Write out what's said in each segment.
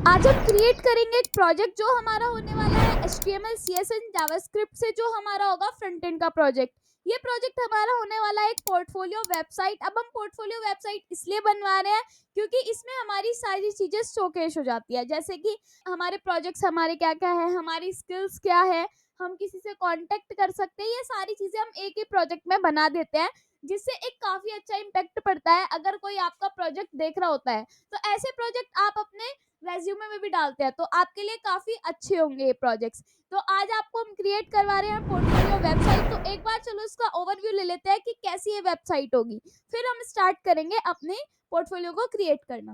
आज हम क्रिएट करेंगे एक प्रोजेक्ट जो हमारा होने वाला है HTML CSS जावास्क्रिप्ट से, जो हमारा होगा फ्रंट एंड का प्रोजेक्ट। ये प्रोजेक्ट हमारा होने वाला है एक पोर्टफोलियो वेबसाइट। अब हम पोर्टफोलियो वेबसाइट इसलिए बनवा रहे हैं क्योंकि इसमें हमारी सारी चीजें शोकेस हो जाती है, जैसे कि हमारे प्रोजेक्ट्स हमारे क्या क्या है, हमारी स्किल्स क्या है, हम किसी से कांटेक्ट कर सकते हैं, ये सारी चीजें हम एक ही प्रोजेक्ट में बना देते हैं, जिससे एक काफी अच्छा इम्पैक्ट पड़ता है अगर कोई आपका प्रोजेक्ट देख रहा होता है। तो ऐसे प्रोजेक्ट आप अपने रेज्यूमे में भी डालते हैं तो आपके लिए काफी अच्छे होंगे ये प्रोजेक्ट्स। तो आज आपको हम क्रिएट करवा रहे हैं पोर्टफोलियो वेबसाइट। तो एक बार चलो इसका ओवरव्यू ले लेते हैं कि कैसी ये वेबसाइट होगी, फिर हम स्टार्ट करेंगे अपने पोर्टफोलियो को क्रिएट करना।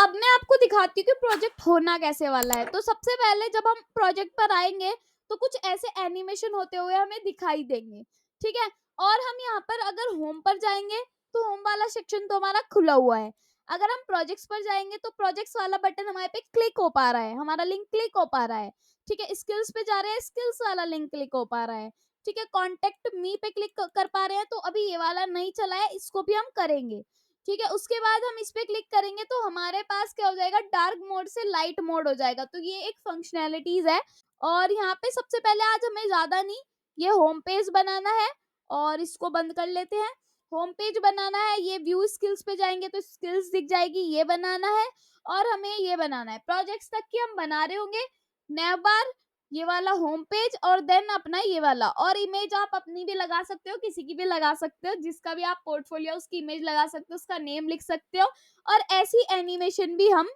अब मैं आपको दिखाती हूँ कि प्रोजेक्ट होना कैसे वाला है। तो सबसे पहले जब हम प्रोजेक्ट पर आएंगे तो कुछ ऐसे एनिमेशन होते हुए हमें दिखाई देंगे, ठीक है। और हम यहाँ पर अगर होम पर जाएंगे तो होम वाला सेक्शन तो हमारा खुला हुआ है। अगर हम प्रोजेक्ट्स पर जाएंगे तो प्रोजेक्ट्स वाला बटन हमारे पे क्लिक हो पा रहा है, हमारा लिंक क्लिक हो पा रहा है, ठीक है। स्किल्स पे जा रहे हैं, स्किल्स वाला लिंक क्लिक हो पा रहा है, ठीक है। कॉन्टेक्ट मी पे क्लिक कर पा रहे हैं, तो अभी ये वाला नहीं चला है, इसको भी हम करेंगे, ठीक है। उसके बाद हम इस पे क्लिक करेंगे तो हमारे पास क्या हो जाएगा, डार्क मोड से लाइट मोड हो जाएगा। तो ये एक फंक्शनैलिटीज है। और यहाँ पे सबसे पहले आज हमें ज्यादा नहीं, ये होम पेज बनाना है और इसको बंद कर लेते हैं। होम पेज बनाना है, ये व्यू स्किल्स पे जाएंगे तो स्किल्स दिख जाएगी, ये बनाना है। और हमें ये बनाना है प्रोजेक्ट्स तक की हम बना रहे होंगे। नैव बार, ये वाला होम पेज, और देन अपना ये वाला। और इमेज आप अपनी भी लगा सकते हो, किसी की भी लगा सकते हो, जिसका भी आप पोर्टफोलियो उसकी इमेज लगा सकते हो, उसका नेम लिख सकते हो। और ऐसी एनिमेशन भी हम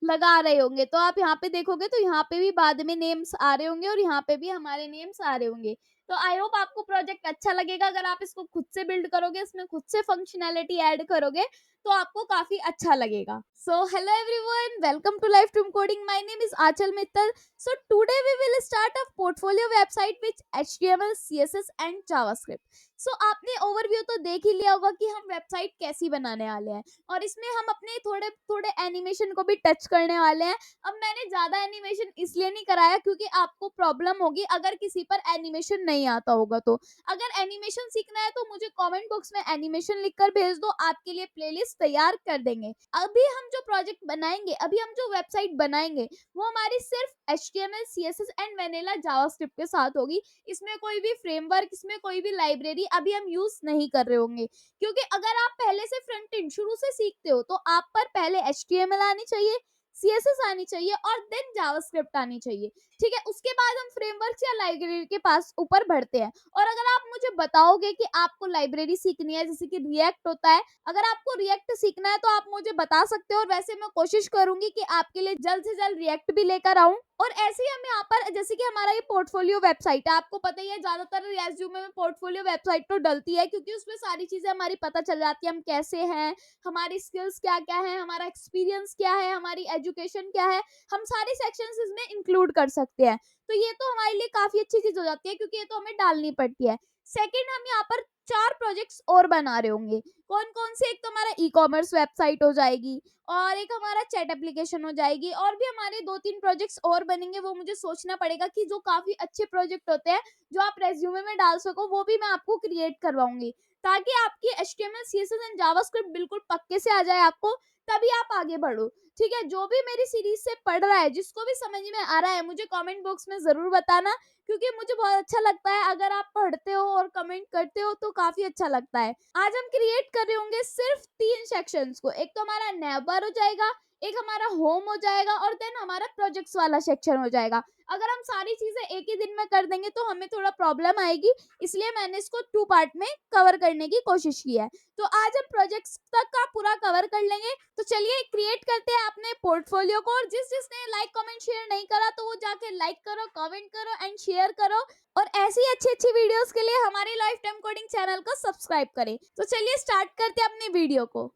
लगा रहे होंगे। तो आप यहाँ पे देखोगे तो यहाँ पे भी बाद में नेम्स आ रहे होंगे और यहाँ पे भी हमारे नेम्स आ रहे होंगे। तो आई होप आपको प्रोजेक्ट अच्छा लगेगा। अगर आप इसको खुद से बिल्ड करोगे, इसमें खुद से फंक्शनैलिटी ऐड करोगे तो आपको काफी अच्छा लगेगा। So hello everyone, welcome to life टूम coding. My name is Aanchal Mittal. So today we will start a portfolio website with HTML, CSS and JavaScript. So आपने ओवरव्यू तो देख ही लिया होगा कि हम वेबसाइट कैसी बनाने वाले हैं, और इसमें हम अपने थोड़े थोड़े एनिमेशन को भी टच करने वाले हैं। अब मैंने ज्यादा एनिमेशन इसलिए नहीं कराया क्योंकि आपको प्रॉब्लम होगी अगर किसी पर एनिमेशन नहीं आता होगा। तो अगर एनिमेशन सीखना है तो मुझे कमेंट बॉक्स में एनिमेशन लिखकर भेज दो, आपके लिए प्लेलिस्ट तैयार कर देंगे। अभी हम जो प्रोजेक्ट बनाएंगे, अभी हम जो वेबसाइट बनाएंगे, वो हमारी सिर्फ HTML, CSS and vanilla JavaScript के साथ होगी। इसमें कोई भी फ्रेमवर्क, इसमें कोई भी लाइब्रेरी अभी हम यूज नहीं कर रहे होंगे, क्योंकि अगर आप पहले से फ्रंट एंड शुरू से सीखते हो तो आप पर पहले HTML आनी चाहिए, CSS आनी चाहिए और देन जावास्क्रिप्ट आनी चाहिए, ठीक है। उसके बाद हम फ्रेमवर्क या लाइब्रेरी के पास ऊपर बढ़ते हैं। और अगर आप मुझे बताओगे कि आपको लाइब्रेरी सीखनी है, जैसे कि रिएक्ट होता है, अगर आपको रिएक्ट सीखना है तो आप मुझे बता सकते हो, और वैसे मैं कोशिश करूंगी कि आपके लिए जल्द से जल्द रिएक्ट भी लेकर आऊं। और ऐसे ही हम यहाँ पर, जैसे कि हमारा ये पोर्टफोलियो वेबसाइट है, आपको पता ही है ज्यादातर रेज्यूमे में पोर्टफोलियो वेबसाइट तो डलती है, क्योंकि उसमें सारी चीजें हमारी पता चल जाती है, हम कैसे हैं, हमारी स्किल्स क्या क्या है, हमारा एक्सपीरियंस क्या है, हमारी एजुकेशन क्या है, हम सारी सेक्शंस इसमें इंक्लूड कर सकते हैं। तो ये तो हमारे लिए काफी अच्छी चीज हो जाती है, क्योंकि ये तो हमें डालनी पड़ती है। सेकेंड, हम यहाँ पर 4 प्रोजेक्ट्स और बना रहे होंगे। कौन कौन से? एक तो हमारा ई कॉमर्स वेबसाइट हो जाएगी, और एक हमारा चैट एप्लीकेशन हो जाएगी, और भी हमारे 2-3 प्रोजेक्ट्स और बनेंगे। वो मुझे सोचना पड़ेगा कि जो काफी अच्छे प्रोजेक्ट होते हैं, जो आप रेज्यूमे में डाल सको, वो भी मैं आपको क्रिएट करवाऊंगी, ताकि आपकी HTML, CSS एंड जावास्क्रिप्ट बिल्कुल पक्के से आ जाए आपको, तभी आप आगे बढ़ो, ठीक है। जो भी मेरी सीरीज से पढ़ रहा है, जिसको भी समझ में आ रहा है, मुझे कमेंट बॉक्स में जरूर बताना, क्योंकि मुझे बहुत अच्छा लगता है अगर आप पढ़ते हो और कमेंट करते हो, तो काफी अच्छा लगता है। आज हम क्रिएट कर रहे होंगे सिर्फ 3 सेक्शंस को। एक तो हमारा नैव बार हो जाएगा, एक हमारा होम हो जाएगा, और देन हमारा प्रोजेक्ट्स वाला सेक्शन हो जाएगा। अगर हम सारी चीजें एक ही दिन में कर देंगे तो हमें थोड़ा प्रॉब्लम आएगी, इसलिए मैंने इसको 2 पार्ट में कवर करने की कोशिश की है। तो आज हम प्रोजेक्ट्स तक का पूरा कवर कर लेंगे। तो चलिए क्रिएट करते हैं अपने पोर्टफोलियो को। और जिसने लाइक कमेंट शेयर नहीं करा तो वो जाके लाइक करो, कमेंट करो एंड शेयर करो। और ऐसी अच्छी अच्छी वीडियोस के लिए हमारे लाइफ टाइम कोडिंग चैनल को सब्सक्राइब करें। तो चलिए स्टार्ट करते हैं अपनी वीडियो को।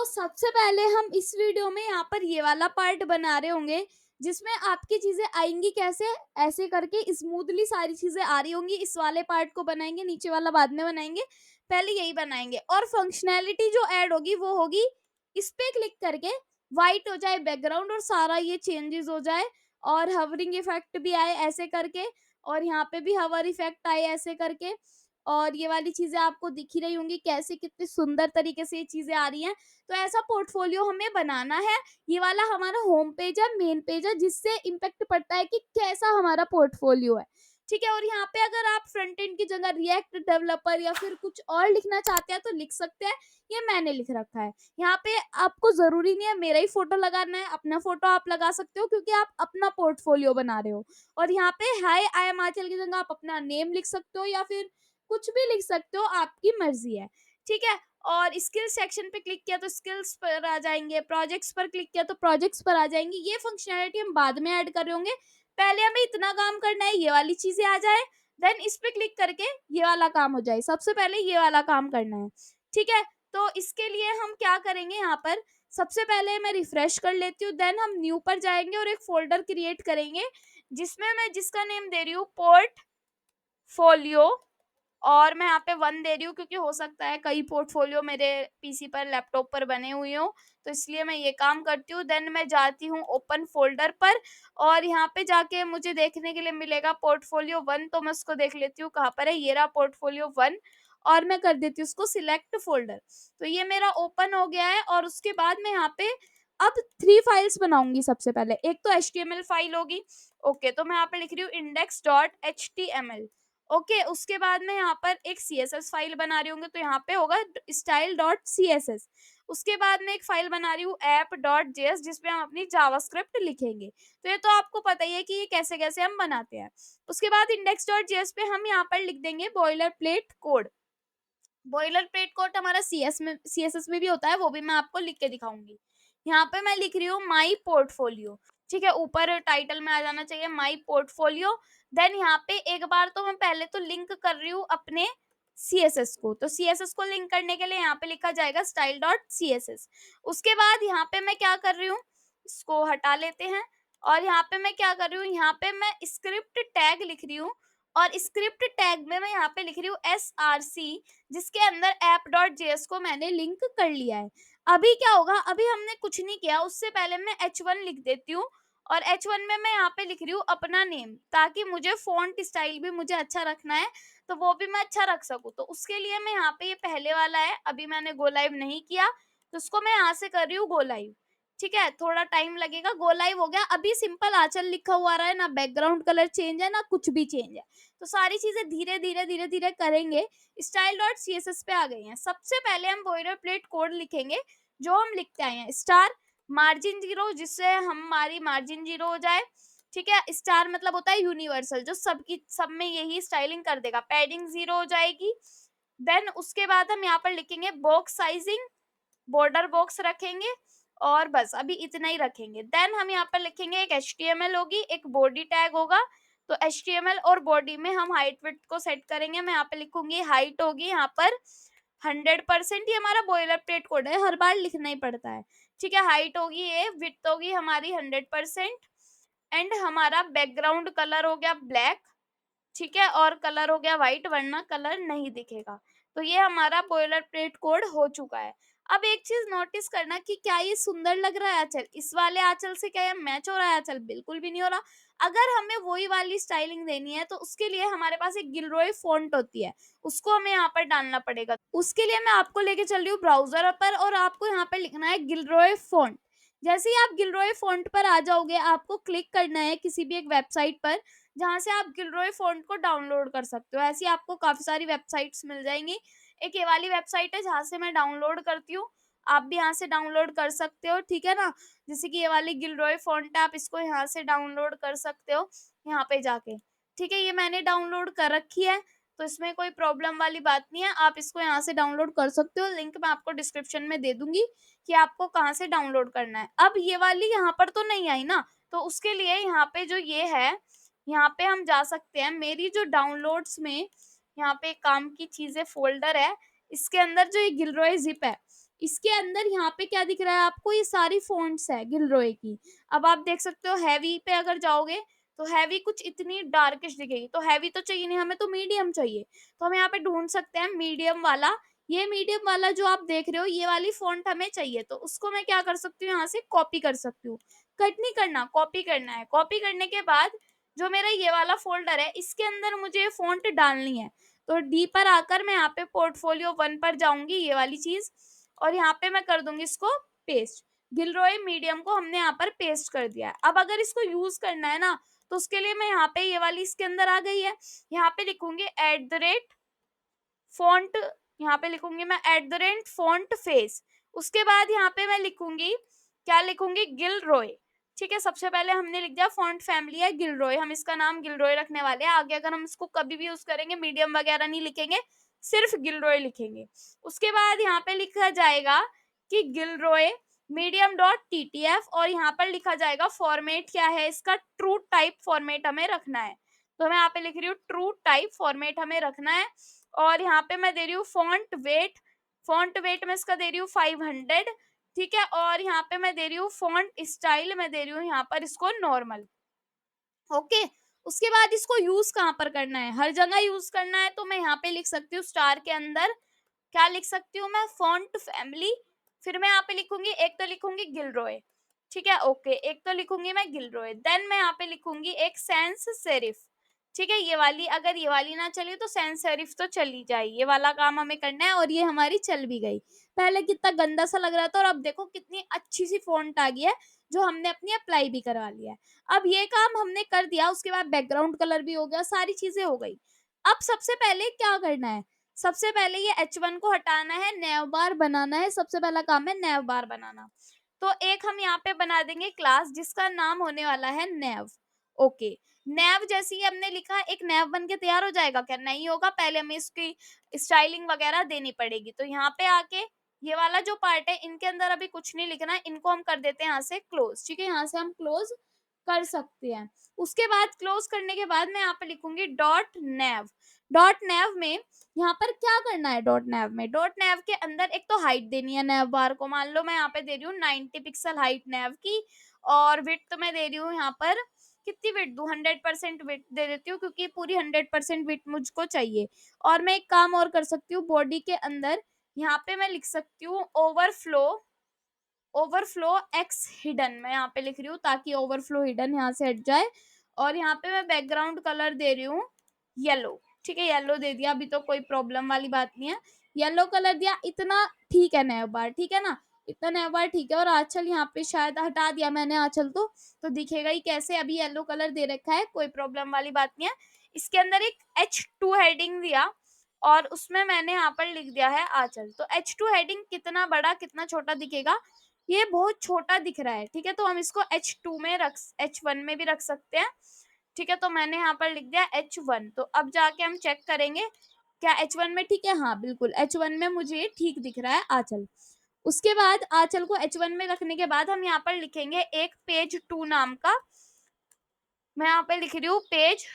सबसे पहले हम इस वीडियो में यहाँ पर ये वाला पार्ट बना रहे होंगे, जिसमें आपकी चीजें आएंगी कैसे, ऐसे करके स्मूथली सारी चीजें आ रही होंगी। इस वाले पार्ट को बनाएंगे, नीचे वाला बाद में बनाएंगे, पहले यही बनाएंगे। और फंक्शनैलिटी जो ऐड होगी वो होगी, इस पे क्लिक करके व्हाइट हो जाए बैकग्राउंड और सारा ये चेंजेस हो जाए, और हवरिंग इफेक्ट भी आए ऐसे करके, और यहाँ पे भी हवर इफेक्ट आए ऐसे करके, और ये वाली चीज़ें आपको दिख ही रही होंगी कैसे कितनी सुंदर तरीके से ये चीज़ें आ रही हैं। तो ऐसा पोर्टफोलियो हमें बनाना है। ये वाला हमारा होम पेज है, मेन पेज है, जिससे इम्पैक्ट पड़ता है कि कैसा हमारा पोर्टफोलियो है। ठीक है, और यहाँ पे अगर आप फ्रंट एंड की जगह रिएक्ट डेवलपर या फिर कुछ और लिखना चाहते हैं तो लिख सकते हैं, ये मैंने लिख रखा है। यहाँ पे आपको ज़रूरी नहीं है मेरा ही फ़ोटो लगाना है, अपना फ़ोटो आप लगा सकते हो क्योंकि आप अपना पोर्टफोलियो बना रहे हो। और यहाँ पे हाय आई एम आंचल की जगह आप अपना नेम लिख सकते हो या फिर कुछ भी लिख सकते हो, आपकी मर्ज़ी है। ठीक है? और स्किल्स सेक्शन पे क्लिक किया तो स्किल्स पर आ जाएँगे, प्रोजेक्ट्स पर क्लिक किया तो प्रोजेक्ट्स पर आ जाएँगे। ये फंक्शनैलिटी हम बाद में ऐड कर रहे होंगे। पहले हमें इतना काम करना है, ये वाली चीज़ें आ जाए, देन इस पे क्लिक करके ये वाला काम हो जाए। सबसे पहले ये वाला काम करना है। ठीक है? तो इसके लिए हम क्या करेंगे यहाँ पर, सबसे पहले मैं रिफ्रेश कर लेती हूँ, देन हम न्यू पर जाएँगे और एक फ़ोल्डर क्रिएट करेंगे, जिसमें मैं जिसका नेम दे रही हूँ पोर्टफोलियो, और मैं यहाँ पे 1 दे रही हूँ क्योंकि हो सकता है कई पोर्टफोलियो मेरे पीसी पर, लैपटॉप पर बने हुए हों, तो इसलिए मैं ये काम करती हूँ। देन मैं जाती हूँ ओपन फ़ोल्डर पर और यहाँ पे जाके मुझे देखने के लिए मिलेगा पोर्टफोलियो 1, तो मैं उसको देख लेती हूँ कहाँ पर है, ये रहा पोर्टफोलियो 1, और मैं कर देती हूँ उसको सिलेक्ट फ़ोल्डर। तो ये मेरा ओपन हो गया है और उसके बाद मैं यहाँ पे अब 3 फाइल्स बनाऊँगी सबसे पहले। एक तो एचटीएमएल फाइल होगी, ओके, तो मैं यहाँ पे लिख रही हूँ index.html। ओके, उसके बाद मैं यहाँ पर एक सीएसएस फाइल बना रही हूँ, तो यहाँ पे होगा style.css। उसके बाद मैं एक फाइल बना रही हूँ app.js, जिसपे हम अपनी जावास्क्रिप्ट लिखेंगे। तो ये तो आपको पता ही है कि ये कैसे-कैसे हम बनाते हैं। उसके बाद index.js पे हम यहाँ पर लिख देंगे boiler plate code. Boiler plate code हमारा सीएसएस में भी होता है, वो भी मैं आपको लिख के दिखाऊंगी। यहाँ पे मैं लिख रही हूँ माई पोर्टफोलियो। ठीक है, ऊपर टाइटल में आ जाना चाहिए माई पोर्टफोलियो। देन यहाँ पे एक बार तो मैं पहले तो लिंक कर रही हूँ अपने सीएसएस को, तो सीएसएस को लिंक करने के लिए यहाँ पे लिखा जाएगा स्टाइल डॉट सीएसएस। उसके बाद यहाँ पे मैं क्या कर रही हूँ, इसको हटा लेते हैं, और यहाँ पे मैं क्या कर रही हूँ, यहाँ पे मैं स्क्रिप्ट टैग लिख रही हूँ, और स्क्रिप्ट टैग में मैं यहाँ पे लिख रही हूँ src, जिसके अंदर app.js को मैंने लिंक कर लिया है। अभी क्या होगा, अभी हमने कुछ नहीं किया, उससे पहले मैं h1 लिख देती हूँ, और h1 में मैं यहाँ पे लिख रही हूँ अपना नेम, ताकि मुझे फॉन्ट स्टाइल भी मुझे अच्छा रखना है, तो वो भी मैं अच्छा रख सकूँ। तो उसके लिए मैं यहाँ पे, ये पहले वाला है, अभी मैंने गो लाइव नहीं किया, तो उसको मैं यहाँ से कर रही हूँ गो लाइव। ठीक है, थोड़ा टाइम लगेगा, गो लाइव हो गया। अभी सिंपल आंचल लिखा हुआ आ रहा है, ना बैकग्राउंड कलर चेंज है ना कुछ भी चेंज है। तो सारी चीजें धीरे धीरे धीरे धीरे करेंगे। Style dot C S S पे आ गई हैं। सबसे पहले हम बॉयलर प्लेट कोड लिखेंगे, जो हम लिखते आए हैं, स्टार मार्जिन 0, जिससे हमारी मार्जिन 0 हो जाए। ठीक है, स्टार मतलब होता है यूनिवर्सल, जो सबकी सब में यही स्टाइलिंग कर देगा। पैडिंग 0 हो जाएगी। देन उसके बाद हम यहाँ पर लिखेंगे बॉक्स साइजिंग, बॉर्डर बॉक्स रखेंगे, और बस अभी इतना ही रखेंगे। देन हम यहाँ पर लिखेंगे एक एचटीएमएल होगी, एक बॉडी टैग होगा। तो एचटीएमएल और बॉडी में हम हाइट विड्थ को सेट करेंगे। मैं यहाँ पे लिखूंगी हाइट होगी यहाँ पर 100%। ये हमारा बॉयलर प्लेट कोड है, हर बार लिखना ही पड़ता है। ठीक है, हाइट होगी ये, विड्थ होगी हमारी 100%, एंड हमारा बैकग्राउंड कलर हो गया ब्लैक। ठीक है, और कलर हो गया व्हाइट, वरना कलर नहीं दिखेगा। तो ये हमारा बॉयलर प्लेट कोड हो चुका है। अब एक चीज नोटिस करना कि क्या ये सुंदर लग रहा है आंचल, इस वाले आंचल से क्या ये मैच हो रहा है आंचल, बिल्कुल भी नहीं हो रहा। अगर हमें वही वाली स्टाइलिंग देनी है तो उसके लिए हमारे पास एक गिलरॉय फॉन्ट होती है, उसको हमें यहाँ पर डालना पड़ेगा। उसके लिए मैं आपको लेके चल रही हूँ ब्राउजर पर, और आपको यहाँ पे लिखना है गिलरॉय फॉन्ट। जैसे ही आप गिलरॉय फॉन्ट पर आ जाओगे, आपको क्लिक करना है किसी भी एक वेबसाइट पर जहाँ से आप गिलरॉय फॉन्ट को डाउनलोड कर सकते हो। ऐसी आपको काफी सारी वेबसाइट्स मिल जाएंगी। एक ये वाली वेबसाइट है जहाँ से मैं डाउनलोड करती हूँ, आप भी यहाँ से डाउनलोड कर सकते हो। ठीक है ना, जैसे कि ये वाली गिलरॉय फॉन्ट है, आप इसको यहाँ से डाउनलोड कर सकते हो यहाँ पे जाके। ठीक है, ये मैंने डाउनलोड कर रखी है, तो इसमें कोई प्रॉब्लम वाली बात नहीं है, आप इसको यहाँ से डाउनलोड कर सकते हो। लिंक मैं आपको डिस्क्रिप्शन में दे दूंगी कि आपको कहाँ से डाउनलोड करना है। अब ये वाली यहाँ पर तो नहीं आई ना, तो उसके लिए यहाँ पे जो ये है, यहाँ पे हम जा सकते हैं। मेरी जो डाउनलोड्स में यहाँ पे काम की चीजें फोल्डर है, इसके अंदर जो ये गिलरॉय जिप है, इसके अंदर यहाँ पे क्या दिख रहा है आपको, ये सारी फ़ॉन्ट्स है गिलरॉय की। अब आप देख सकते हो हैवी पे अगर जाओगे तो हैवी कुछ इतनी डार्किश दिखेगी, तो हैवी तो चाहिए नहीं, हमें तो मीडियम चाहिए। तो हम यहाँ पे ढूंढ सकते हैं मीडियम वाला। ये मीडियम वाला जो आप देख रहे हो, ये वाली फ़ॉन्ट हमें चाहिए, तो उसको मैं क्या कर सकती हूँ, यहाँ से कॉपी कर सकती हूँ। कट नहीं करना, कॉपी करना है। कॉपी करने के बाद जो मेरा ये वाला फ़ोल्डर है, इसके अंदर मुझे फ़ॉन्ट डालनी है। तो डी पर आकर मैं यहाँ पे पोर्टफोलियो 1 पर जाऊंगी, ये वाली चीज, और यहाँ पे मैं कर दूंगी इसको पेस्ट। गिलरॉय मीडियम को हमने यहाँ पर पेस्ट कर दिया है। अब अगर इसको यूज करना है ना, तो उसके लिए मैं यहाँ पे ये वाली इसके अंदर आ गई है, यहाँ पे लिखूंगी @font, यहाँ पे लिखूंगी मैं @font face। उसके बाद यहाँ पे मैं लिखूंगी, क्या लिखूंगी, गिलरॉय। ठीक है, सबसे पहले हमने लिख दिया फॉन्ट फैमिली है गिलरॉय, हम इसका नाम गिलरॉय रखने वाले हैं। आगे अगर हम इसको कभी भी यूज करेंगे मीडियम वगैरह नहीं लिखेंगे, सिर्फ गिलरॉय लिखेंगे। उसके बाद यहाँ पे लिखा जाएगा कि गिलरॉय मीडियम डॉट टीटीएफ, और यहाँ पर लिखा जाएगा फॉर्मेट क्या है इसका, ट्रू टाइप फॉर्मेट हमें रखना है। तो मैं यहाँ पे लिख रही हूँ ट्रू टाइप फॉर्मेट हमें रखना है। और यहाँ पे मैं दे रही हूँ फॉन्ट वेट मैं इसका दे रही हूँ 500। ठीक है, और यहाँ पे मैं दे रही हूँ फॉन्ट स्टाइल, मैं दे रही हूँ यहाँ पर इसको नॉर्मल। ओके, उसके बाद इसको यूज कहाँ पर करना है, हर जगह यूज करना है, तो मैं यहाँ पे लिख सकती हूँ स्टार के अंदर, क्या लिख सकती हूँ मैं, फॉन्ट फैमिली। फिर मैं यहाँ पे लिखूंगी, एक तो लिखूंगी गिलरॉय, ठीक है, ओके, एक तो लिखूंगी मैं गिलरॉय, देन मैं यहाँ पे लिखूंगी एक सेंस सेरिफ। ठीक है, ये वाली, अगर ये वाली ना चली तो सेंस सेरिफ तो चली जाए, ये वाला काम हमें करना है, और ये हमारी चल भी गई। पहले कितना गंदा सा लग रहा था, और अब देखो कितनी अच्छी सी फॉन्ट आ गई है, जो हमने अपनी अप्लाई भी करवा लिया है। अब ये काम हमने कर दिया, उसके बाद बैकग्राउंड कलर भी हो गया, सारी चीजें हो गई। अब सबसे पहले क्या करना है, सबसे पहले ये H1 को हटाना है, नैव बार बनाना है, सबसे पहला काम है नैव बार बनाना। तो एक हम यहाँ पे बना देंगे क्लास, जिसका नाम होने वाला है नैव। ओके, नैव जैसे ही हमने लिखा, एक नैव बन के तैयार हो जाएगा क्या, नहीं होगा, पहले हमें इसकी स्टाइलिंग वगैरह देनी पड़ेगी। तो यहाँ पे आके ये वाला जो पार्ट है, इनके अंदर अभी कुछ नहीं लिखना है, इनको हम कर देते हैं यहाँ से क्लोज। ठीक है, यहाँ से हम क्लोज कर सकते हैं। उसके बाद क्लोज करने के बाद मैं यहाँ पे लिखूंगी डॉट नैव। डॉट नैव में यहाँ पर क्या करना है, डॉट नैव में, डॉट नैव के अंदर एक तो हाइट देनी है नैव बार को, मान लो मैं यहाँ पे दे रही हूँ 90 पिक्सल हाइट नैव की, और विड्थ मैं दे रही हूँ यहाँ पर, कितनी विड्थ दूं, 100% विड्थ दे देती हूँ, क्योंकि पूरी 100% विड्थ मुझको चाहिए। और मैं एक काम और कर सकती हूँ, बॉडी के अंदर यहाँ पे मैं लिख सकती हूँ ओवरफ्लो एक्स हिडन, मैं यहाँ पे लिख रही हूँ ताकि ओवरफ्लो हिडन यहाँ से हट जाए। और यहाँ पे मैं बैकग्राउंड कलर दे रही हूँ येलो। ठीक है, येलो दे दिया, अभी तो कोई प्रॉब्लम वाली बात नहीं है, येलो कलर दिया, इतना ठीक है नैव बार, ठीक है ना, इतना नैव बार ठीक है। और आंचल यहाँ पे शायद हटा दिया मैंने आंचल, तो दिखेगा ही कैसे, अभी येलो कलर दे रखा है, कोई प्रॉब्लम वाली बात नहीं है। इसके अंदर एक H2 हेडिंग दिया, और उसमें मैंने यहाँ पर लिख दिया है आंचल। तो H2 हेडिंग कितना बड़ा कितना छोटा दिखेगा, ये बहुत छोटा दिख रहा है। ठीक है, तो हम इसको H2 में H1 में भी रख सकते हैं। ठीक है, तो मैंने यहाँ पर लिख दिया H1। तो अब जाके हम चेक करेंगे क्या H1 में ठीक है, हाँ बिल्कुल H1 में मुझे ये ठीक दिख रहा है आंचल। उसके बाद आंचल को H1 में रखने के बाद हम यहाँ पर लिखेंगे एक पेज 2 नाम का, मैं यहाँ पे लिख रही हूँ पेज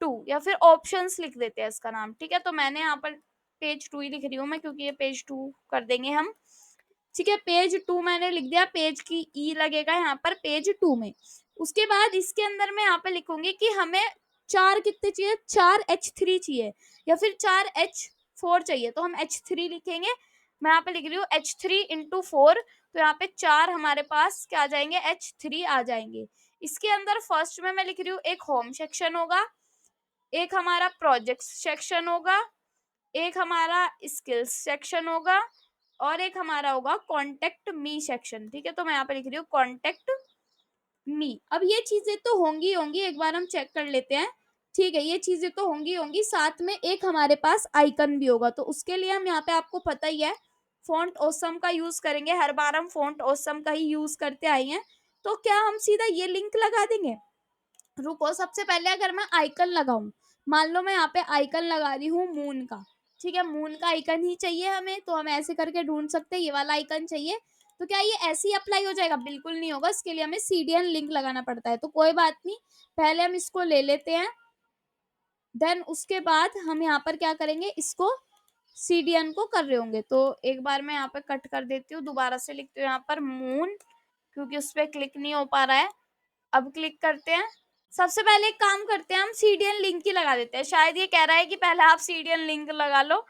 2, या फिर ऑप्शंस लिख देते हैं इसका नाम। ठीक है, तो मैंने यहाँ पर पेज 2 ही लिख रही हूँ मैं, क्योंकि ये पेज 2 कर देंगे हम। ठीक है, पेज 2 मैंने लिख दिया, पेज की ई लगेगा यहाँ पर पेज 2 में। उसके बाद इसके अंदर मैं यहाँ पे लिखूंगी कि हमें 4 कितने चाहिए, 4 H3 चाहिए, या फिर 4 H4 चाहिए, तो हम H3 लिखेंगे। मैं यहाँ पे लिख रही हूँ H3 इंटू 4, तो यहाँ पे 4 हमारे पास क्या आ जाएंगे, H3 आ जाएंगे। इसके अंदर फर्स्ट में मैं लिख रही हूँ एक होम सेक्शन होगा, एक हमारा प्रोजेक्ट सेक्शन होगा, एक हमारा स्किल्स सेक्शन होगा, और एक हमारा होगा कॉन्टेक्ट मी सेक्शन। ठीक है, तो मैं यहाँ पे लिख रही हूँ कॉन्टेक्ट मी। अब ये चीजें तो होंगी, एक बार हम चेक कर लेते हैं। ठीक है, ये चीजें तो होंगी, साथ में एक हमारे पास आइकन भी होगा, तो उसके लिए हम यहाँ पे, आपको पता ही है, फॉन्ट ऑसम का यूज करेंगे, हर बार हम फॉन्ट ऑसम का ही यूज करते आए हैं। तो क्या हम सीधा ये लिंक लगा देंगे, रुको, सबसे पहले अगर मैं आइकन लगाऊं, मान लो मैं यहाँ पे आइकन लगा रही हूँ मून का। ठीक है, मून का आइकन ही चाहिए हमें, तो हम ऐसे करके ढूंढ सकते हैं, ये वाला आइकन चाहिए। तो क्या ये ऐसे ही अप्लाई हो जाएगा, बिल्कुल नहीं होगा, इसके लिए हमें CDN लिंक लगाना पड़ता है। तो कोई बात नहीं, पहले हम इसको ले लेते हैं, देन उसके बाद हम यहाँ पर क्या करेंगे, इसको CDN को कर रहे होंगे। तो एक बार मैं यहाँ पे कट कर देती हूँ, दोबारा से लिखती हूँ यहाँ पर मून, क्योंकि उस पर क्लिक नहीं हो पा रहा है। अब क्लिक करते हैं। सबसे पहले एक काम करते हैं, हम CDN लिंक ही लगा देते हैं, शायद ये कह रहा है कि पहले आप CDN लिंक लगा लो,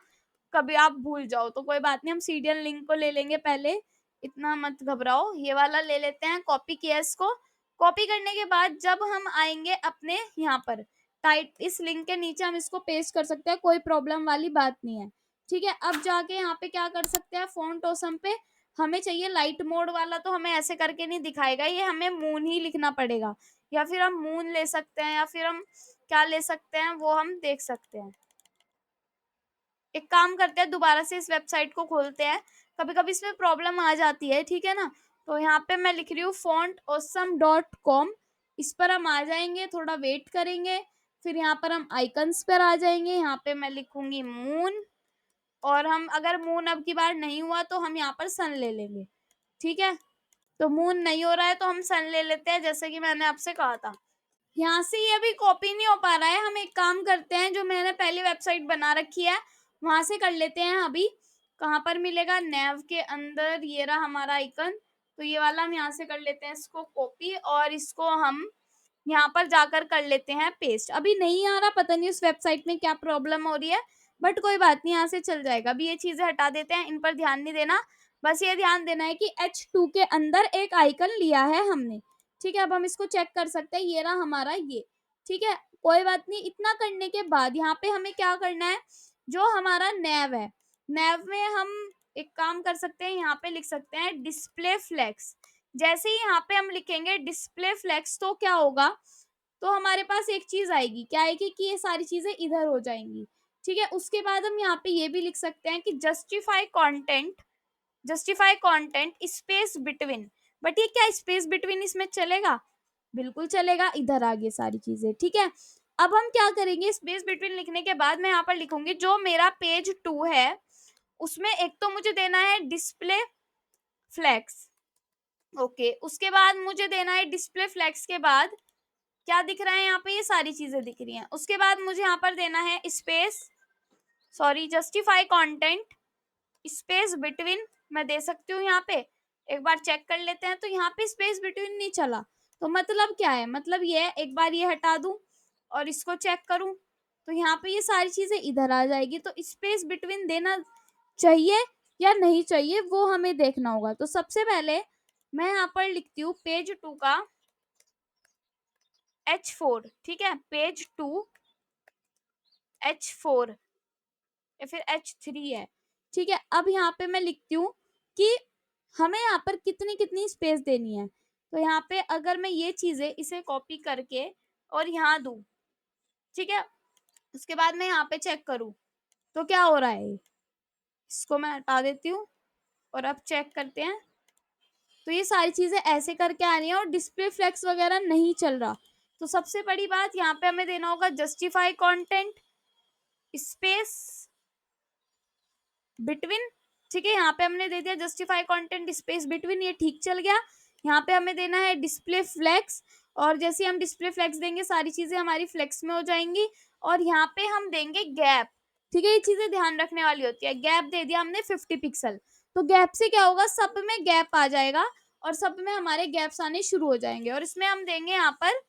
कभी आप भूल जाओ, तो कोई बात नहीं, हम CDN लिंक को ले लेंगे पहले, इतना मत घबराओ। ये वाला ले लेते हैं, कॉपी किया इसको। कॉपी करने के बाद जब हम आएंगे अपने यहाँ पर इस लिंक के नीचे हम इसको पेस्ट कर सकते हैं, कोई प्रॉब्लम वाली बात नहीं है। ठीक है, अब जाके यहाँ पे क्या कर सकते हैं, फॉन्ट ऑसम पे हमें चाहिए लाइट मोड वाला, तो हमें ऐसे करके नहीं दिखाएगा, ये हमें मून ही लिखना पड़ेगा, या फिर हम मून ले सकते हैं, या फिर हम क्या ले सकते हैं वो हम देख सकते हैं। एक काम करते हैं, दोबारा से इस वेबसाइट को खोलते हैं, कभी कभी इसमें प्रॉब्लम आ जाती है, ठीक है ना। तो यहाँ पे मैं लिख रही हूँ fontawesome.com, इस पर हम आ जाएंगे, थोड़ा वेट करेंगे, फिर यहाँ पर हम आइकन्स पर आ जाएंगे, यहाँ पे मैं लिखूंगी मून, और हम अगर मून अब की बार नहीं हुआ तो हम यहाँ पर सन ले लेंगे। ठीक है, तो मून नहीं हो रहा है तो हम सन ले लेते हैं, जैसे कि मैंने आपसे कहा था। यहाँ से ये अभी कॉपी नहीं हो पा रहा है, हम एक काम करते हैं, जो मैंने पहली वेबसाइट बना रखी है वहां से कर लेते हैं। अभी कहाँ पर मिलेगा, नेव के अंदर, ये रहा हमारा आइकन, तो ये वाला हम यहाँ से कर लेते हैं इसको कॉपी, और इसको हम यहाँ पर जाकर कर लेते हैं पेस्ट। अभी नहीं आ रहा, पता नहीं उस वेबसाइट में क्या प्रॉब्लम हो रही है, बट कोई बात नहीं, यहाँ से चल जाएगा। अभी ये चीजें हटा देते हैं, इन पर ध्यान नहीं देना, बस ये ध्यान देना है कि H2 के अंदर एक आइकन लिया है हमने। ठीक है, अब हम इसको चेक कर सकते हैं, ये रहा हमारा ये। ठीक है, कोई बात नहीं, इतना करने के बाद यहाँ पे हमें क्या करना है, जो हमारा नेव है, नेव में हम एक काम कर सकते हैं, यहाँ पे लिख सकते हैं डिस्प्ले फ्लेक्स। जैसे ही यहाँ पे हम लिखेंगे डिस्प्ले फ्लेक्स, तो क्या होगा, तो हमारे पास एक चीज आएगी, क्या आएगी, कि ये सारी चीजें इधर हो जाएंगी। ठीक है, उसके बाद हम यहाँ पे ये भी लिख सकते हैं कि justify content space between. But ये क्या स्पेस बिटवीन इसमें चलेगा, बिल्कुल चलेगा, इधर आ गई सारी चीजें। ठीक है, अब हम क्या करेंगे, स्पेस बिटवीन लिखने के बाद मैं यहाँ पर लिखूंगी जो मेरा पेज 2 है उसमें एक तो मुझे देना है डिस्प्ले फ्लेक्स। ओके, उसके बाद मुझे देना है डिस्प्ले फ्लेक्स के बाद क्या दिख रहा है, यहाँ पे ये सारी चीजें दिख रही हैं। उसके बाद मुझे यहाँ पर देना है जस्टिफाई कंटेंट स्पेस बिटवीन, मैं दे सकती हूँ यहाँ पे, एक बार चेक कर लेते हैं। तो यहाँ पे स्पेस बिटवीन नहीं चला, तो मतलब क्या है, मतलब ये एक बार ये हटा दूं और इसको चेक करूं, तो यहाँ पे ये सारी चीजें इधर आ जाएगी। तो स्पेस बिटवीन देना चाहिए या नहीं चाहिए वो हमें देखना होगा। तो सबसे पहले मैं यहाँ पर लिखती हूँ पेज 2 का H4। ठीक है, पेज 2 H4 या फिर H3 है। ठीक है, अब यहाँ पे मैं लिखती हूँ कि हमें यहाँ पर कितनी कितनी स्पेस देनी है। तो यहाँ पे अगर मैं ये चीजें इसे कॉपी करके और यहाँ दूं, ठीक है, उसके बाद मैं यहाँ पे चेक करूँ तो क्या हो रहा है, इसको मैं हटा देती हूँ और अब चेक करते हैं। तो ये सारी चीजें ऐसे करके आ रही हैं और डिस्प्ले फ्लेक्स वगैरह नहीं चल रहा। तो सबसे बड़ी बात यहाँ पे हमें देना होगा जस्टिफाई कंटेंट स्पेस बिटवीन। ठीक है, यहाँ पे हमने दे दिया जस्टिफाई कंटेंट स्पेस बिटवीन, ये ठीक चल गया। यहाँ पे हमें देना है डिस्प्ले फ्लेक्स, और जैसे हम डिस्प्ले फ्लेक्स देंगे सारी चीजें हमारी फ्लेक्स में हो जाएंगी। और यहाँ पे हम देंगे गैप। ठीक है, ये चीजें ध्यान रखने वाली होती है। गैप दे दिया हमने 50 पिक्सल, तो गैप से क्या होगा, सब में गैप आ जाएगा और सब में हमारे गैप्स आने शुरू हो जाएंगे। और इसमें हम देंगे यहाँ पर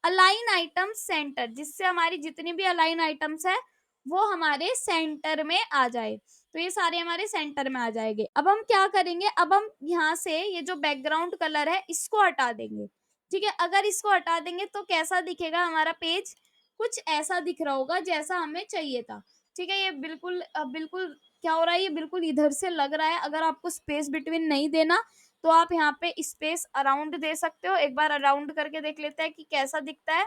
अलाइन आइटम सेंटर, जिससे हमारी जितनी भी अलाइन आइटम्स है वो हमारे सेंटर में आ जाए। तो ये सारे हमारे सेंटर में आ जाएंगे। अब हम क्या करेंगे, अब हम यहाँ से ये जो बैकग्राउंड कलर है इसको हटा देंगे। ठीक है, अगर इसको हटा देंगे तो कैसा दिखेगा हमारा पेज, कुछ ऐसा दिख रहा होगा जैसा हमें चाहिए था। ठीक है, ये बिल्कुल बिल्कुल क्या हो रहा है, ये बिल्कुल इधर से लग रहा है। अगर आपको स्पेस बिटवीन नहीं देना तो आप यहाँ पे स्पेस अराउंड दे सकते हो। एक बार अराउंड करके देख लेते हैं कि कैसा दिखता है।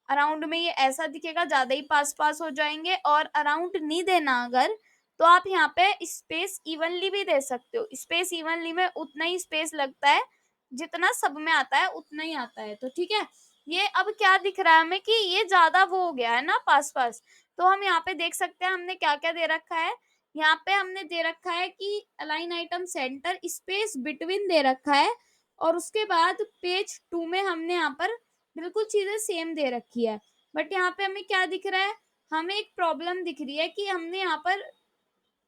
अराउंड में ये ऐसा दिखेगा, ज्यादा ही पास पास हो जाएंगे। और अराउंड नहीं देना अगर, तो आप यहाँ पे स्पेस इवनली भी दे सकते हो। स्पेस इवनली में उतना ही स्पेस लगता है जितना सब में आता है उतना ही आता है। तो ठीक है, ये अब क्या दिख रहा है हमें कि ये ज्यादा वो हो गया है ना पास पास। तो हम यहाँ पे देख सकते हैं हमने क्या क्या दे रखा है। यहाँ पे हमने दे रखा है कि align item center space between दे रखा है, और उसके बाद पेज 2 में हमने यहाँ पर बिल्कुल चीजें सेम दे रखी है। बट यहाँ पे हमें क्या दिख रहा है, हमें एक प्रॉब्लम दिख रही है कि हमने यहाँ पर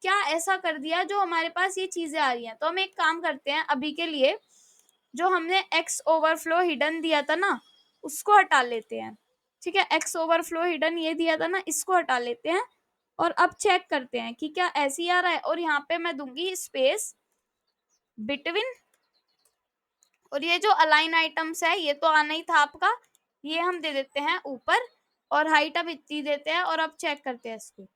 क्या ऐसा कर दिया जो हमारे पास ये चीजें आ रही हैं। तो हम एक काम करते हैं, अभी के लिए जो हमने एक्स ओवरफ्लो हिडन दिया था ना उसको हटा लेते हैं। ठीक है, एक्स ओवरफ्लो हिडन ये दिया था ना, इसको हटा लेते हैं और अब चेक करते हैं कि क्या ऐसे ही आ रहा है। और यहाँ पे मैं दूंगी स्पेस बिटवीन, और ये जो अलाइन आइटम्स है ये तो आना ही था आपका, ये हम दे देते हैं ऊपर। और हाइट अब इतनी देते हैं और अब चेक करते हैं इसको।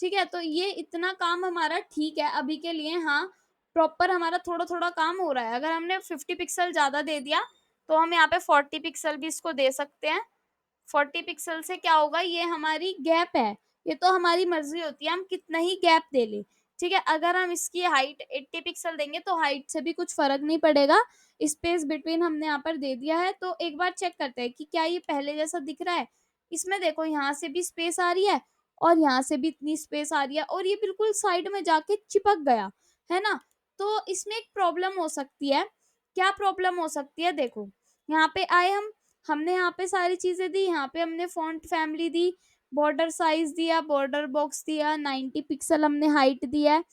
ठीक है, तो ये इतना काम हमारा ठीक है अभी के लिए। हाँ, प्रॉपर हमारा थोड़ा-थोड़ा काम हो रहा है। अगर हमने 50 पिक्सल ज़्यादा दे दिया, तो हम यहाँ पे 40 पिक्सल भी इसको दे सकते हैं। 40 पिक्सल से क्या होगा, ये हमारी गैप है, ये तो हमारी मर्जी होती है हम कितना ही गैप दे ले। ठीक है, अगर हम इसकी हाइट 80 पिक्सल देंगे तो हाइट से भी कुछ फर्क नहीं पड़ेगा, स्पेस बिटवीन हमने यहाँ पर दे दिया है। तो एक बार चेक करते हैं कि क्या ये पहले जैसा दिख रहा है। इसमें देखो यहाँ से भी स्पेस आ रही है और यहाँ से भी इतनी स्पेस आ रही है और ये बिल्कुल साइड में जाके चिपक गया है ना। तो इसमें एक प्रॉब्लम हो सकती है। क्या प्रॉब्लम हो सकती है, देखो यहाँ पे आए हमने यहाँ पे सारी चीजें दी, यहाँ पे हमने फॉन्ट फैमिली दी, बॉर्डर साइज दिया, बॉर्डर बॉक्स दिया, 90 पिक्सल हमने हाइट दिया है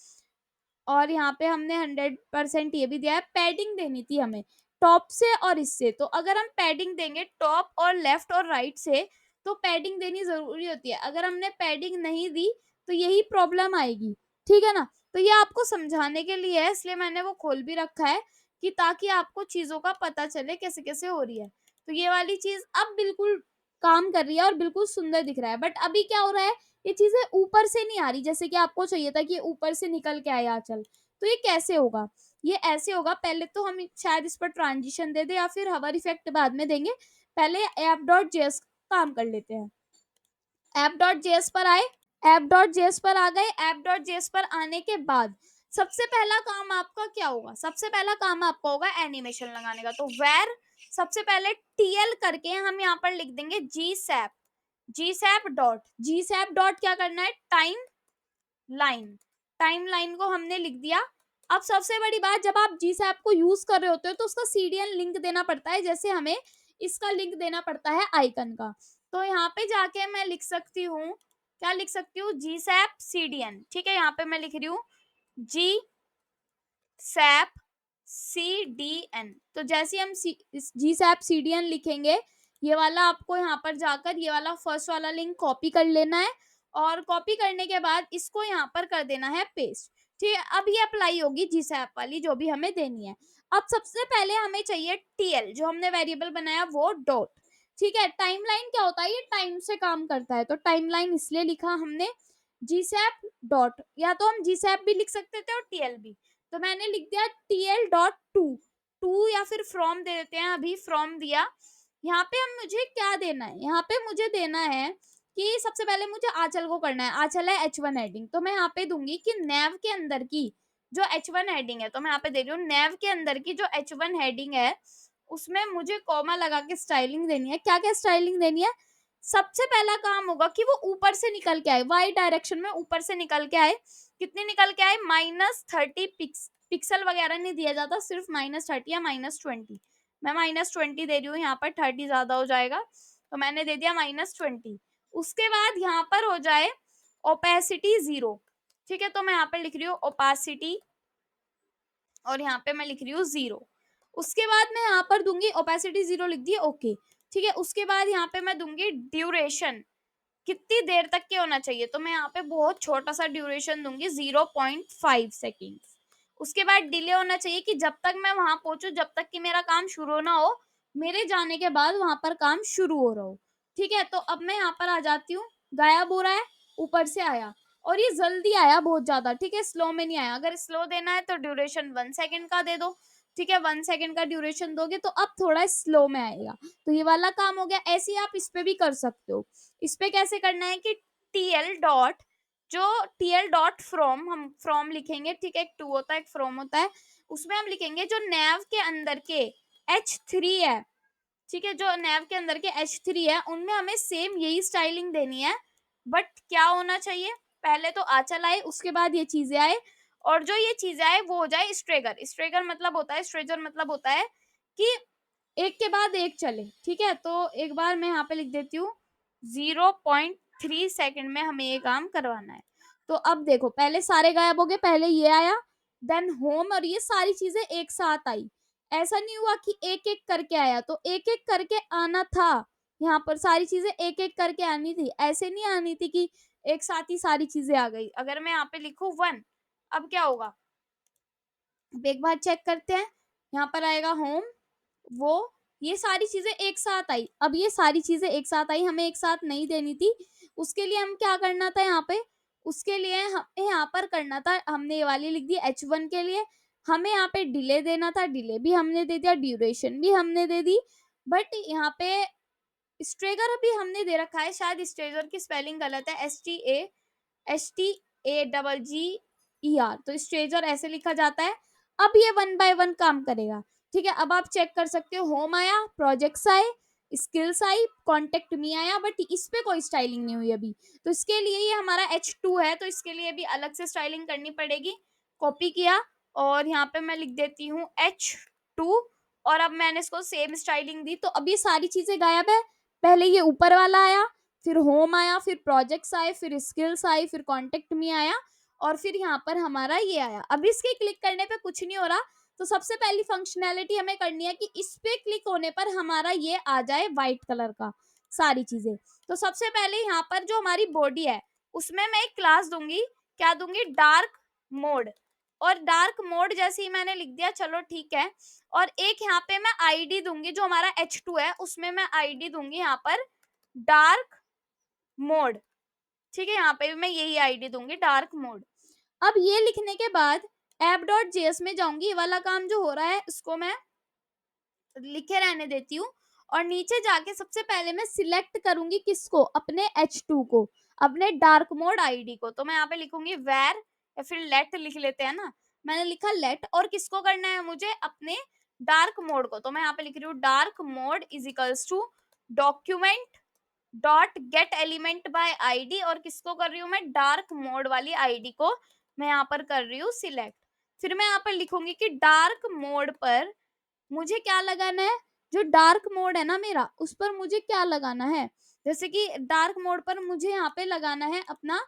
और यहाँ पे हमने 100% ये भी दिया है। पैडिंग देनी थी हमें टॉप से और इससे, तो अगर हम पैडिंग देंगे टॉप और लेफ्ट और राइट से, तो पैडिंग देनी जरूरी होती है। अगर हमने पैडिंग नहीं दी तो यही प्रॉब्लम आएगी। ठीक है ना, तो ये आपको समझाने के लिए है, इसलिए मैंने वो खोल भी रखा है कि ताकि आपको चीजों का पता चले कैसे कैसे हो रही है। तो ये वाली चीज अब बिल्कुल काम कर रही है और बिल्कुल सुंदर दिख रहा है। बट अभी क्या हो रहा है, ये चीजें ऊपर से नहीं आ रही जैसे कि आपको चाहिए था कि ऊपर से निकल के आए आंचल। तो ये कैसे होगा, ये ऐसे होगा, पहले तो हम शायद इस पर ट्रांजिशन दे दे या फिर हवर इफेक्ट बाद में देंगे। पहले app.js काम कर लेते हैं। app.js पर आए, app.js पर आ गए। app.js पर आने के बाद सबसे पहला काम आपका क्या होगा, सबसे पहला काम आपका होगा एनिमेशन लगाने का। तो वेर सबसे पहले टीएल करके हम यहाँ पर लिख देंगे जीसैप डॉट क्या करना है, टाइम लाइन को हमने लिख दिया। अब सबसे बड़ी बात, जब आप जीसैप को यूज कर रहे होते हो तो उसका सीडीएन लिंक देना पड़ता है, जैसे हमें इसका लिंक देना पड़ता है आइकन का। तो यहाँ पे जाके मैं लिख सकती हूँ, क्या लिख सकती हूँ, जीसैप सीडीएन। ठीक है, यहाँ पे मैं लिख रही हूँ जी सैप CDN। तो जैसे हम जी सैप CDN लिखेंगे, ये वाला आपको यहाँ पर जाकर ये वाला फर्स्ट वाला लिंक कॉपी कर लेना है और कॉपी करने के बाद इसको यहाँ पर कर देना है पेस्ट। ठीक है, अब ये अप्लाई होगी जी सैप वाली जो भी हमें देनी है। अब सबसे पहले हमें चाहिए टीएल, जो हमने वेरिएबल बनाया वो डॉट। ठीक है, टाइमलाइन क्या होता है, ये टाइम से काम करता है, तो टाइमलाइन इसलिए लिखा हमने जीसैप डॉट, या तो हम जीसैप भी लिख सकते थे और टीएल भी। तो मैंने लिख दिया TL.to या फिर फ्रॉम दे देते हैं, अभी फ्रॉम दिया। यहाँ पे हम मुझे क्या देना है, यहाँ पे मुझे देना है कि सबसे पहले मुझे आंचल को करना है, आंचल है H1 हेडिंग। तो मैं यहाँ पे दूंगी कि नेव के अंदर की जो H1 हेडिंग है, तो मैं यहाँ पे दे रही हूँ नेव के अंदर की जो H1 हेडिंग है उसमें मुझे कॉमा लगा के स्टाइलिंग देनी है। क्या क्या स्टाइलिंग देनी है, सबसे पहला काम होगा कि वो ऊपर से निकल के आए, वाई डायरेक्शन में ऊपर से निकल के आए। कितने निकल के आए, -30 पिक्सल वगैरह नहीं दिया जाता, सिर्फ -30 या -20। मैं -20 दे रही हूँ, यहाँ पर 30 ज्यादा हो जाएगा, तो मैंने दे दिया -20। उसके बाद यहाँ पर हो जाए ओपेसिटी 0। ठीक है, तो मैं यहाँ पर लिख रही हूँ ओपेसिटी और यहाँ पे मैं लिख रही हूँ 0। उसके बाद मैं यहाँ पर दूंगी ओपेसिटी 0 लिख दी, ओके। ठीक है, उसके बाद यहाँ पे मैं दूंगी ड्यूरेशन, कितनी देर तक के होना चाहिए, तो मैं यहाँ पे बहुत छोटा सा ड्यूरेशन दूंगी 0.5 सेकेंड। उसके बाद डिले होना चाहिए कि जब तक मैं वहां पहुंचू, जब तक कि मेरा काम शुरू ना हो, मेरे जाने के बाद वहां पर काम शुरू हो रहा हो। ठीक है, तो अब मैं यहाँ पर आ जाती हूँ, गायब हो रहा है, ऊपर से आया और ये जल्दी आया बहुत ज्यादा। ठीक है, स्लो में नहीं आया। अगर स्लो देना है तो ड्यूरेशन 1 सेकेंड का दे दो। ठीक है, 1 सेकेंड का ड्यूरेशन दोगे तो अब थोड़ा स्लो में आएगा। तो ये वाला काम हो गया। ऐसे ही आप इस पे भी कर सकते हो। इस पे कैसे करना है कि टीएल डॉट, जो टीएल डॉट फ्रॉम, हम फ्रॉम लिखेंगे। ठीक है, एक टू होता है एक फ्रॉम होता है, उसमें हम लिखेंगे जो नेव के अंदर के H3 है। ठीक है, जो नेव के अंदर के H3 है उनमें हमें सेम यही स्टाइलिंग देनी है। बट क्या होना चाहिए, पहले तो आंचल आए, उसके बाद ये चीजें आए, और जो ये चीजें आए वो हो जाए स्ट्रेगर। स्ट्रेगर मतलब होता है, स्ट्रेजर मतलब होता है कि एक के बाद एक चले। ठीक है, तो एक बार मैं यहाँ पे लिख देती हूँ 0.3 सेकंड में हमें ये काम करवाना है। तो अब देखो, पहले सारे गायब हो गए, पहले ये आया, देन होम, और ये सारी चीजें एक साथ आई। ऐसा नहीं हुआ कि एक एक करके आया, तो एक एक करके आना था। यहाँ पर सारी चीजें एक एक करके आनी थी, ऐसे नहीं आनी थी कि एक साथ ही सारी चीजें आ गई। अगर मैं यहाँ पे लिखूं 1, अब क्या होगा, अब एक बार चेक करते हैं। यहाँ पर आएगा होम, वो ये सारी चीजें एक साथ आई। अब ये सारी चीजें एक साथ आई, हमें एक साथ नहीं देनी थी। उसके लिए हम क्या करना था यहाँ पे, उसके लिए हमें यहाँ पर करना था, हमने ये वाली लिख दी H1 के लिए। हमें यहाँ पे डिले देना था, डिले भी हमने दे दिया, ड्यूरेशन भी हमने दे दी। बट यहाँ पे स्ट्रेगर भी हमने दे रखा है, शायद स्ट्रेगर की स्पेलिंग गलत है, STAGGER, तो स्ट्रेजर ऐसे लिखा जाता है। अब ये 1 बाय 1 काम करेगा। ठीक है, अब आप चेक कर सकते हो, होम आया, प्रोजेक्ट्स आए, स्किल्स आई, कॉन्टेक्ट मी आया, बट इस पे कोई स्टाइलिंग नहीं हुई अभी। तो इसके लिए ये हमारा H2 है, तो इसके लिए भी अलग से स्टाइलिंग करनी पड़ेगी। कॉपी किया और यहाँ पे मैं लिख देती हूँ H2, और अब मैंने इसको सेम स्टाइलिंग दी। तो अब ये सारी चीजें गायब है। पहले ये ऊपर वाला आया, फिर होम आया, फिर प्रोजेक्ट्स आए, फिर स्किल्स आई, फिर कॉन्टेक्ट मी आया, और फिर यहाँ पर हमारा ये आया। अब इसके क्लिक करने पे कुछ नहीं हो रहा, तो सबसे पहली फंक्शनैलिटी हमें करनी है कि इस पे क्लिक होने पर हमारा ये आ जाए व्हाइट कलर का सारी चीजें। तो सबसे पहले यहाँ पर जो हमारी बॉडी है उसमें मैं एक क्लास दूंगी, क्या दूंगी, डार्क मोड। और डार्क मोड जैसे ही मैंने लिख दिया, चलो ठीक है। और एक यहाँ पे मैं आईडी दूंगी, जो हमारा H2 है उसमें मैं आईडी दूंगी यहाँ पर डार्क मोड। ठीक है, यहाँ पे भी मैं यही आईडी दूंगी, डार्क मोड। अब ये लिखने के बाद app.js में जाऊंगी, ये वाला काम जो हो रहा है इसको मैं लिखे रहने देती हूँ। और नीचे जाके सबसे पहले मैं सिलेक्ट करूंगी किसको, अपने H2 को, अपने डार्क मोड आईडी को। तो मैं यहाँ पे लिखूंगी वेर, या फिर लेट लिख लेते हैं ना, मैंने लिखा लेट। और किसको करना है मुझे, अपने डार्क मोड को। तो मैं यहाँ पे लिख रही हूँ dark mode is equals to document dot get element by ID, और किसको कर रही हूँ मैं, डार्क मोड वाली आईडी को मैं यहाँ पर कर रही हूँ सिलेक्ट। फिर मैं यहाँ पर लिखूंगी कि डार्क मोड पर मुझे क्या लगाना है, जो डार्क मोड है ना मेरा, उस पर मुझे क्या लगाना है। जैसे कि डार्क मोड पर मुझे यहाँ पे लगाना है अपना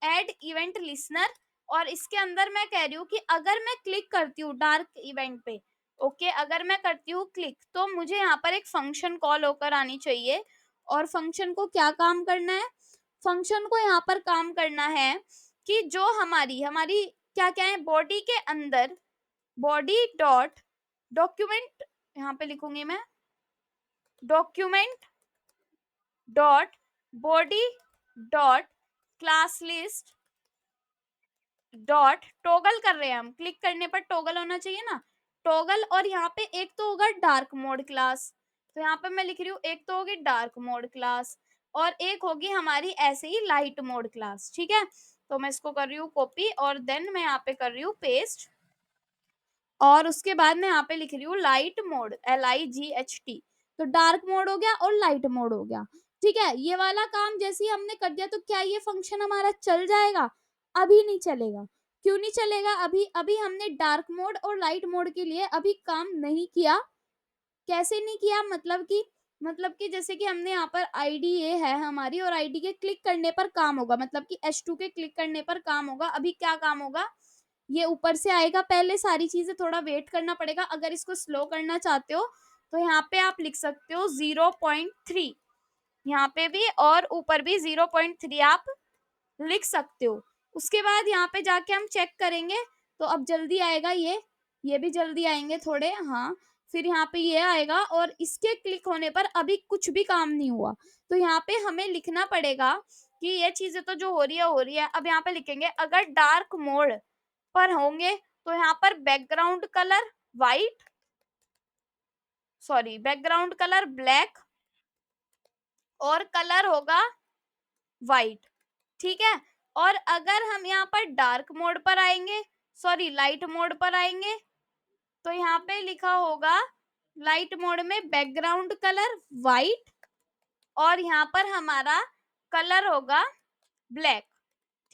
एड इवेंट लिसनर। और इसके अंदर मैं कह रही हूँ कि अगर मैं क्लिक करती हूँ डार्क इवेंट पे, ओके, अगर मैं करती हूँ क्लिक, तो मुझे यहाँ पर एक फंक्शन कॉल होकर आनी चाहिए। और फंक्शन को क्या काम करना है, फंक्शन को यहाँ पर काम करना है कि जो हमारी हमारी क्या क्या है, बॉडी के अंदर बॉडी डॉट डॉक्यूमेंट, यहाँ पे लिखूंगी मैं document dot body dot class list dot toggle कर रहे हैं हम, क्लिक करने पर टॉगल होना चाहिए ना, टॉगल। और यहाँ पे एक तो होगा डार्क मोड क्लास, तो यहाँ पे मैं लिख रही हूँ एक तो होगी डार्क मोड क्लास, और एक होगी हमारी ऐसे ही लाइट मोड क्लास। ठीक है, तो मैं इसको कर रही हूँ कॉपी, और देन मैं यहाँ पे कर रही हूँ पेस्ट। और उसके बाद मैं यहाँ पे लिख रही हूँ लाइट मोड, LIGHT। तो डार्क मोड हो गया और लाइट मोड हो गया। ठीक है, ये वाला काम जैसे ही हमने कर दिया, तो क्या ये फंक्शन हमारा चल जाएगा, अभी नहीं चलेगा। क्यों नहीं चलेगा, अभी अभी हमने डार्क मोड और लाइट मोड के लिए अभी काम नहीं किया। कैसे नहीं किया, मतलब कि जैसे कि हमने यहाँ पर आईडी ये है हमारी, और आईडी के क्लिक करने पर काम होगा, मतलब कि H2 के क्लिक करने पर काम होगा। अभी क्या काम होगा, ये ऊपर से आएगा, पहले सारी चीजें थोड़ा वेट करना पड़ेगा। अगर इसको स्लो करना चाहते हो तो यहाँ पे आप लिख सकते हो 0.3, यहाँ पे भी और ऊपर भी 0.3 आप लिख सकते हो। उसके बाद यहाँ पे जाके हम चेक करेंगे, तो अब जल्दी आएगा ये भी जल्दी आएंगे थोड़े, हाँ। फिर यहाँ पे ये आएगा, और इसके क्लिक होने पर अभी कुछ भी काम नहीं हुआ। तो यहाँ पे हमें लिखना पड़ेगा कि ये चीजें तो जो हो रही है। अब यहाँ पे लिखेंगे अगर डार्क मोड पर होंगे तो यहाँ पर background colour white, sorry background colour black, और कलर होगा वाइट। ठीक है, और अगर हम यहाँ पर डार्क मोड पर आएंगे, सॉरी लाइट मोड पर आएंगे, तो यहाँ पे लिखा होगा लाइट मोड में बैकग्राउंड कलर वाइट, और यहाँ पर हमारा कलर होगा ब्लैक।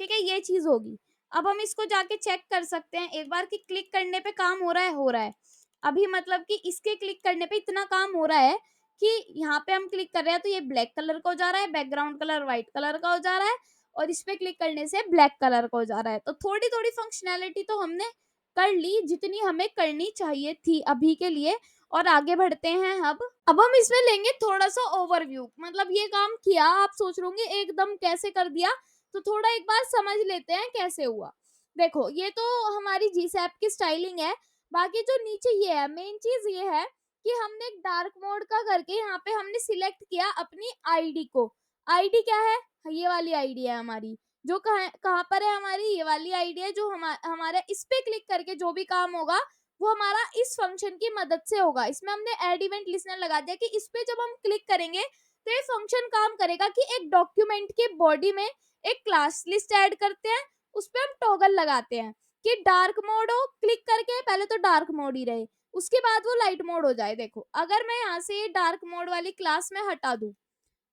ठीक है, ये चीज होगी। अब हम इसको जाके चेक कर सकते हैं एक बार कि क्लिक करने पे काम हो रहा है। अभी मतलब कि इसके क्लिक करने पे इतना काम हो रहा है कि यहाँ पे हम क्लिक कर रहे हैं तो ये ब्लैक कलर का हो जा रहा है, बैकग्राउंड कलर व्हाइट कलर का हो जा रहा है, और इस पे क्लिक करने से ब्लैक कलर का हो जा रहा है। तो थोड़ी थोड़ी फंक्शनैलिटी तो हमने कर ली जितनी हमें करनी चाहिए थी अभी के लिए। और आगे बढ़ते हैं। अब हम इसमें लेंगे थोड़ा सा ओवरव्यू, मतलब ये काम किया, आप सोच रहे होंगे एकदम कैसे कर दिया, तो थोड़ा एक बार समझ लेते हैं कैसे हुआ। देखो, ये तो हमारी जीसैप की स्टाइलिंग है। बाकी जो नीचे ये है, मेन चीज ये है कि हमने एक डार्क मोड का करके यहाँ पे हमने सिलेक्ट किया अपनी आईडी को। आईडी क्या है, ये वाली आईडी है हमारी, जो कहाँ पर है हमारी, ये वाली आईडी है, जो हमारा इस पे क्लिक करके जो भी काम होगा वो हमारा इस फंक्शन की मदद से होगा। इसमें हमने ऐड इवेंट लिस्टनर लगा दिया कि इस पे जब हम क्लिक करेंगे तो ये फंक्शन काम करेगा कि एक डॉक्यूमेंट के बॉडी में एक क्लास लिस्ट ऐड करते हैं, उस पे हम टॉगल लगाते हैं कि डार्क मोड हो, क्लिक करके पहले तो डार्क मोड ही रहे, उसके बाद वो लाइट मोड हो जाए। देखो अगर मैं यहाँ से ये डार्क मोड वाली क्लास में हटा दूं,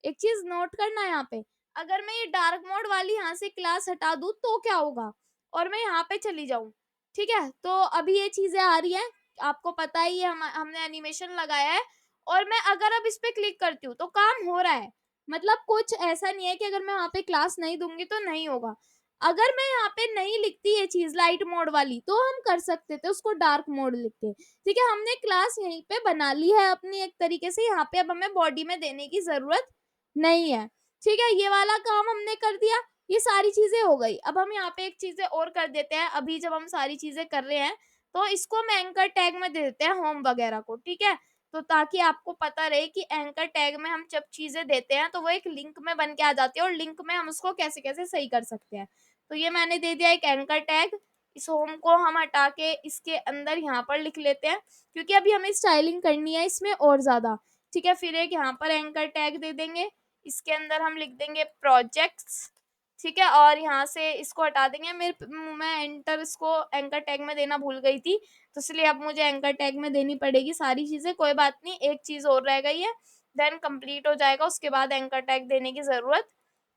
एक चीज नोट करना है यहाँ पे, अगर मैं ये डार्क मोड वाली यहाँ से क्लास हटा दूं तो क्या होगा, और मैं यहाँ पे चली जाऊं, ठीक है, तो अभी ये चीजें आ रही है, आपको पता ही है, हमने एनिमेशन लगाया है, और मैं अगर अब इस पे क्लिक करती हूँ तो काम हो रहा है, मतलब कुछ ऐसा नहीं है कि अगर मैं वहां पे क्लास नहीं दूंगी तो नहीं होगा। अगर मैं यहाँ पे नहीं लिखती ये चीज लाइट मोड वाली तो हम कर सकते थे उसको डार्क मोड लिख के, ठीक है, हमने क्लास यहीं पे बना ली है अपनी एक तरीके से, यहाँ पे अब हमें बॉडी में देने की जरूरत नहीं है, ठीक है, ये वाला काम हमने कर दिया, ये सारी चीजें हो गई। अब हम यहाँ पे एक चीजें और कर देते हैं, अभी जब हम सारी चीजें कर रहे हैं तो इसको हम एंकर टैग में दे देते हैं होम वगैरह को, ठीक है, तो ताकि आपको पता रहे कि एंकर टैग में हम जब चीजें देते हैं तो वो एक लिंक में बन के आ जाती है और लिंक में हम उसको कैसे कैसे सही कर सकते हैं। तो ये मैंने दे दिया एक एंकर टैग, इस होम को हम हटा के इसके अंदर यहाँ पर लिख लेते हैं क्योंकि अभी हमें स्टाइलिंग करनी है इसमें और ज्यादा, ठीक है, फिर एक यहाँ पर एंकर टैग दे देंगे, इसके अंदर हम लिख देंगे प्रोजेक्ट्स, ठीक है, और यहाँ से इसको हटा देंगे, मैं एंटर इसको एंकर टैग में देना भूल गई थी तो इसलिए अब मुझे एंकर टैग में देनी पड़ेगी सारी चीजें, कोई बात नहीं, एक चीज और रह गई है, देन कंप्लीट हो जाएगा, उसके बाद एंकर टैग देने की जरूरत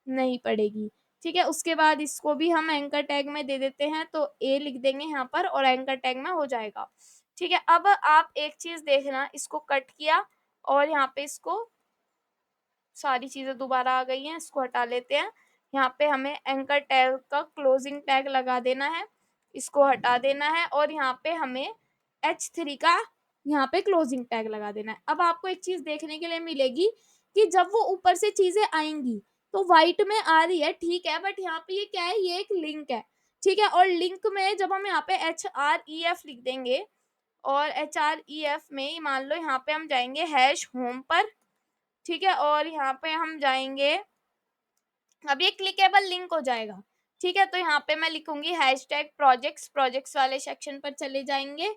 नहीं पड़ेगी, ठीक है, उसके बाद इसको भी हम एंकर टैग में दे देते हैं तो ए लिख देंगे यहाँ पर और एंकर टैग में हो जाएगा, ठीक है। अब आप एक चीज देखना, इसको कट किया और यहाँ पे इसको सारी चीजें दोबारा आ गई हैं, इसको हटा लेते हैं, यहाँ पे हमें एंकर टैग का क्लोजिंग टैग लगा देना है, इसको हटा देना है और यहाँ पे हमें H3 का यहाँ पे क्लोजिंग टैग लगा देना है। अब आपको एक चीज देखने के लिए मिलेगी कि जब वो ऊपर से चीजें आएंगी तो व्हाइट में आ रही है, ठीक है, बट यहाँ पे ये क्या है, ये एक लिंक है, ठीक है, और लिंक में जब हम यहाँ पे HREF लिख देंगे और HREF में मान लो यहाँ पे हम जाएंगे हैश होम पर, ठीक है, और यहाँ पे हम जाएंगे, अब ये क्लिकेबल लिंक हो जाएगा, ठीक है, तो यहाँ पे मैं लिखूंगी हैशटैग प्रोजेक्ट्स वाले सेक्शन पर चले जाएंगे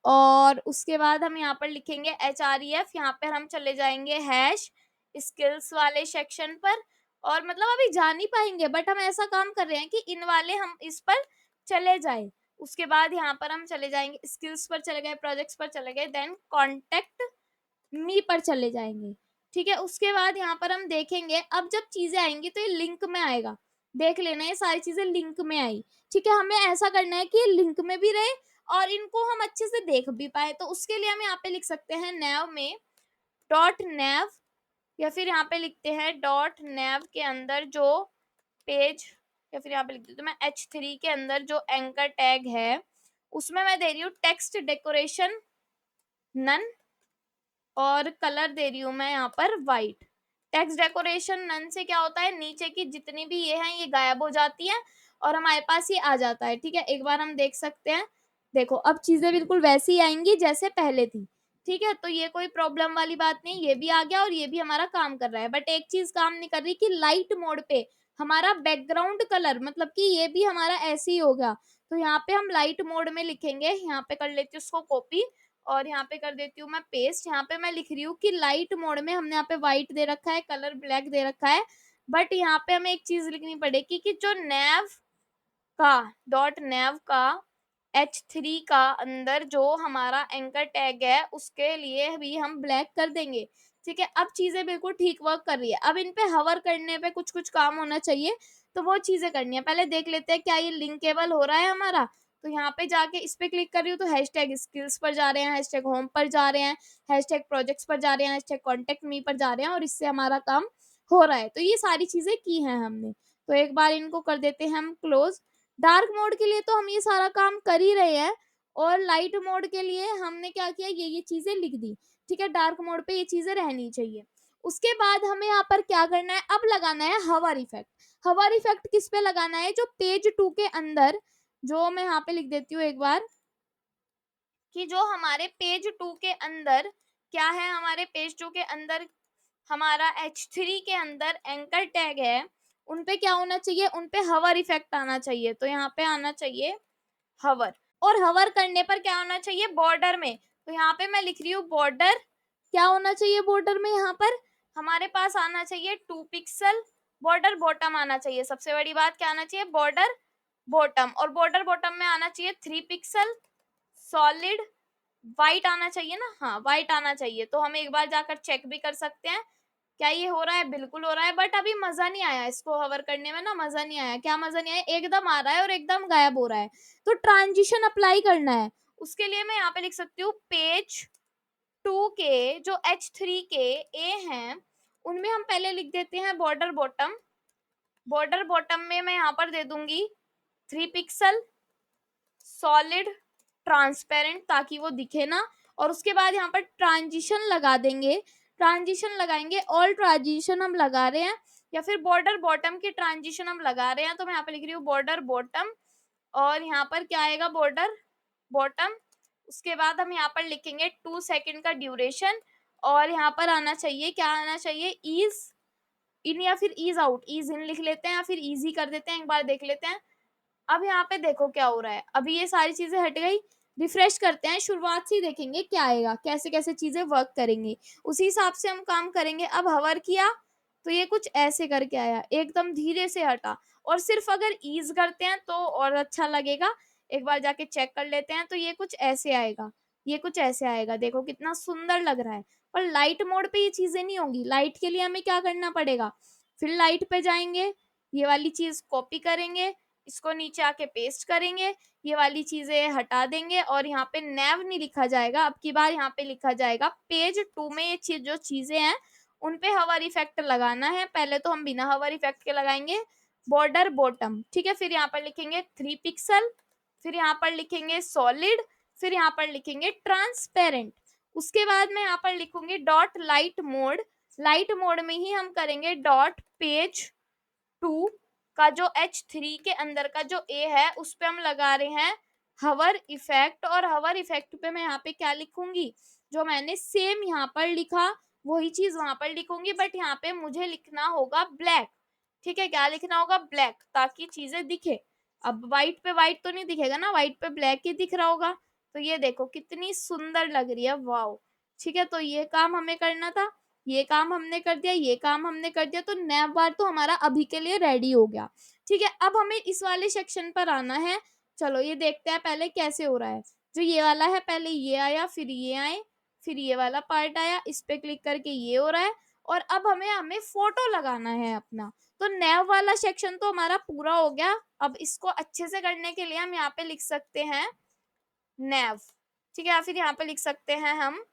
और उसके बाद हम यहाँ पर लिखेंगे HREF, यहाँ पर हम चले जाएंगे हैश स्किल्स वाले सेक्शन पर, और मतलब अभी जा नहीं पाएंगे बट हम ऐसा काम कर रहे हैं कि इन वाले हम इस पर चले जाए, उसके बाद यहाँ पर हम चले जाएंगे स्किल्स पर चले गए, प्रोजेक्ट्स पर चले गए, देन कॉन्टेक्ट मी पर चले जाएंगे, ठीक है, उसके बाद यहाँ पर हम देखेंगे अब जब चीजें आएंगी तो ये लिंक में आएगा, देख लेना ये सारी चीजें लिंक में आई, ठीक है, हमें ऐसा करना है कि ये लिंक में भी रहे और इनको हम अच्छे से देख भी पाए, तो उसके लिए हम यहाँ पे लिख सकते हैं नैव में डॉट नैव, या फिर यहाँ पे लिखते हैं डॉट नैव के अंदर जो पेज, या फिर यहाँ पे लिख देते मैं H3 के अंदर जो एंकर टैग है उसमें मैं दे रही हूँ टेक्स्ट डेकोरेशन नन और कलर दे रही हूँ मैं यहाँ पर वाइट। टेक्स्ट डेकोरेशन नन से क्या होता है, नीचे की जितनी भी ये हैं ये गायब हो जाती हैं और हमारे पास ये आ जाता है, ठीक है, एक बार हम देख सकते हैं, देखो अब चीजें बिल्कुल वैसी ही आएंगी जैसे पहले थी, ठीक है, तो ये कोई प्रॉब्लम वाली बात नहीं, ये भी आ गया और ये भी हमारा काम कर रहा है, बट एक चीज काम नहीं कर रही कि लाइट मोड पे हमारा बैकग्राउंड कलर, मतलब कि ये भी हमारा ऐसे ही होगा, तो यहाँ पे हम लाइट मोड में लिखेंगे, यहाँ पे कर लेती हूँ उसको कॉपी और यहाँ पे कर देती हूँ मैं पेस्ट, यहाँ पे मैं लिख रही हूँ कि लाइट मोड में हमने यहाँ पे व्हाइट दे रखा है, कलर ब्लैक दे रखा है, बट यहाँ पे हमें एक चीज लिखनी पड़ेगी कि जो नैव का डॉट नैव का H3 का अंदर जो हमारा एंकर टैग है उसके लिए भी हम ब्लैक कर देंगे, ठीक है, अब चीजें बिल्कुल ठीक वर्क कर रही है, अब इन पे हवर करने पे कुछ कुछ काम होना चाहिए तो वो चीजें करनी है, पहले देख लेते हैं क्या ये लिंकेबल हो रहा है हमारा, तो यहाँ पे जाके इस पे क्लिक कर रही हूँ तो हैशटैग स्किल्स पर जा रहे हैं, हैशटैग होम पर जा रहे हैं, हैशटैग प्रोजेक्ट्स पर जा रहे हैं, हैशटैग कॉन्टेक्ट मी पर जा रहे हैं और इससे हमारा काम हो रहा है, तो ये सारी चीजें की हैं हमने, तो एक बार इनको कर देते हैं हम क्लोज। डार्क मोड के लिए तो हम ये सारा काम कर ही रहे हैं और लाइट मोड के लिए हमने क्या किया, ये चीजें लिख दी, ठीक है, डार्क मोड पे ये चीजें रहनी चाहिए। उसके बाद हमें यहाँ पर क्या करना है, अब लगाना है हवर इफेक्ट। हवर इफेक्ट किस पे लगाना है, जो पेज 2 के अंदर, जो मैं यहाँ पे लिख देती हूँ एक बार कि जो हमारे पेज 2 के अंदर क्या है हमारे पेज 2 के अंदर, हमारा H3 के अंदर एंकर टैग है, उन पे क्या होना चाहिए, उन पे हवर इफेक्ट आना चाहिए। तो यहाँ पे आना चाहिए हवर, और हवर करने पर क्या होना चाहिए बॉर्डर में, तो यहाँ पे मैं लिख रही हूँ बॉर्डर, क्या होना चाहिए बॉर्डर में, यहाँ पर हमारे पास आना चाहिए 2 पिक्सल, बॉर्डर बॉटम आना चाहिए, सबसे बड़ी बात क्या आना चाहिए बॉर्डर बॉटम, और बॉर्डर बॉटम में आना चाहिए 3 पिक्सल, सॉलिड व्हाइट आना चाहिए ना, हाँ व्हाइट आना चाहिए। तो हम एक बार जाकर चेक भी कर सकते हैं क्या ये हो रहा है, बिल्कुल हो रहा है, बट अभी मजा नहीं आया इसको हवर करने में ना, मजा नहीं आया। क्या मजा नहीं आया, एकदम आ रहा है और एकदम गायब हो रहा है। तो ट्रांजिशन अप्लाई करना है, उसके लिए मैं यहाँ पे लिख सकती हूँ पेज 2 के जो H3 के ए हैं, उनमें हम पहले लिख देते हैं बॉर्डर बॉटम, बॉर्डर बॉटम में मैं यहाँ पर दे दूंगी 3 पिक्सल, सॉलिड ट्रांसपेरेंट ताकि वो दिखे ना, और उसके बाद यहाँ पर ट्रांजिशन लगा देंगे, ट्रांजिशन लगाएंगे, ऑल ट्रांजिशन हम लगा रहे हैं या फिर बॉर्डर बॉटम की ट्रांजिशन हम लगा रहे हैं, तो मैं यहाँ पे लिख रही हूँ बॉर्डर बॉटम, और यहाँ पर क्या आएगा बॉर्डर बॉटम, उसके बाद हम यहाँ पर लिखेंगे 2 सेकंड का ड्यूरेशन, और यहाँ पर आना चाहिए, क्या आना चाहिए ईज इन या फिर ईज आउट, ईज इन लिख लेते हैं या फिर ईजी कर देते हैं, एक बार देख लेते हैं। अब यहाँ पे देखो क्या हो रहा है, अभी ये सारी चीजें हट गई, रिफ्रेश करते हैं, शुरुआत से ही देखेंगे क्या आएगा, कैसे कैसे चीजें वर्क करेंगी, उसी हिसाब से हम काम करेंगे। अब हवर किया तो ये कुछ ऐसे करके आया, एकदम धीरे से हटा, और सिर्फ अगर ईज करते हैं तो और अच्छा लगेगा, एक बार जाके चेक कर लेते हैं, तो ये कुछ ऐसे आएगा, ये कुछ ऐसे आएगा, देखो कितना सुंदर लग रहा है। पर लाइट मोड पे ये चीजें नहीं होंगी, लाइट के लिए हमें क्या करना पड़ेगा, फिर लाइट पे जाएंगे, ये वाली चीज कॉपी करेंगे, इसको नीचे आके पेस्ट करेंगे, ये वाली चीजें हटा देंगे, और यहाँ पे नैव नहीं लिखा जाएगा, अब की बार यहाँ पे लिखा जाएगा पेज 2 में ये चीज जो चीजें हैं उन पे हवर इफेक्ट लगाना है। पहले तो हम बिना हवर इफेक्ट के लगाएंगे बॉर्डर बॉटम, ठीक है, फिर यहाँ पर लिखेंगे 3 पिक्सल, फिर यहाँ पर लिखेंगे सॉलिड, फिर यहाँ पर लिखेंगे ट्रांसपेरेंट, उसके बाद मैं यहाँ पर लिखूंगी dot light mode, light mode में ही हम करेंगे डॉट पेज 2 का जो H3 के अंदर का जो ए है उस पे हम लगा रहे हैं हवर इफेक्ट, और हवर इफेक्ट पे मैं यहाँ पे क्या लिखूंगी, जो मैंने सेम यहाँ पर लिखा वही चीज वहां पर लिखूंगी, बट यहाँ पे मुझे लिखना होगा ब्लैक, ठीक है, क्या लिखना होगा ब्लैक, ताकि चीजें दिखे। अब व्हाइट पे व्हाइट तो नहीं दिखेगा ना, व्हाइट पे ब्लैक ही दिख रहा होगा। तो ये देखो कितनी सुंदर लग रही है, वाओ। ठीक है, तो ये काम हमें करना था, ये काम हमने कर दिया, ये काम हमने कर दिया, तो नैप बार तो हमारा अभी के लिए रेडी हो गया। ठीक है, अब हमें इस वाले सेक्शन पर आना है। चलो ये देखते हैं पहले कैसे हो रहा है। जो ये वाला है, पहले ये आया, फिर ये आए, फिर ये वाला पार्ट आया, इस पे क्लिक करके ये हो रहा है, और अब हमें हमें फोटो लगाना है अपना। तो नैव वाला सेक्शन तो हमारा पूरा हो गया। अब इसको अच्छे से करने के लिए हम यहाँ पे लिख सकते हैं नैव, ठीक है, या फिर यहाँ पे लिख सकते हैं हम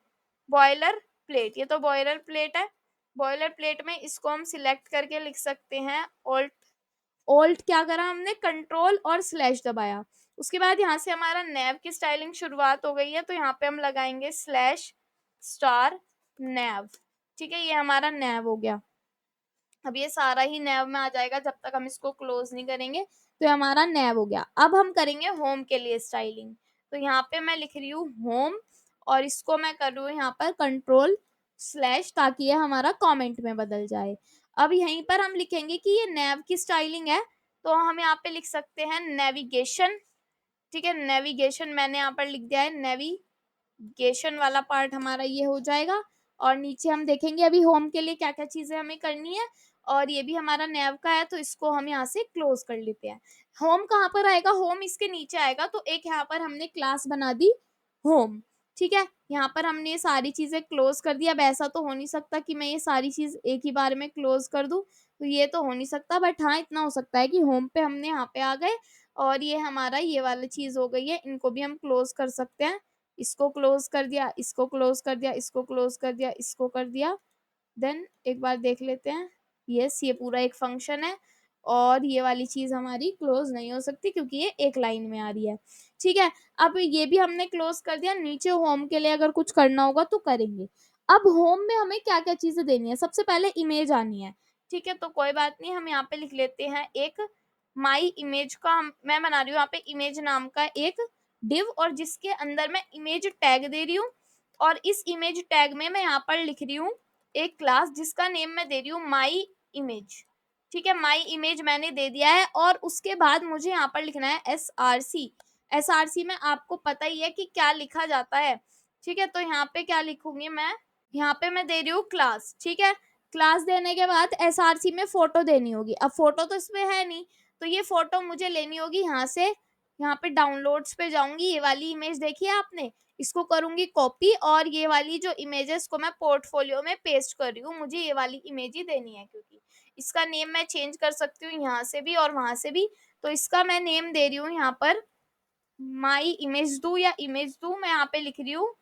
बॉयलर प्लेट। ये तो बॉयलर प्लेट है, बॉयलर प्लेट में इसको हम सिलेक्ट करके लिख सकते हैं ऑल्ट, ऑल्ट क्या करा हमने, कंट्रोल और स्लैश दबाया। उसके बाद यहाँ से हमारा नैव की स्टाइलिंग शुरुआत हो गई है, तो यहाँ पे हम लगाएंगे स्लैश स्टार नैव। ठीक है, ये हमारा नैव हो गया। अब ये सारा ही नैव में आ जाएगा जब तक हम इसको क्लोज नहीं करेंगे। तो ये हमारा नैव हो गया। अब हम करेंगे होम के लिए स्टाइलिंग। तो यहाँ पे मैं लिख रही हूँ होम, और इसको मैं कर रही हूँ यहाँ पर कंट्रोल स्लैश, ताकि ये हमारा कमेंट में बदल जाए। अब यहीं पर हम लिखेंगे कि ये नैव की स्टाइलिंग है, तो हम यहाँ पे लिख सकते हैं नेविगेशन। ठीक है, नेविगेशन मैंने यहाँ पर लिख दिया है, नेविगेशन वाला पार्ट हमारा ये हो जाएगा। और नीचे हम देखेंगे अभी होम के लिए क्या क्या चीजें हमें करनी है, और ये भी हमारा नैव का है, तो इसको हम यहाँ से क्लोज कर लेते हैं। होम कहाँ पर आएगा, होम इसके नीचे आएगा। तो एक यहाँ पर हमने क्लास बना दी होम। ठीक है, यहाँ पर हमने ये सारी चीजें क्लोज कर दी। अब ऐसा तो हो नहीं सकता कि मैं ये सारी चीज एक ही बार में क्लोज कर दूं, तो ये तो हो नहीं सकता, बट हाँ इतना हो सकता है कि होम पे हमने यहाँ पे आ गए, और ये हमारा ये वाली चीज हो गई है, इनको भी हम क्लोज कर सकते हैं। इसको क्लोज कर दिया, इसको क्लोज कर दिया, इसको क्लोज कर दिया, इसको कर दिया। देन एक बार देख लेते हैं, यस ये पूरा एक फंक्शन है, और ये वाली चीज हमारी क्लोज नहीं हो सकती क्योंकि ये एक लाइन में आ रही है। ठीक है, अब ये भी हमने क्लोज कर दिया। नीचे होम के लिए अगर कुछ करना होगा तो करेंगे। अब होम में हमें क्या क्या चीजें देनी है, सबसे पहले इमेज आनी है। ठीक है, तो कोई बात नहीं, हम यहाँ पे लिख लेते हैं एक माई इमेज का, मैं बना रही हूँ यहाँ पे इमेज नाम का एक डिव, और जिसके अंदर मैं इमेज टैग दे रही हूँ, और इस इमेज टैग में मैं यहाँ पर लिख रही हूँ एक क्लास जिसका नेम मैं दे रही हूँ माई इमेज। ठीक है, माई इमेज मैंने दे दिया है और उसके बाद मुझे यहाँ पर लिखना है SRC। SRC में आपको पता ही है कि क्या लिखा जाता है। ठीक है, तो यहाँ पे क्या लिखूंगी मैं, यहाँ पे मैं दे रही हूँ क्लास। ठीक है, क्लास देने के बाद SRC में फोटो देनी होगी। अब फोटो तो इसमें है नहीं, तो ये फोटो मुझे लेनी होगी यहाँ से। यहाँ पे डाउनलोड्स पे जाऊंगी, ये वाली इमेज देखी है आपने, इसको करूंगी कॉपी और ये वाली जो इमेजेस को मैं पोर्टफोलियो में पेस्ट कर रही हूँ। मुझे ये वाली इमेज ही देनी है क्योंकि इसका नेम मैं चेंज कर सकती हूँ यहाँ से भी और वहां से भी। तो इसका मैं नेम दे रही हूँ यहाँ पर माई इमेज दू या इमेज दू, मैं यहाँ पे लिख रही हूँ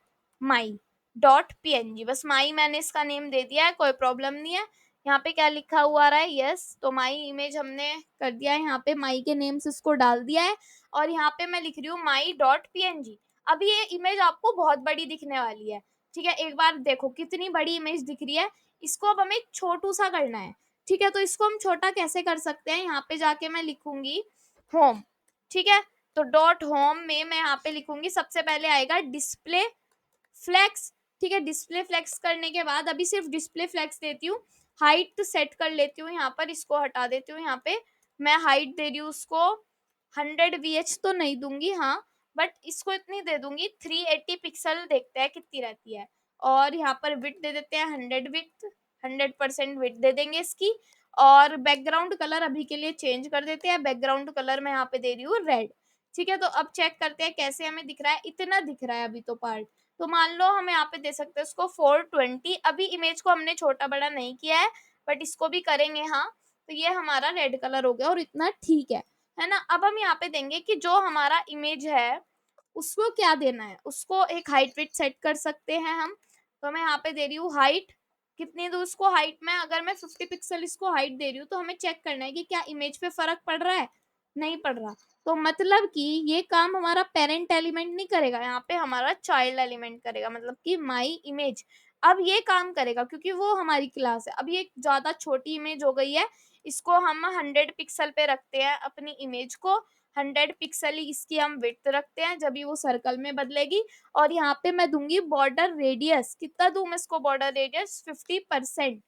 माई डॉट png। बस माई मैंने इसका नेम दे दिया है, कोई प्रॉब्लम नहीं है। यहाँ पे क्या लिखा हुआ आ रहा है, यस, तो माई इमेज हमने कर दिया है, यहाँ पे माई के नेम से इसको डाल दिया है और यहाँ पे मैं लिख रही हूँ माई डॉट png। अब ये इमेज आपको बहुत बड़ी दिखने वाली है। ठीक है, एक बार देखो कितनी बड़ी इमेज दिख रही है। इसको अब हमें छोटू सा करना है। ठीक है, तो इसको हम छोटा कैसे कर सकते हैं, यहाँ पे जाके मैं लिखूंगी होम। ठीक है, तो डॉट होम में मैं यहाँ पे लिखूंगी, सबसे पहले आएगा डिस्प्ले फ्लेक्स। ठीक है, डिस्प्ले फ्लेक्स करने के बाद अभी सिर्फ डिस्प्ले फ्लेक्स देती हूँ, हाइट सेट कर लेती हूँ यहाँ पर, इसको हटा देती हूँ। यहाँ पे मैं हाइट दे रही हूँ उसको 100 VH तो नहीं दूंगी, हाँ, बट इसको इतनी दे दूंगी 380 पिक्सल, देखते हैं कितनी रहती है। और यहाँ पर विड्थ दे देते हैं 100 विड्थ, 100% विड्थ दे देंगे इसकी। और बैकग्राउंड कलर अभी के लिए चेंज कर देते हैं, बैकग्राउंड कलर मैं यहाँ पे दे रही हूँ रेड। ठीक है, तो अब चेक करते हैं कैसे हमें दिख रहा है, इतना दिख रहा है अभी तो पार्ट। तो मान लो हम यहाँ पे दे सकते हैं उसको 420। अभी इमेज को हमने छोटा बड़ा नहीं किया है, बट इसको भी करेंगे, हाँ। तो ये हमारा रेड कलर हो गया और इतना ठीक है ना। अब हम यहाँ पे देंगे कि जो हमारा इमेज है उसको क्या देना है, उसको एक हाइट विड्थ सेट कर सकते हैं हम। तो मैं यहाँ पे दे रही हूँ हाइट, कितनी दूर उसको हाइट में, अगर मैं 50 पिक्सल इसको हाइट दे रही हूँ तो हमें चेक करना है कि क्या इमेज पे फर्क पड़ रहा है, नहीं पड़ रहा। तो मतलब कि ये काम हमारा पेरेंट एलिमेंट नहीं करेगा, यहाँ पे हमारा चाइल्ड एलिमेंट करेगा, मतलब कि माई इमेज अब ये काम करेगा क्योंकि वो हमारी क्लास है। अब ये ज्यादा छोटी इमेज हो गई है, इसको हम 100 पिक्सल पे रखते हैं अपनी इमेज को, 100 पिक्सल ही इसकी हम विड्थ रखते हैं जब भी वो सर्कल में बदलेगी। और यहाँ पे मैं दूंगी बॉर्डर रेडियस, कितना दूं मैं इसको बॉर्डर रेडियस, 50%।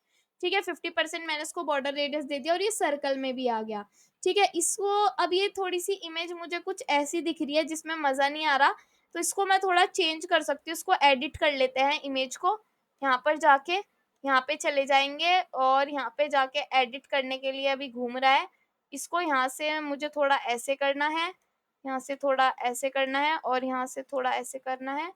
ठीक है, 50% मैंने इसको बॉर्डर रेडियस दे दिया और ये सर्कल में भी आ गया। ठीक है, इसको अब ये थोड़ी सी इमेज मुझे कुछ ऐसी दिख रही है जिसमें मजा नहीं आ रहा, तो इसको मैं थोड़ा चेंज कर सकती हूँ, इसको एडिट कर लेते हैं इमेज को। यहाँ पर जाके यहाँ पे चले जाएंगे और यहाँ पे जाके एडिट करने के लिए अभी घूम रहा है, इसको यहाँ से मुझे थोड़ा ऐसे करना है, यहाँ से थोड़ा ऐसे करना है और यहाँ से थोड़ा ऐसे करना है।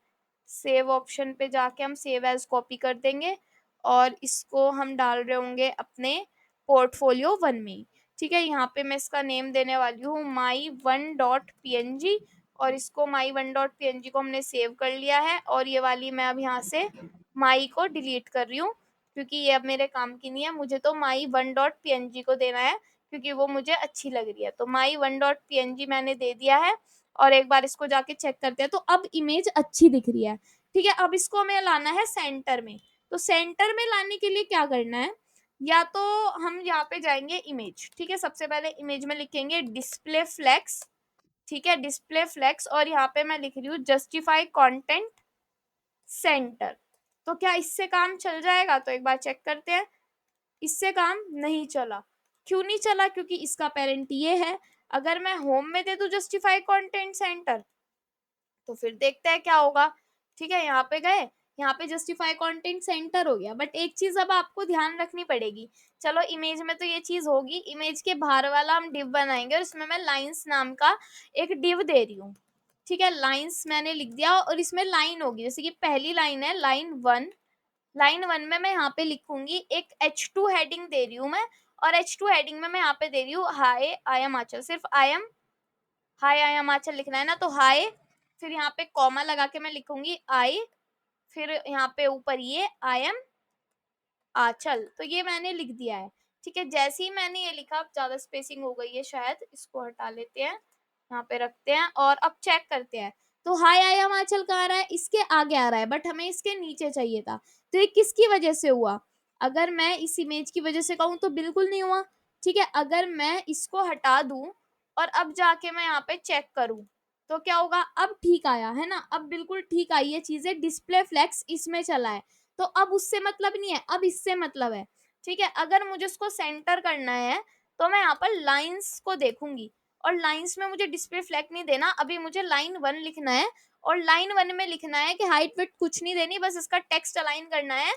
सेव ऑप्शन पे जाके हम सेव एज कॉपी कर देंगे और इसको हम डाल रहे होंगे अपने पोर्टफोलियो 1 में। ठीक है, यहाँ पे मैं इसका नेम देने वाली हूँ my1.png और इसको my1.png को हमने सेव कर लिया है। और ये वाली मैं अब यहाँ से माई को डिलीट कर रही हूँ क्योंकि ये अब मेरे काम की नहीं है, मुझे तो my1.png को देना है क्योंकि वो मुझे अच्छी लग रही है। तो my1.png मैंने दे दिया है और एक बार इसको जाके चेक करते हैं, तो अब इमेज अच्छी दिख रही है। ठीक है, अब इसको हमें लाना है सेंटर में। तो सेंटर में लाने के लिए क्या करना है, या तो हम यहाँ पे जाएंगे इमेज। ठीक है, सबसे पहले इमेज में लिखेंगे डिस्प्ले फ्लेक्स। ठीक है, डिस्प्ले फ्लेक्स और यहाँ पे मैं लिख रही हूँ जस्टिफाई कंटेंट सेंटर। तो क्या इससे काम चल जाएगा, तो एक बार चेक करते हैं। इससे काम नहीं चला, क्यों नहीं चला, क्योंकि इसका पेरेंट ये है। अगर मैं होम में दे दूं जस्टिफाई कंटेंट सेंटर तो फिर देखते हैं क्या होगा। ठीक है, यहाँ पे गए, यहाँ पे जस्टिफाई कंटेंट सेंटर हो गया, बट एक चीज अब आपको ध्यान रखनी पड़ेगी। चलो इमेज में तो ये चीज होगी, इमेज के बाहर वाला हम डिव बनाएंगे और इसमें मैं लाइंस नाम का एक डिव दे रही हूँ। ठीक है, लाइंस मैंने लिख दिया और इसमें लाइन होगी, जैसे कि पहली लाइन है लाइन 1। लाइन 1 में मैं यहाँ पे लिखूंगी एक H2 हेडिंग दे रही हूँ मैं, और H2 हेडिंग में मैं यहाँ पे दे रही हूँ हाय आई एम आंचल, सिर्फ हाय आई एम आंचल लिखना है ना, तो हाय, फिर यहाँ पे कॉमा लगा के मैं लिखूंगी आई, फिर यहाँ पे ऊपर ये आई एम आंचल, तो ये मैंने लिख दिया है। ठीक है, जैसे ही मैंने ये लिखा, अब ज्यादा स्पेसिंग हो गई है शायद, इसको हटा लेते हैं, यहाँ पे रखते हैं और अब चेक करते हैं। तो हाय आई एम आंचल कहाँ आ रहा है, इसके आगे आ रहा है, बट हमें इसके नीचे चाहिए था। तो ये किसकी वजह से हुआ, अगर मैं इस इमेज की वजह से कहूँ तो बिल्कुल नहीं हुआ। ठीक है, अगर मैं इसको हटा दूं और अब जाके मैं यहाँ पे चेक करूँ तो क्या होगा, अब ठीक आया है ना, अब बिल्कुल ठीक आई ये चीजें, डिस्प्ले फ्लेक्स इसमें चला है। तो अब उससे मतलब नहीं है, अब इससे मतलब है। ठीक है, अगर मुझे उसको सेंटर करना है तो मैं यहाँ पर लाइंस को देखूंगी, और लाइंस में मुझे डिस्प्ले फ्लैग नहीं देना, अभी मुझे लाइन 1 लिखना है, और लाइन 1 में लिखना है कि हाइट विड्थ कुछ नहीं देनी, बस इसका टेक्स्ट अलाइन करना है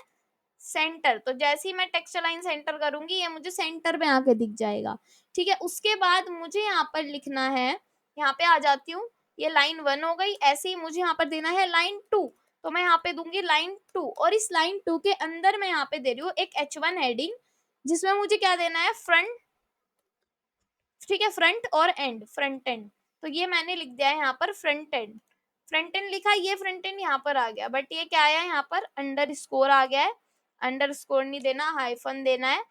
सेंटर। तो जैसे ही मैं टेक्स्ट अलाइन सेंटर करूंगी ये मुझे सेंटर में आके दिख जाएगा। ठीक है, उसके बाद मुझे यहाँ पर लिखना है, यहाँ पे आ जाती हूँ, ये लाइन 1 हो गई। ऐसे ही मुझे यहाँ पर देना है लाइन 2, तो मैं यहाँ पे दूंगी लाइन 2, और इस लाइन 2 के अंदर मैं यहाँ पे दे रही हूँ एक H1 हेडिंग, जिसमें मुझे क्या देना है, फ्रंट। ठीक है, फ्रंट और एंड, फ्रंट एंड। तो ये मैंने लिख दिया है यहाँ पर फ्रंट एंड, फ्रंट एंड लिखा, ये फ्रंट एंड यहाँ पर आ गया, बट ये क्या आया यहाँ पर, अंडर स्कोर आ गया है। अंडर स्कोर नहीं देना, हाइफन देना है,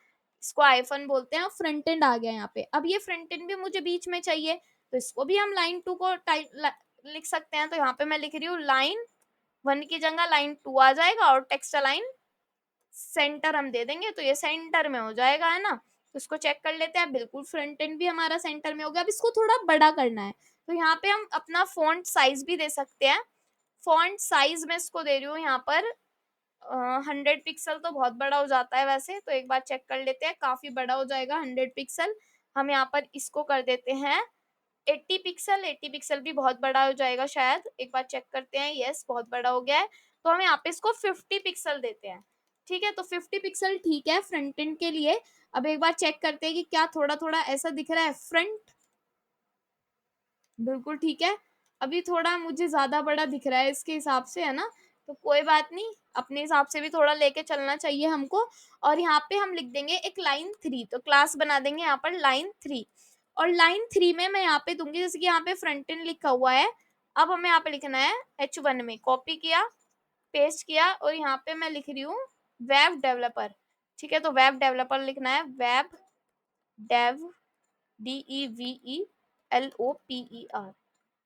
इसको हाइफन बोलते हैं। फ्रंट एंड आ गया यहाँ पे। अब ये फ्रंट एंड भी मुझे बीच में चाहिए, तो इसको भी हम लाइन 2 को लिख सकते हैं। तो यहाँ पे मैं लिख रही हूँ लाइन 1 की जगह लाइन 2 आ जाएगा, और टेक्स्ट लाइन सेंटर हम दे देंगे, तो ये सेंटर में हो जाएगा, है ना। तो इसको चेक कर लेते हैं, बिल्कुल फ्रंट एंड भी हमारा सेंटर में हो गया। अब इसको थोड़ा बड़ा करना है, तो यहाँ पे हम अपना फॉन्ट साइज भी दे सकते हैं। फॉन्ट साइज में इसको दे रही हूँ यहाँ पर 100 पिक्सल, तो बहुत बड़ा हो जाता है वैसे, तो एक बार चेक कर लेते हैं, काफी बड़ा हो जाएगा 100 पिक्सल। हम यहाँ पर इसको कर देते हैं 80 पिक्सल। 80 पिक्सल भी बहुत बड़ा हो जाएगा शायद, एक बार चेक करते हैं, यस बहुत बड़ा हो गया है। तो हम यहाँ पे इसको 50 पिक्सल देते हैं। ठीक है, तो 50 पिक्सल ठीक है फ्रंट एंड के लिए। अब एक बार चेक करते हैं कि क्या थोड़ा थोड़ा ऐसा दिख रहा है फ्रंट, बिल्कुल ठीक है। अभी थोड़ा मुझे ज्यादा बड़ा दिख रहा है इसके हिसाब से, है ना, तो कोई बात नहीं, अपने हिसाब से भी थोड़ा लेके चलना चाहिए हमको। और यहाँ पे हम लिख देंगे एक लाइन 3, तो क्लास बना देंगे यहाँ पर लाइन 3। और लाइन 3 में मैं यहाँ पे दूंगी, जैसे कि यहाँ पे फ्रंट एंड लिखा हुआ है, अब हमें यहाँ पे लिखना है H1 में, कॉपी किया, पेस्ट किया, और यहाँ पे मैं लिख रही हूँ वेब डेवलपर। ठीक है, तो वेब डेवलपर लिखना है, वेब डेव, DEVELOPER।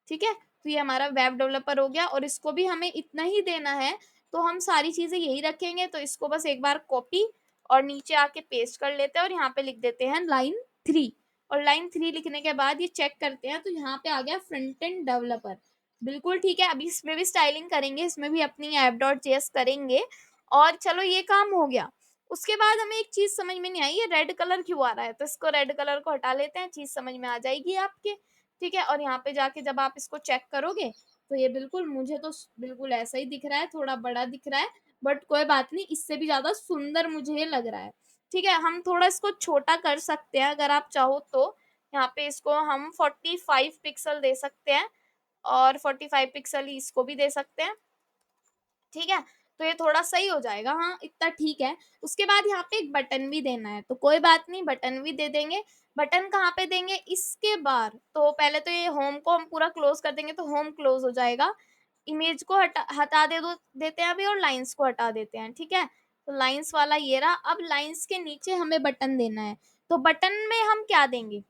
ठीक है, तो ये हमारा वेब डेवलपर हो गया, और इसको भी हमें इतना ही देना है, तो हम सारी चीजें यही रखेंगे। तो इसको बस एक बार कॉपी और नीचे आके पेस्ट कर लेते हैं, और यहाँ पे लिख देते हैं लाइन 3। और लाइन 3 लिखने के बाद ये चेक करते हैं, तो यहाँ पे आ गया फ्रंट एंड डेवलपर, बिल्कुल ठीक है। अभी इसमें भी स्टाइलिंग करेंगे, इसमें भी अपनी app.js करेंगे, और चलो ये काम हो गया। उसके बाद हमें एक चीज समझ में नहीं आई, ये रेड कलर क्यों आ रहा है, तो इसको रेड कलर को हटा लेते हैं, चीज समझ में आ जाएगी आपके। ठीक है, और यहाँ पे जाके जब आप इसको चेक करोगे, तो ये बिल्कुल, मुझे तो बिल्कुल ऐसा ही दिख रहा है, थोड़ा बड़ा दिख रहा है, बट कोई बात नहीं, इससे भी ज्यादा सुंदर मुझे ये लग रहा है। ठीक है, हम थोड़ा इसको छोटा कर सकते हैं अगर आप चाहो तो। यहाँ पे इसको हम 45 पिक्सल दे सकते हैं, और 45 पिक्सल ही इसको भी दे सकते हैं। ठीक है, तो ये थोड़ा सही हो जाएगा, हाँ इतना ठीक है। उसके बाद यहाँ पे एक बटन भी देना है, तो कोई बात नहीं, बटन भी दे देंगे। बटन कहाँ पे देंगे, इसके बार, तो पहले तो ये होम को हम पूरा क्लोज कर देंगे, तो होम क्लोज हो जाएगा। इमेज को हटा देते हैं अभी, और लाइंस को हटा देते हैं। ठीक है, तो लाइंस वाला ये रहा। अब लाइंस के नीचे हमें बटन देना है, तो बटन में हम क्या देंगे,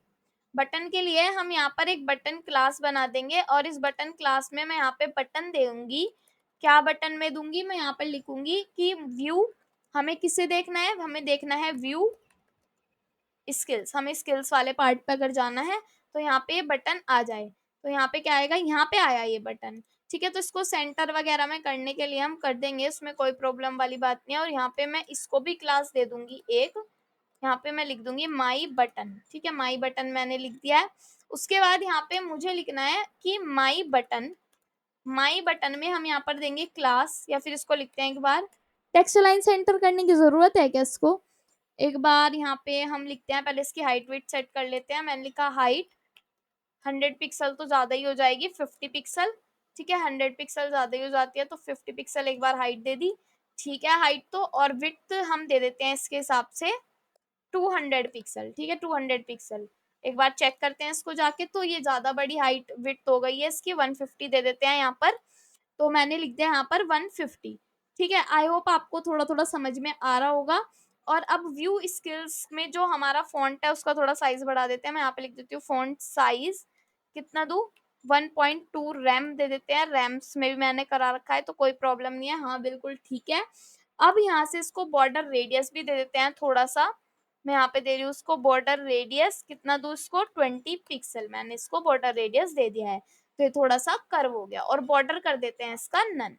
बटन के लिए हम यहाँ पर एक बटन क्लास बना देंगे, और इस बटन क्लास में मैं यहाँ पे बटन दूंगी। क्या बटन में दूंगी, मैं यहाँ पर लिखूंगी कि व्यू, हमें किसे देखना है, हमें देखना है व्यू स्किल्स, हमें स्किल्स वाले पार्ट पे अगर जाना है, तो यहाँ पे बटन आ जाए। तो यहाँ पे क्या आएगा, यहाँ पे आया ये बटन। ठीक है, तो इसको सेंटर वगैरह में करने के लिए हम कर देंगे, उसमें कोई प्रॉब्लम वाली बात नहीं है। और यहाँ पे मैं इसको भी क्लास दे दूंगी एक, यहाँ पे मैं लिख दूंगी माई बटन। ठीक है, माई बटन मैंने लिख दिया है। उसके बाद यहाँ पे मुझे लिखना है कि माई बटन, माई बटन में हम यहाँ पर देंगे क्लास, या फिर इसको लिखते हैं एक बार, टेक्स्ट लाइन सेंटर करने की जरूरत है क्या इसको, एक बार यहाँ पे हम लिखते हैं, पहले इसकी हाइट वेट सेट कर लेते हैं। मैंने लिखा हाइट 100 पिक्सल तो ज्यादा ही हो जाएगी, 50 पिक्सल। ठीक है, 100 पिक्सल ज्यादा ही हो जाती है, तो 50 पिक्सल एक बार हाइट दे दी। ठीक है, हाइट तो, और विड्थ हम दे देते हैं इसके हिसाब से 200 पिक्सल। ठीक है, 200 पिक्सल। एक बार चेक करते हैं इसको जाके, तो ये ज्यादा बड़ी हाइट विड्थ हो गई है इसकी, 150 दे देते हैं यहाँ पर। तो मैंने लिख दिया यहाँ पर 150। ठीक है, आई होप आपको थोड़ा थोड़ा समझ में आ रहा होगा। और अब व्यू स्किल्स में जो हमारा फॉन्ट है उसका थोड़ा साइज बढ़ा देते हैं। मैं यहाँ पे लिख देती हूँ फॉन्ट साइज कितना दूं, 1.2 रैम दे देते हैं। रैम्स में भी मैंने करा रखा है, तो कोई प्रॉब्लम नहीं है, हाँ बिल्कुल ठीक है। अब यहाँ से इसको बॉर्डर रेडियस भी दे देते हैं थोड़ा सा। मैं यहाँ पे दे रही हूँ उसको बॉर्डर रेडियस, कितना दूं इसको, 20 पिक्सल, मैंने इसको बॉर्डर रेडियस दे दिया है। तो ये थोड़ा सा कर्व हो गया और बॉर्डर कर देते हैं इसका नन।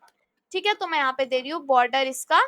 ठीक है, तो मैं यहाँ पे दे रही हूँ बॉर्डर इसका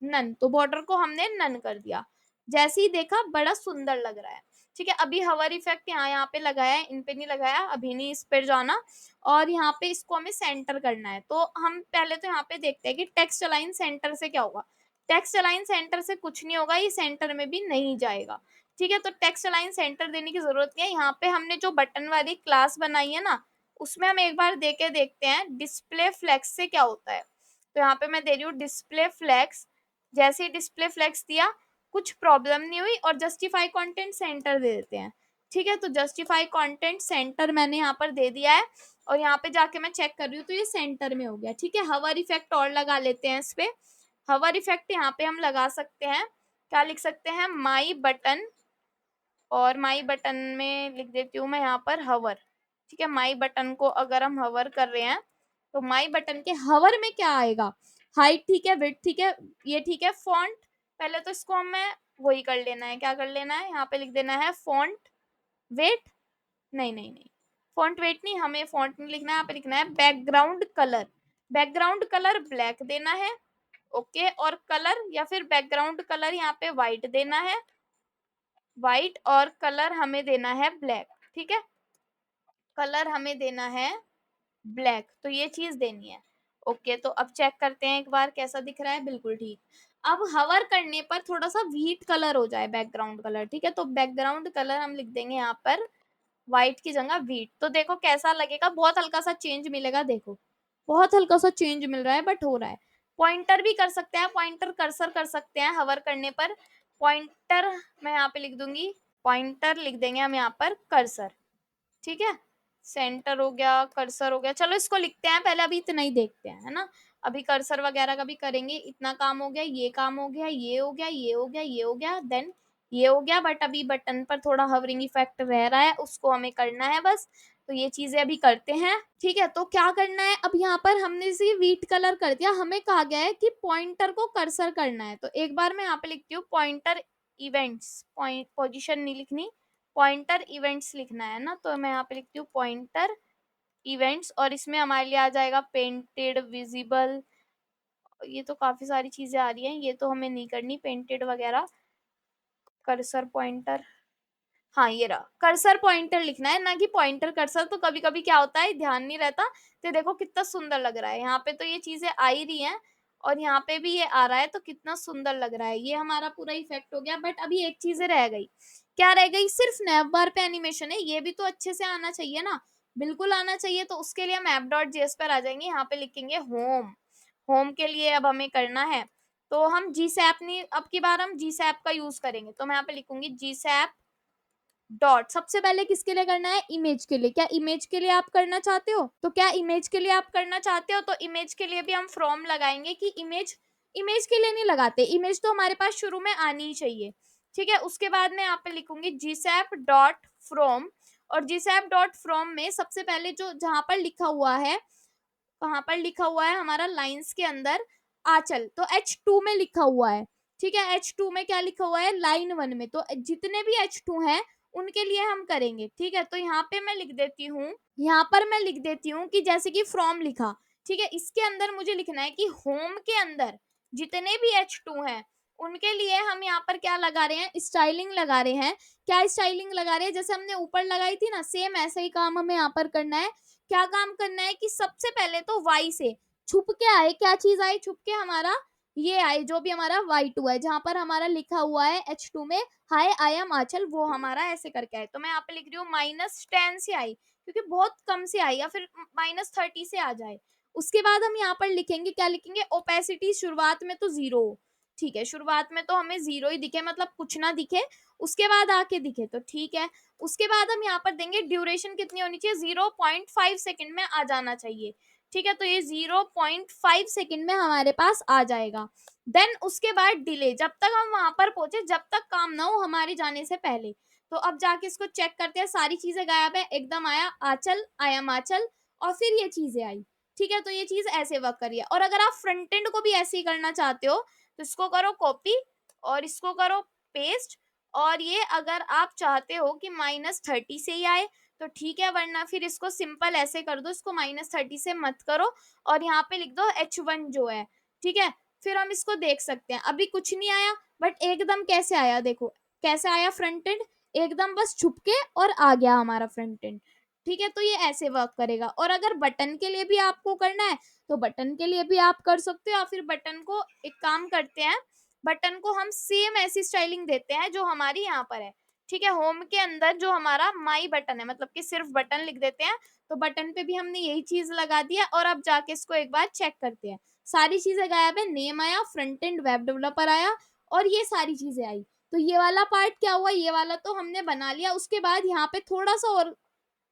नन, तो बॉर्डर को हमने नन कर दिया। जैसे ही देखा बड़ा सुंदर लग रहा है। ठीक है, अभी हवर इफेक्ट यहाँ पे लगाया है, इन पे नहीं लगाया, अभी नहीं इस पर जाना। और यहाँ पे इसको हमें सेंटर करना है, तो हम पहले तो यहाँ पे देखते हैं कि टेक्स्ट अलाइन सेंटर से क्या होगा। टेक्स्ट अलाइन सेंटर से कुछ नहीं होगा, ये सेंटर में भी नहीं जाएगा। ठीक है, तो टेक्स्ट अलाइन सेंटर देने की जरूरत नहीं है। यहाँ पे हमने जो बटन वाली क्लास बनाई है ना, उसमें हम एक बार देके देखते हैं डिस्प्ले फ्लेक्स से क्या होता है। तो यहाँ पे मैं दे रही हूँ डिस्प्ले फ्लेक्स। जैसे ही डिस्प्ले फ्लेक्स दिया, कुछ प्रॉब्लम नहीं हुई, और जस्टिफाई कंटेंट सेंटर दे देते हैं। ठीक है, तो जस्टिफाई कंटेंट सेंटर मैंने यहाँ पर दे दिया है, और यहाँ पे जाके मैं चेक कर रही हूँ तो ये सेंटर में हो गया। ठीक है, हवर इफेक्ट और लगा लेते हैं इस पे। हवर इफेक्ट यहाँ पे हम लगा सकते हैं, क्या लिख सकते हैं, माई बटन, और माई बटन में लिख देती हूँ मैं यहाँ पर हवर। ठीक है, माई बटन को अगर हम हवर कर रहे हैं, तो माई बटन के हवर में क्या आएगा, हाइट ठीक है, विड्थ ठीक है, ये ठीक है, फॉन्ट। पहले तो इसको हमें वही कर लेना है, क्या कर लेना है, यहाँ पे लिख देना है फॉन्ट वेट, नहीं नहीं नहीं, फॉन्ट वेट नहीं, हमें फॉन्ट नहीं लिखना है, यहाँ पे लिखना है background colour. Background colour black देना है। ओके, और कलर या फिर बैकग्राउंड कलर यहाँ पे व्हाइट देना है, व्हाइट, और कलर हमें देना है ब्लैक। ठीक है, कलर हमें देना है ब्लैक, तो ये चीज देनी है। ओके, तो अब चेक करते हैं एक बार कैसा दिख रहा है, बिल्कुल ठीक। अब हवर करने पर थोड़ा सा व्हीट कलर हो जाए बैकग्राउंड कलर। ठीक है, तो बैकग्राउंड कलर हम लिख देंगे यहाँ पर व्हाइट की जगह व्हीट। तो देखो कैसा लगेगा, बहुत हल्का सा चेंज मिलेगा, देखो बहुत हल्का सा चेंज मिल रहा है, बट हो रहा है। पॉइंटर भी कर सकते हैं, पॉइंटर कर्सर कर सकते हैं हवर करने पर। पॉइंटर मैं यहाँ पे लिख दूंगी, पॉइंटर लिख देंगे हम यहाँ पर कर्सर। ठीक है, सेंटर हो गया, कर्सर हो गया, चलो इसको लिखते हैं पहले, अभी इतना ही देखते हैं, है ना। अभी कर्सर वगैरह का भी करेंगे, इतना काम हो गया, ये काम हो गया, ये हो गया, ये हो गया, ये हो गया, देन ये हो गया। बट अभी बटन पर थोड़ा हवरिंग इफेक्ट रह रहा है, उसको हमें करना है बस। तो ये चीजें अभी करते हैं। ठीक है, तो क्या करना है, अब यहाँ पर हमने इसे व्हीट कलर कर दिया, हमें कहा गया है कि पॉइंटर को कर्सर करना है। तो एक बार मैं यहाँ पे लिखती हूँ पॉइंटर इवेंट्स, पॉइंट पोजिशन नहीं लिखनी, पॉइंटर इवेंट्स लिखना है ना। तो मैं यहाँ पे लिखती हूँ पॉइंटर इवेंट्स, और इसमें हमारे लिए आ जाएगा पेंटेड, विजिबल, ये तो काफी सारी चीजें आ रही हैं, ये तो हमें नहीं करनी, पेंटेड वगैरह। कर्सर पॉइंटर, हाँ ये रहा, कर्सर पॉइंटर लिखना है ना कि पॉइंटर कर्सर। तो कभी कभी क्या होता है, ध्यान नहीं रहता। तो देखो कितना सुंदर लग रहा है, यहाँ पे तो ये चीजें आ ही रही हैं, और यहाँ पे भी ये आ रहा है, तो कितना सुंदर लग रहा है। ये हमारा पूरा इफेक्ट हो गया, बट अभी एक चीजें रह गई। क्या रह गई, सिर्फ नैव बार पे एनिमेशन है, ये भी तो अच्छे से आना चाहिए ना, बिल्कुल आना चाहिए। तो उसके लिए हम app.js पर आ जाएंगे, यहाँ पे लिखेंगे होम। होम के लिए अब हमें करना है, तो हम जी सैप नहीं, अब की बार हम जी सैप का यूज करेंगे। तो मैं यहाँ पे लिखूंगी जी सैप डॉट, सबसे पहले किसके लिए करना है, इमेज के लिए। क्या इमेज के लिए आप करना चाहते हो, तो क्या इमेज के लिए आप करना चाहते हो, तो इमेज के लिए भी हम फ्रॉम लगाएंगे कि इमेज, इमेज के लिए नहीं लगाते, इमेज तो हमारे पास शुरू में आनी ही चाहिए। ठीक है, उसके बाद मैं यहाँ पे लिखूंगी जीसैप डॉट फ्रॉम, और जीसैप डॉट फ्रॉम में सबसे पहले जो जहां पर लिखा हुआ है, कहाँ पर लिखा हुआ है हमारा लाइंस के अंदर, आंचल, तो H2 में लिखा हुआ है। ठीक है, H2 में क्या लिखा हुआ है, लाइन 1 में, तो जितने भी H2 हैं उनके लिए हम करेंगे। ठीक है, तो यहाँ पे मैं लिख देती हूँ, यहाँ पर मैं लिख देती हूँ कि जैसे कि फ्रॉम लिखा। ठीक है, इसके अंदर मुझे लिखना है कि होम के अंदर जितने भी H2 हैं उनके लिए हम यहाँ पर क्या लगा रहे हैं, स्टाइलिंग लगा रहे हैं। क्या स्टाइलिंग लगा रहे हैं, जैसे हमने ऊपर लगाई थी ना, सेम ऐसा ही काम हमें यहाँ पर करना है। क्या काम करना है कि सबसे पहले तो वाई से छुप के आए, क्या चीज आए छुप के, हमारा ये आए, जो भी हमारा Y2 है, जहां पर हमारा लिखा हुआ है H2 में हाय आई एम आंचल, वो हमारा ऐसे करके आए। तो मैं यहाँ पे लिख रही हूँ -10 से आई, क्योंकि बहुत कम से आई, या फिर -30 से आ जाए। उसके बाद हम यहाँ पर लिखेंगे, क्या लिखेंगे, ओपेसिटी शुरुआत में तो 0 हो। ठीक है, शुरुआत में तो हमें 0 ही दिखे, मतलब कुछ ना दिखे, उसके बाद आके दिखे तो ठीक है। उसके बाद हम यहाँ पर देंगे ड्यूरेशन कितनी होनी चाहिए, 0.5 सेकंड में आ जाना चाहिए। ठीक है, तो ये 0.5 सेकंड में हमारे पास आ जाएगा। देन उसके बाद डिले, जब तक हम वहां पर पहुंचे, जब तक काम ना हो हमारे जाने से पहले। तो अब जाके इसको चेक करते हैं, सारी चीजें गायब है, एकदम आया आंचल, आया आंचल, और फिर ये चीजें आई। ठीक है, तो ये चीज ऐसे वर्क करिए। और अगर आप फ्रंट एंड को भी ऐसे ही करना चाहते हो, तो इसको करो कॉपी, और इसको करो पेस्ट, और ये अगर आप चाहते हो कि -30 से ही आए, तो ठीक है, वरना फिर इसको सिंपल ऐसे कर दो, इसको -30 से मत करो और यहाँ पे लिख दो h1 जो है, ठीक है। फिर हम इसको देख सकते हैं, अभी कुछ नहीं आया, बट एकदम कैसे आया, देखो कैसे आया फ्रंट एंड, एकदम बस छुप के और आ गया हमारा फ्रंट एंड, ठीक है। तो ये ऐसे वर्क करेगा। और अगर बटन के लिए भी आपको करना है तो बटन के लिए भी आप कर सकते हो, या फिर बटन को एक काम करते हैं, बटन को हम सेम ऐसी स्टाइलिंग देते हैं जो हमारी यहाँ पर है, ठीक है। होम के अंदर जो हमारा माई बटन है, मतलब कि सिर्फ बटन लिख देते हैं, तो बटन पे भी हमने यही चीज लगा दिया। और अब जाके इसको एक बार चेक करते हैं, सारी चीजें गायब है, नेम आया, फ्रंट एंड वेब डेवलपर आया और ये सारी चीजें आई। तो ये वाला पार्ट क्या हुआ, ये वाला तो हमने बना लिया। उसके बाद यहाँ पे थोड़ा सा और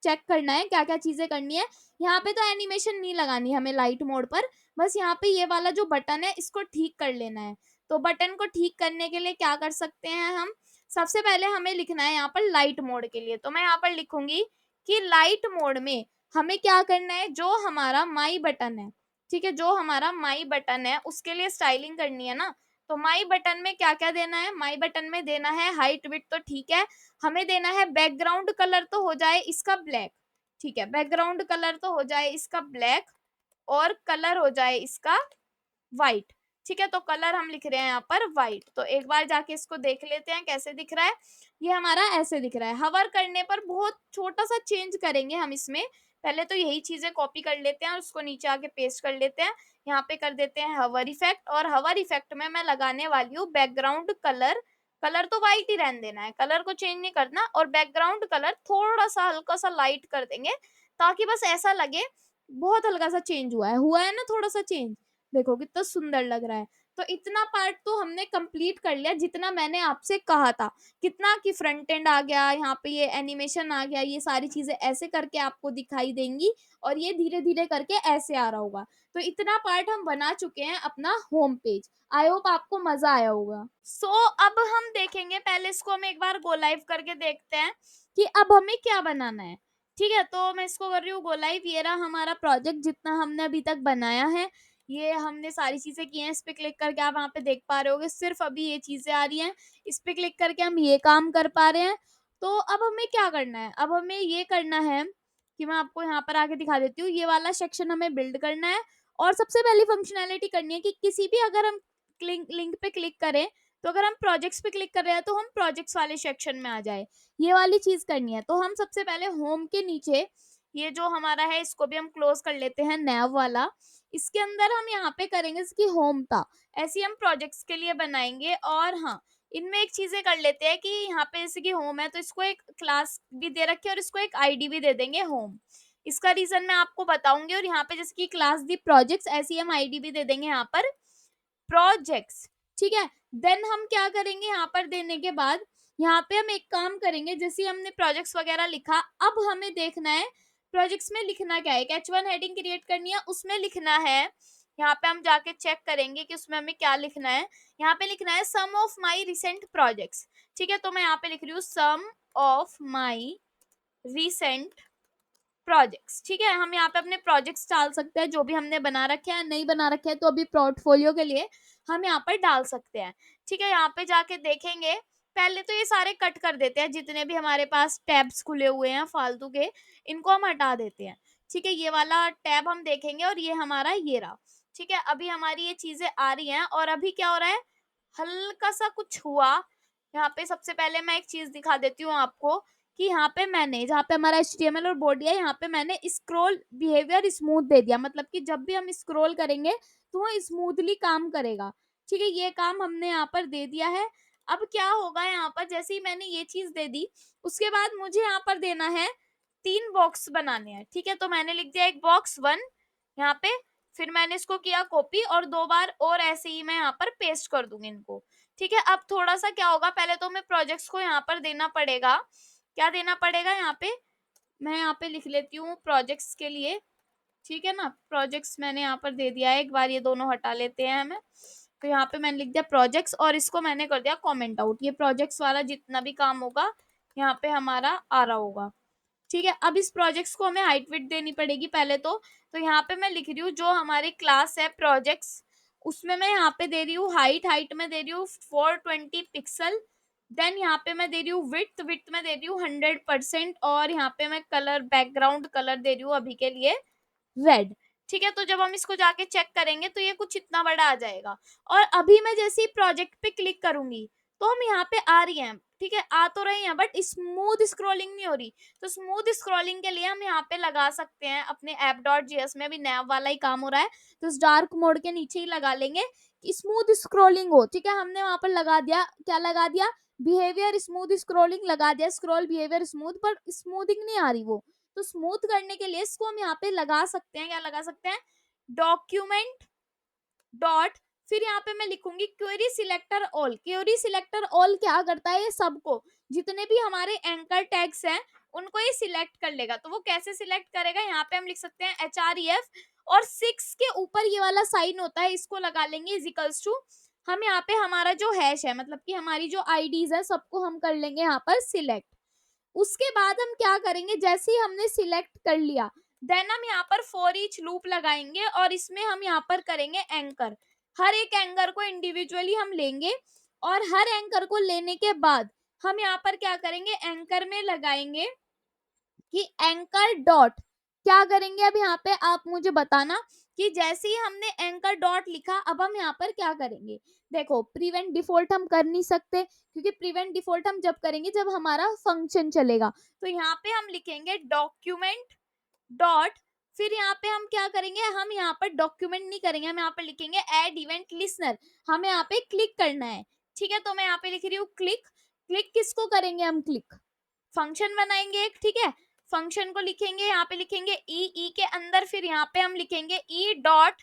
चेक करना है क्या क्या चीजें करनी है। यहाँ पे तो एनिमेशन नहीं लगानी हमें लाइट मोड पर, बस यहाँ पे ये वाला जो बटन है इसको ठीक कर लेना है। तो बटन को ठीक करने के लिए क्या कर सकते हैं हम, सबसे पहले हमें लिखना है यहाँ पर लाइट मोड के लिए, तो मैं यहाँ पर लिखूंगी कि लाइट मोड में हमें क्या करना है, जो हमारा माई बटन है, ठीक है, जो हमारा माई बटन है उसके लिए स्टाइलिंग करनी है ना। तो माई बटन में क्या क्या देना है, माई बटन में देना है हाइट विड्थ, तो ठीक है। हमें देना है बैकग्राउंड कलर तो हो जाए इसका ब्लैक, ठीक है, बैकग्राउंड कलर तो हो जाए इसका ब्लैक और कलर हो जाए इसका व्हाइट, ठीक है। तो कलर हम लिख रहे हैं यहाँ पर व्हाइट। तो एक बार जाके इसको देख लेते हैं कैसे दिख रहा है। ये हमारा ऐसे दिख रहा है। हवर करने पर बहुत छोटा सा चेंज करेंगे हम इसमें, पहले तो यही चीजें कॉपी कर लेते हैं और उसको नीचे आके पेस्ट कर लेते हैं। यहाँ पे कर देते हैं हवर इफेक्ट, और हवर इफेक्ट में मैं लगाने वाली हूँ बैकग्राउंड कलर। कलर तो व्हाइट ही रहने देना है, कलर को चेंज नहीं करना, और बैकग्राउंड कलर थोड़ा सा हल्का सा लाइट कर देंगे, ताकि बस ऐसा लगे बहुत हल्का सा चेंज हुआ है ना, थोड़ा सा चेंज, देखो कितना सुंदर लग रहा है। तो इतना पार्ट तो हमने कंप्लीट कर लिया जितना मैंने आपसे कहा था। कितना कि फ्रंट एंड आ गया, यहाँ पे ये एनिमेशन आ गया, ये सारी चीजें ऐसे करके आपको दिखाई देंगी और ये धीरे धीरे करके ऐसे आ रहा होगा। तो इतना पार्ट हम बना चुके हैं अपना होम पेज। आई होप आपको मजा आया होगा। अब हम देखेंगे, पहले इसको हम एक बार गो लाइव करके देखते हैं कि अब हमें क्या बनाना है, ठीक है। तो मैं इसको कर रही हूँ गो लाइव। ये रहा हमारा प्रोजेक्ट जितना हमने अभी तक बनाया है, ये हमने सारी चीजें की हैं। इस पे क्लिक करके आप वहाँ पे देख पा रहे होगे, सिर्फ अभी ये चीजें आ रही हैं। इस पे क्लिक करके हम ये काम कर पा रहे हैं। तो अब हमें क्या करना है, अब हमें ये करना है कि मैं आपको यहाँ पर आके दिखा देती हूँ। ये वाला सेक्शन हमें बिल्ड करना है, और सबसे पहली फंक्शनैलिटी करनी है कि किसी भी अगर हम लिंक पे क्लिक करें, तो अगर हम प्रोजेक्ट्स पे क्लिक कर रहे हैं तो हम प्रोजेक्ट्स वाले सेक्शन में आ जाए, ये वाली चीज करनी है। तो हम सबसे पहले होम के नीचे ये जो हमारा है इसको भी हम क्लोज कर लेते हैं, नैव वाला। इसके अंदर हम यहाँ पे करेंगे इसकी होम था, ऐसी हम प्रोजेक्ट्स के लिए बनाएंगे। और हाँ, इनमें एक चीजें कर लेते हैं कि यहाँ पे जैसे कि होम है तो इसको एक क्लास भी दे रखी है और इसको एक आईडी भी दे देंगे होम। इसका रीजन मैं आपको बताऊंगी। और यहाँ पे जैसे कि क्लास दी प्रोजेक्ट्स, ऐसी हम आईडी भी दे देंगे यहाँ पर प्रोजेक्ट्स, ठीक है। देन हम क्या करेंगे, यहाँ पर देने के बाद यहाँ पे हम एक काम करेंगे, जैसे हमने प्रोजेक्ट्स वगैरह लिखा, अब हमें देखना है प्रोजेक्ट्स में लिखना क्या है। एक H1 हेडिंग क्रिएट करनी है, उसमें लिखना है, यहाँ पे हम जाके चेक करेंगे कि उसमें हमें क्या लिखना है। यहाँ पे लिखना है सम ऑफ माई रिसेंट प्रोजेक्ट्स, ठीक है। तो मैं यहाँ पे लिख रही हूँ सम ऑफ माई रिसेंट प्रोजेक्ट्स, ठीक है। हम यहाँ पे अपने प्रोजेक्ट्स डाल सकते हैं जो भी हमने बना रखे हैं, नहीं बना रखे हैं तो अभी पोर्टफोलियो के लिए हम यहाँ पर डाल सकते हैं, ठीक है। यहाँ पे जाके देखेंगे, पहले तो ये सारे कट कर देते हैं, जितने भी हमारे पास टैब्स खुले हुए हैं फालतू के, इनको हम हटा देते हैं, ठीक है। ये वाला टैब हम देखेंगे और ये हमारा ये रहा, ठीक है। अभी हमारी ये चीजें आ रही हैं और अभी क्या हो रहा है, हल्का सा कुछ हुआ। यहाँ पे सबसे पहले मैं एक चीज दिखा देती हूँ आपको कि यहाँ पे मैंने, जहाँ पे हमारा HTML और बॉडी है, यहाँ पे मैंने स्क्रॉल बिहेवियर स्मूथ दे दिया, मतलब कि जब भी हम स्क्रॉल करेंगे तो वो स्मूथली काम करेगा, ठीक है। ये काम हमने यहाँ पर दे दिया है। अब क्या होगा, यहाँ पर जैसे ही मैंने ये चीज दे दी, उसके बाद मुझे यहाँ पर देना है 3 बॉक्स बनाने हैं, ठीक है। तो मैंने लिख दिया एक बॉक्स 1 यहाँ पे, फिर मैंने इसको किया कॉपी और 2 बार और ऐसे ही मैं यहाँ पर पेस्ट कर दूंगी इनको, ठीक है। अब थोड़ा सा क्या होगा, पहले तो हमें प्रोजेक्ट्स को यहाँ पर देना पड़ेगा। क्या देना पड़ेगा, यहाँ पे मैं यहाँ पे लिख लेती हूँ प्रोजेक्ट्स के लिए, ठीक है ना। प्रोजेक्ट्स मैंने यहाँ पर दे दिया है, एक बार ये दोनों हटा लेते हैं हमें। तो यहाँ पे मैंने लिख दिया प्रोजेक्ट्स और इसको मैंने कर दिया कमेंट आउट। ये प्रोजेक्ट्स वाला जितना भी काम होगा यहाँ पे हमारा आ रहा होगा, ठीक है। अब इस प्रोजेक्ट्स को हमें हाइट विड्थ देनी पड़ेगी पहले तो यहाँ पे मैं लिख रही हूँ जो हमारी क्लास है प्रोजेक्ट्स, उसमें मैं यहाँ पे दे रही हूँ हाइट में दे रही हूँ 420 पिक्सल, देन यहाँ पे मैं दे रही हूँ विड्थ, विड्थ में दे रही हूँ 100%, और यहाँ पे मैं कलर, बैकग्राउंड कलर दे रही हूँ अभी के लिए रेड। ठीक है, तो जब हम इसको जाके चेक करेंगे तो ये कुछ इतना बड़ा आ जाएगा। और अभी मैं जैसे ही प्रोजेक्ट पे क्लिक करूंगी तो हम यहाँ पे आ रही हैं, ठीक है, आ तो रही हैं, बट स्मूथ स्क्रॉलिंग नहीं हो रही। तो स्मूथ स्क्रॉलिंग के लिए हम यहाँ पे लगा सकते हैं अपने ऐप डॉट जेएस में, भी नैव वाला ही काम हो रहा है, तो इस डार्क मोड के नीचे ही लगा लेंगे कि स्मूथ स्क्रॉलिंग हो। ठीक है, हमने वहां पर लगा दिया, क्या लगा दिया, बिहेवियर स्मूथ स्क्रॉलिंग लगा दिया, स्क्रॉल बिहेवियर स्मूथ, पर स्मूथिंग नहीं आ रही वो। तो स्मूथ करने के लिए इसको हम यहाँ पे लगा सकते हैं, क्या लगा सकते हैं, डॉक्यूमेंट डॉट, फिर यहाँ पे मैं लिखूंगी query selector all. Query selector all क्या करता है, ये सबको, जितने भी हमारे एंकर टैग्स हैं उनको ये सिलेक्ट कर लेगा। तो वो कैसे सिलेक्ट करेगा, यहाँ पे हम लिख सकते हैं HREF, और 6 के ऊपर ये वाला साइन होता है, इसको लगा लेंगे इजिकल्स टू, हम यहाँ पे हमारा जो हैश है, मतलब कि हमारी जो आईडीज है सबको हम कर लेंगे यहाँ पर सिलेक्ट। उसके बाद हम क्या करेंगे, जैसे ही हमने सिलेक्ट कर लिया, देन हम यहाँ पर फॉर ईच लूप लगाएंगे, और इसमें हम यहाँ पर करेंगे एंकर। हर एक एंकर को इंडिविजुअली हम लेंगे, और हर एंकर को लेने के बाद हम यहाँ पर क्या करेंगे, एंकर में लगाएंगे कि एंकर डॉट, क्या करेंगे अब यहाँ पे आप मुझे बताना, कि जैसे ही हमने एंकर डॉट लिखा अब हम यहाँ पर क्या करेंगे। देखो, प्रिवेंट डिफॉल्ट हम कर नहीं सकते, क्योंकि प्रिवेंट डिफॉल्ट हम जब करेंगे जब हमारा फंक्शन चलेगा। तो यहाँ पे हम लिखेंगे डॉक्यूमेंट डॉट, फिर यहाँ पे हम क्या करेंगे, हम यहाँ पर डॉक्यूमेंट नहीं करेंगे, हम यहाँ पर लिखेंगे ऐड इवेंट लिसनर, हमें यहाँ पे क्लिक करना है। ठीक है, तो मैं यहाँ पे लिख रही हूँ क्लिक। क्लिक किसको करेंगे हम, क्लिक फंक्शन बनाएंगे एक, ठीक है, फंक्शन को लिखेंगे, यहाँ पे लिखेंगे ई के अंदर, फिर यहाँ पे हम लिखेंगे ई डॉट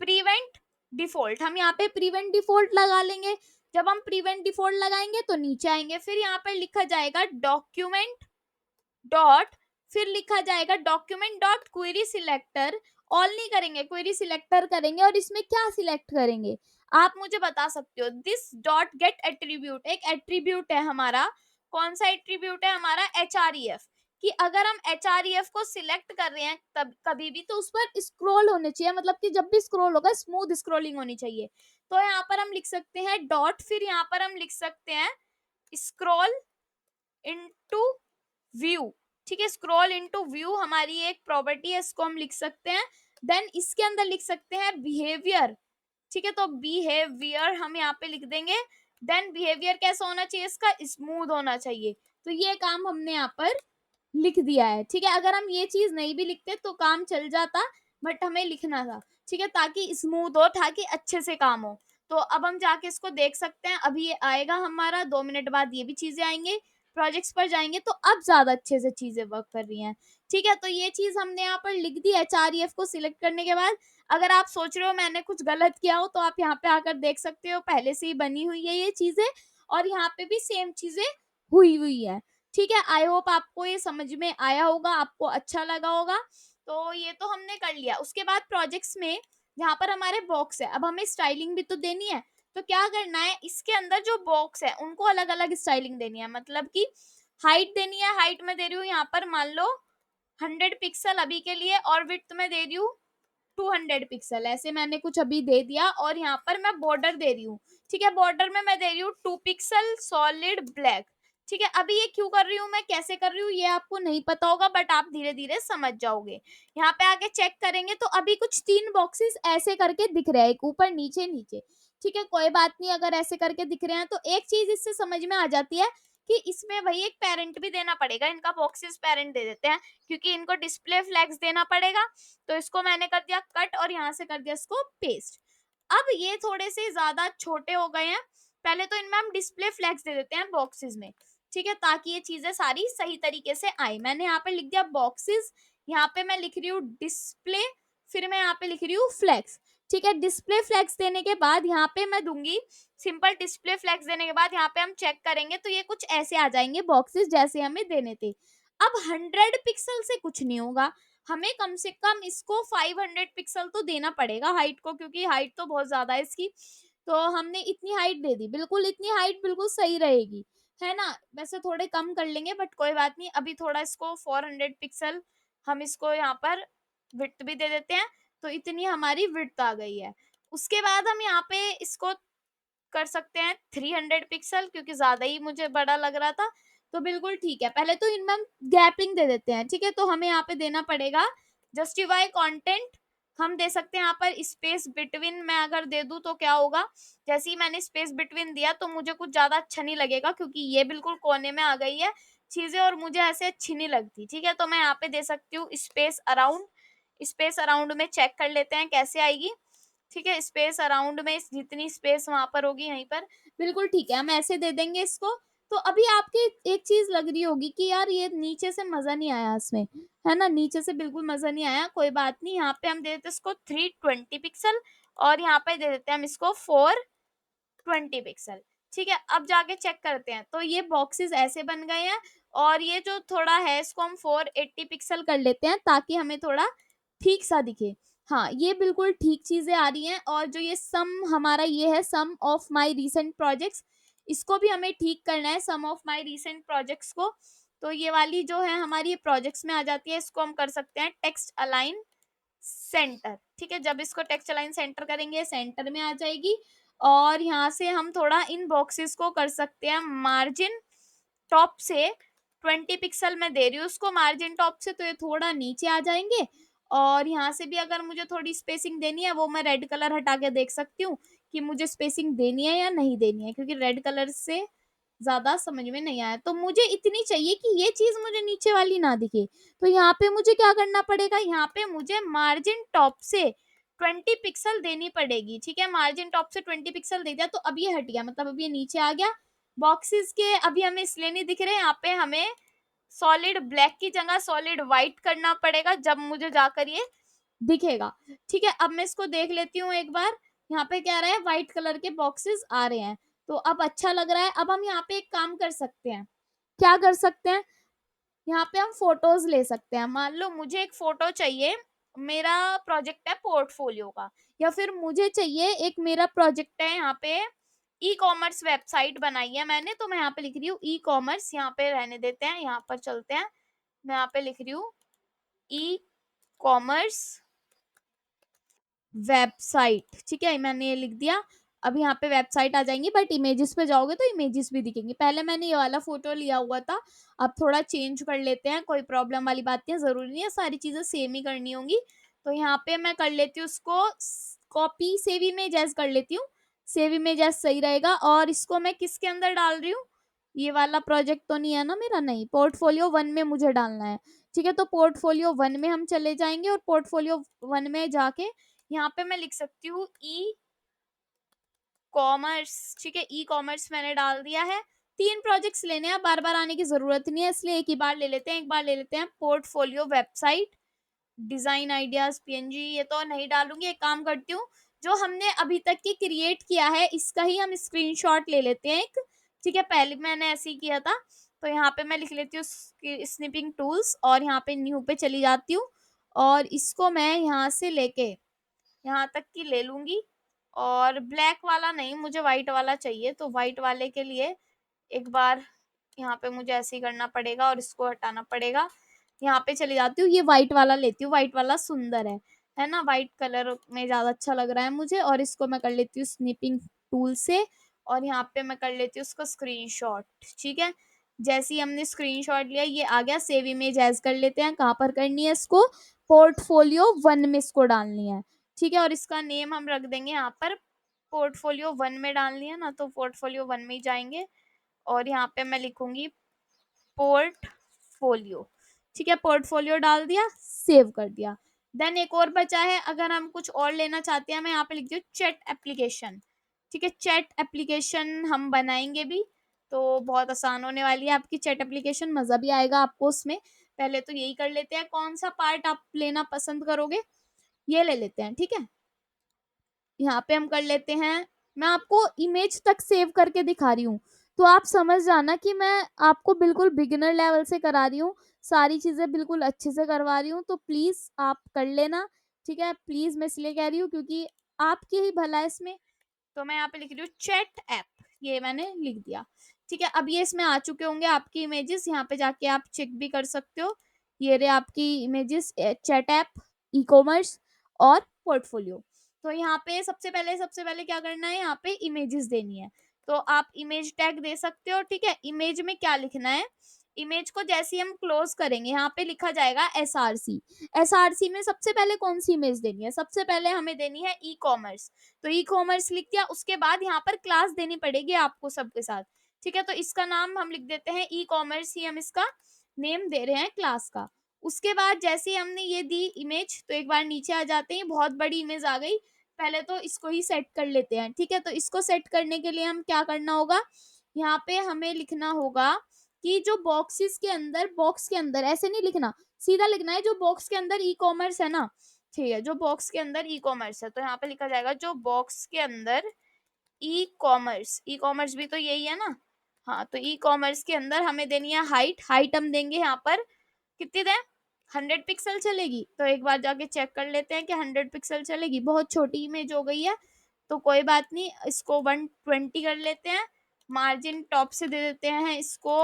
प्रिवेंट डिफॉल्ट, हम यहाँ पे प्रिवेंट डिफॉल्ट लगा लेंगे। जब हम प्रिवेंट डिफॉल्ट लगाएंगे तो नीचे आएंगे, फिर यहाँ पे लिखा जाएगा डॉक्यूमेंट डॉट, फिर लिखा जाएगा document dot query selector, all नहीं करेंगे, क्वेरी सिलेक्टर करेंगे, और इसमें क्या सिलेक्ट करेंगे आप मुझे बता सकते हो। दिस डॉट गेट एट्रीब्यूट, एक एट्रीब्यूट है हमारा, कौन सा एट्रीब्यूट है हमारा, HREF, कि अगर हम HREF को सिलेक्ट कर रहे हैं तब कभी भी, तो उस पर स्क्रॉल होने चाहिए, मतलब कि जब भी स्क्रॉल होगा स्मूथ स्क्रॉलिंग होनी चाहिए। तो यहाँ पर हम लिख सकते हैं डॉट, फिर यहाँ पर हम लिख सकते हैं स्क्रॉल इनटू व्यू। ठीक है, स्क्रॉल इनटू व्यू हमारी एक प्रॉपर्टी है, इसको हम लिख सकते हैं। देन इसके अंदर लिख सकते हैं बिहेवियर। ठीक है, तो बिहेवियर हम यहाँ पे लिख देंगे। देन बिहेवियर कैसा होना चाहिए, इसका स्मूथ होना चाहिए। तो ये काम हमने यहाँ पर लिख दिया है। ठीक है, अगर हम ये चीज नहीं भी लिखते तो काम चल जाता, बट हमें लिखना था। ठीक है, ताकि स्मूथ हो, ताकि अच्छे से काम हो। तो अब हम जाके इसको देख सकते हैं, अभी ये आएगा हमारा, 2 मिनट बाद ये भी चीजें आएंगे, प्रोजेक्ट्स पर जाएंगे तो अब ज्यादा अच्छे से चीजें वर्क कर रही हैं। ठीक है, तो ये चीज हमने यहाँ पर लिख दी HREF को सिलेक्ट करने के बाद। अगर आप सोच रहे हो मैंने कुछ गलत किया हो तो आप यहाँ पे आकर देख सकते हो, पहले से ही बनी हुई है ये चीजें, और यहाँ पे भी सेम चीजें हुई हुई है। ठीक है, आई होप आपको ये समझ में आया होगा, आपको अच्छा लगा होगा। तो ये तो हमने कर लिया। उसके बाद प्रोजेक्ट्स में जहाँ पर हमारे बॉक्स है, अब हमें स्टाइलिंग भी तो देनी है। तो क्या करना है, इसके अंदर जो बॉक्स है उनको अलग अलग स्टाइलिंग देनी है, मतलब कि हाइट देनी है। हाइट में दे रही हूँ यहाँ पर मान लो 100 पिक्सल अभी के लिए, और विड्थ में दे रही हूँ 200 पिक्सल, ऐसे मैंने कुछ अभी दे दिया। और यहाँ पर मैं बॉर्डर दे रही हूँ। ठीक है, बॉर्डर में मैं दे रही हूँ 2 पिक्सल सॉलिड ब्लैक। ठीक है, अभी ये क्यों कर रही हूँ, मैं कैसे कर रही हूँ, ये आपको नहीं पता होगा, बट आप धीरे धीरे समझ जाओगे। यहाँ पे आके चेक करेंगे तो अभी कुछ 3 बॉक्सेस ऐसे करके दिख रहे हैं, एक ऊपर नीचे नीचे। ठीक है, कोई बात नहीं, अगर ऐसे करके दिख रहे हैं तो एक चीज इससे समझ में आ जाती है कि इसमें वही एक पेरेंट भी देना पड़ेगा। इनका बॉक्सेस पेरेंट दे देते हैं, क्योंकि इनको डिस्प्ले फ्लैग्स देना पड़ेगा। तो इसको मैंने कर दिया कट, और यहाँ से कर दिया इसको पेस्ट। अब ये थोड़े से ज्यादा छोटे हो गए हैं, पहले तो इनमें हम डिस्प्ले फ्लैग्स दे देते हैं बॉक्सेस में। ठीक है, ताकि ये चीजें सारी सही तरीके से आए। मैंने यहाँ पे लिख दिया बॉक्सेस, यहाँ पे मैं लिख रही हूँ डिस्प्ले, फिर मैं यहाँ पे लिख रही हूँ फ्लैग्स। ठीक है, डिस्प्ले फ्लैग्स देने के बाद यहाँ पे मैं दूंगी सिंपल डिस्प्ले फ्लैग्स देने के बाद यहाँ पे हम चेक करेंगे तो ये कुछ ऐसे आ जाएंगे बॉक्सेस जैसे हमें देने थे। अब 100 पिक्सल से कुछ नहीं होगा, हमें कम से कम इसको 500 पिक्सल तो देना पड़ेगा हाइट को, क्योंकि हाइट तो बहुत ज्यादा है इसकी। तो हमने इतनी हाइट दे दी, बिल्कुल इतनी हाइट बिल्कुल सही रहेगी, है ना। वैसे थोड़े कम कर लेंगे बट कोई बात नहीं, अभी थोड़ा इसको 400 पिक्सल हम इसको यहाँ पर विड्थ भी दे देते हैं। तो इतनी हमारी विड्थ आ गई है। उसके बाद हम यहाँ पे इसको कर सकते हैं 300 पिक्सल, क्योंकि ज़्यादा ही मुझे बड़ा लग रहा था, तो बिल्कुल ठीक है। पहले तो इनमें हम गैपिंग दे देते हैं, ठीक है? तो हमें यहाँ पे देना पड़ेगा जस्टिफाई कंटेंट, हम दे सकते हैं यहाँ पर स्पेस बिटवीन। मैं अगर दे दूँ तो क्या होगा, जैसे ही मैंने स्पेस बिटवीन दिया तो मुझे कुछ ज़्यादा अच्छा नहीं लगेगा, क्योंकि ये बिल्कुल कोने में आ गई है चीज़ें और मुझे ऐसे अच्छी नहीं लगती, ठीक है? तो मैं यहाँ पे दे सकती हूँ स्पेस अराउंड। स्पेस अराउंड में चेक कर लेते हैं कैसे आएगी, ठीक है? स्पेस अराउंड में जितनी स्पेस वहाँ पर होगी यहीं पर, बिल्कुल ठीक है, हम ऐसे दे देंगे इसको। तो अभी आपके एक चीज़ लग रही होगी कि यार ये नीचे से मज़ा नहीं आया इसमें, है ना? नीचे से बिल्कुल मज़ा नहीं आया, कोई बात नहीं। यहाँ पे हम दे देते हैं इसको 320 पिक्सल और यहाँ पे दे देते हैं हम इसको 420 पिक्सल, ठीक है? अब जाके चेक करते हैं, तो ये बॉक्सेस ऐसे बन गए हैं और ये जो थोड़ा है इसको हम 480 पिक्सल कर लेते हैं ताकि हमें थोड़ा ठीक सा दिखे। हाँ, ये बिल्कुल ठीक चीज़ें आ रही हैं और जो ये सम हमारा ये है सम ऑफ माय रीसेंट प्रोजेक्ट्स, इसको भी हमें ठीक करना है सम ऑफ माय रीसेंट प्रोजेक्ट्स को। तो ये वाली जो है हमारी ये प्रोजेक्ट्स में आ जाती है, इसको हम कर सकते हैं टेक्स्ट अलाइन सेंटर, ठीक है? जब इसको टेक्स्ट अलाइन सेंटर करेंगे सेंटर में आ जाएगी और यहाँ से हम थोड़ा इन बॉक्सेस को कर सकते हैं मार्जिन टॉप से 20 पिक्सल मैं दे रही हूँ उसको मार्जिन टॉप से, तो ये थोड़ा नीचे आ जाएंगे। और यहाँ से भी अगर मुझे थोड़ी स्पेसिंग देनी है वो मैं रेड कलर हटा के देख सकती हूँ कि मुझे स्पेसिंग देनी है या नहीं देनी है, क्योंकि रेड कलर से ज़्यादा समझ में नहीं आया। तो मुझे इतनी चाहिए कि ये चीज़ मुझे नीचे वाली ना दिखे। तो यहाँ पे मुझे क्या करना पड़ेगा, यहाँ पे मुझे मार्जिन टॉप से 20 पिक्सल देनी पड़ेगी, ठीक है? मार्जिन टॉप से 20 पिक्सल दे दिया तो अब ये हट गया, मतलब अब ये नीचे आ गया। बॉक्सेस के अभी हमें इसलिए नहीं दिख रहे, यहाँ पे हमें सॉलिड ब्लैक की जगह सॉलिड व्हाइट करना पड़ेगा, जब मुझे जाकर ये दिखेगा, ठीक है? अब मैं इसको देख लेती हूँ एक बार, यहाँ पे क्या आ रहा है व्हाइट कलर के बॉक्सेस आ रहे हैं, तो अब अच्छा लग रहा है। अब हम यहाँ पे एक काम कर सकते हैं, क्या कर सकते हैं, यहाँ पे हम फोटोज ले सकते हैं। मान लो मुझे एक फोटो चाहिए, मेरा प्रोजेक्ट है पोर्टफोलियो का, या फिर मुझे चाहिए एक मेरा प्रोजेक्ट है यहाँ पे ई कॉमर्स वेबसाइट बनाई है मैंने, तो मैं यहाँ पे लिख रही हूँ ई कॉमर्स, यहाँ पे रहने देते हैं, यहाँ पर चलते हैं। मैं यहाँ पे लिख रही हूँ ई कॉमर्स वेबसाइट, ठीक है? मैंने ये लिख दिया। अब यहाँ पे वेबसाइट आ जाएंगी, बट इमेजेस पे जाओगे तो इमेजेस भी दिखेंगी। पहले मैंने ये वाला फोटो लिया हुआ था, अब थोड़ा चेंज कर लेते हैं, कोई प्रॉब्लम वाली बात नहीं है, जरूरी नहीं है सारी चीजें सेम ही करनी होंगी। तो यहाँ पे मैं कर लेती हूँ उसको कॉपी, सेव इमेज एज कर लेती हूँ, सेव इमेज एज सही रहेगा। और इसको मैं किसके अंदर डाल रही हूँ, ये वाला प्रोजेक्ट तो नहीं है ना मेरा, नहीं, पोर्टफोलियो 1 में मुझे डालना है, ठीक है? तो पोर्टफोलियो 1 में हम चले जाएंगे और पोर्टफोलियो 1 में जाके यहाँ पे मैं लिख सकती हूँ ई कॉमर्स, ठीक है? ई कॉमर्स मैंने डाल दिया है। 3 प्रोजेक्ट्स लेने हैं, बार बार आने की जरूरत नहीं है, इसलिए एक ही बार ले लेते हैं। एक बार ले लेते हैं portfolio website, design ideas PNG, ये तो नहीं डालूंगी। एक काम करती हूँ, जो हमने अभी तक की क्रिएट किया है इसका ही हम स्क्रीनशॉट ले लेते हैं एक, ठीक है? पहले मैंने ऐसे ही किया था, तो यहाँ पे मैं लिख लेती हूँ स्निपिंग टूल्स और यहाँ पे न्यू पे चली जाती हूँ और इसको मैं यहाँ से लेके यहाँ तक की ले लूंगी। और ब्लैक वाला नहीं, मुझे व्हाइट वाला चाहिए, तो व्हाइट वाले के लिए एक बार यहाँ पे मुझे ऐसे ही करना पड़ेगा और इसको हटाना पड़ेगा। यहाँ पे चली जाती हूँ, ये व्हाइट वाला लेती हूँ, व्हाइट वाला सुंदर है ना? व्हाइट कलर में ज्यादा अच्छा लग रहा है मुझे। और इसको मैं कर लेती हूँ स्निपिंग टूल से और यहाँ पे मैं कर लेती हूँ उसको स्क्रीनशॉट, ठीक है? जैसे ही हमने स्क्रीनशॉट लिया ये आ गया। सेव इमेज एज कर लेते हैं, कहाँ पर करनी है इसको, पोर्टफोलियो 1 में इसको डालनी है, ठीक है? और इसका नेम हम रख देंगे यहाँ पर, पोर्टफोलियो 1 में डालनी है ना, तो पोर्टफोलियो 1 में ही जाएंगे और यहाँ पे मैं लिखूंगी पोर्टफोलियो, ठीक है? पोर्टफोलियो डाल दिया, सेव कर दिया। देन एक और बचा है, अगर हम कुछ और लेना चाहते हैं, मैं यहाँ पे लिख दी चैट एप्लीकेशन, ठीक है? चैट एप्लीकेशन हम बनाएंगे भी, तो बहुत आसान होने वाली है आपकी चैट एप्लीकेशन, मजा भी आएगा आपको उसमें। पहले तो यही कर लेते हैं, कौन सा पार्ट आप लेना पसंद करोगे, ये ले लेते हैं, ठीक है? यहाँ पे हम कर लेते हैं, मैं आपको इमेज तक सेव करके दिखा रही हूँ, तो आप समझ जाना कि मैं आपको बिल्कुल बिगिनर लेवल से करा रही हूँ, सारी चीजें बिल्कुल अच्छे से करवा रही हूँ, तो प्लीज आप कर लेना, ठीक है? प्लीज मैं इसलिए कह रही हूँ क्योंकि आपकी ही भला है इसमें। तो मैं यहाँ पे लिख रही हूँ चैट ऐप, ये मैंने लिख दिया, ठीक है? अब ये इसमें आ चुके होंगे आपकी इमेजेस, यहाँ पे जाके आप चेक भी कर सकते हो, ये रहे आपकी images, chat app, e commerce और पोर्टफोलियो। तो यहाँ पे सबसे पहले क्या करना है, यहाँ पे इमेजेस देनी है। तो आप इमेज टैग दे सकते हो, ठीक है। इमेज में क्या लिखना है, इमेज को जैसे ही हम क्लोज करेंगे यहाँ पे लिखा जाएगा एसआरसी। एसआरसी में सबसे पहले कौन सी इमेज देनी है, सबसे पहले हमें देनी है ई कॉमर्स। तो ई कॉमर्स लिख दिया, उसके बाद यहाँ पर क्लास देनी पड़ेगी आपको सबके साथ, ठीक है। तो इसका नाम हम लिख देते हैं ई कॉमर्स, ही हम इसका नेम दे रहे हैं क्लास का। उसके बाद जैसे ही हमने ये दी इमेज, तो एक बार नीचे आ जाते हैं, बहुत बड़ी इमेज आ गई। पहले तो इसको ही सेट कर लेते हैं, ठीक है। तो इसको सेट करने के लिए हम क्या करना होगा, यहाँ पे हमें लिखना होगा कि जो बॉक्सेस के अंदर, बॉक्स के अंदर ऐसे नहीं लिखना, सीधा लिखना है जो बॉक्स के अंदर ई कॉमर्स है ना, ठीक है। जो बॉक्स के अंदर ई कॉमर्स है, तो यहाँ पे लिखा जाएगा जो बॉक्स के अंदर ई कॉमर्स, ई कॉमर्स भी तो यही है ना, हाँ। तो ई कॉमर्स के अंदर हमें देनी है हाइट, हाइट हम देंगे यहाँ पर कितनी दें, 100 पिक्सल चलेगी। तो एक बार जाके चेक कर लेते हैं कि 100 पिक्सल चलेगी। बहुत छोटी इमेज हो गई है, तो कोई बात नहीं, इसको 120 कर लेते हैं। मार्जिन टॉप से दे देते हैं इसको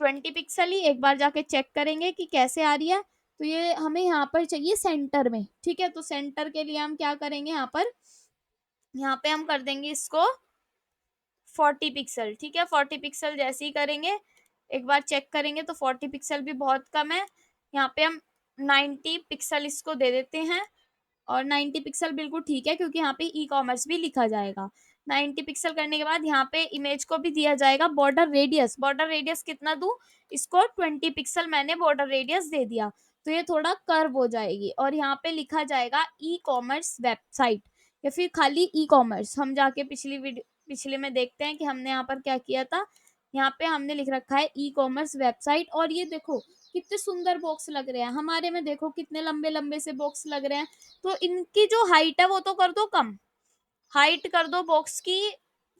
20 पिक्सल ही। एक बार जाके चेक करेंगे कि कैसे आ रही है। तो ये हमें यहाँ पर चाहिए सेंटर में, ठीक है। तो सेंटर के लिए हम क्या करेंगे, यहाँ पे हम कर देंगे इसको 40 पिक्सल, ठीक है। 40 पिक्सल जैसे ही करेंगे, एक बार चेक करेंगे तो 40 पिक्सल भी बहुत कम है। यहाँ पे हम 90 पिक्सल इसको दे देते हैं, और 90 पिक्सल बिल्कुल ठीक है, क्योंकि यहाँ पे ई कॉमर्स भी लिखा जाएगा। 90 पिक्सल करने के बाद यहाँ पे इमेज को भी दिया जाएगा बॉर्डर रेडियस। बॉर्डर रेडियस कितना दूं, इसको 20 पिक्सल मैंने बॉर्डर रेडियस दे दिया, तो ये थोड़ा कर्व हो जाएगी। और यहाँ पे लिखा जाएगा ई कॉमर्स वेबसाइट, या फिर खाली ई कॉमर्स। हम जाके पिछले में देखते हैं कि हमने यहाँ पर क्या किया था। यहाँ पे हमने लिख रखा है ई कॉमर्स वेबसाइट, और ये देखो कितने सुंदर बॉक्स लग रहे हैं। हमारे में देखो कितने लंबे लंबे से बॉक्स लग रहे हैं। तो इनकी जो हाइट है वो तो कर दो कम, हाइट कर दो बॉक्स की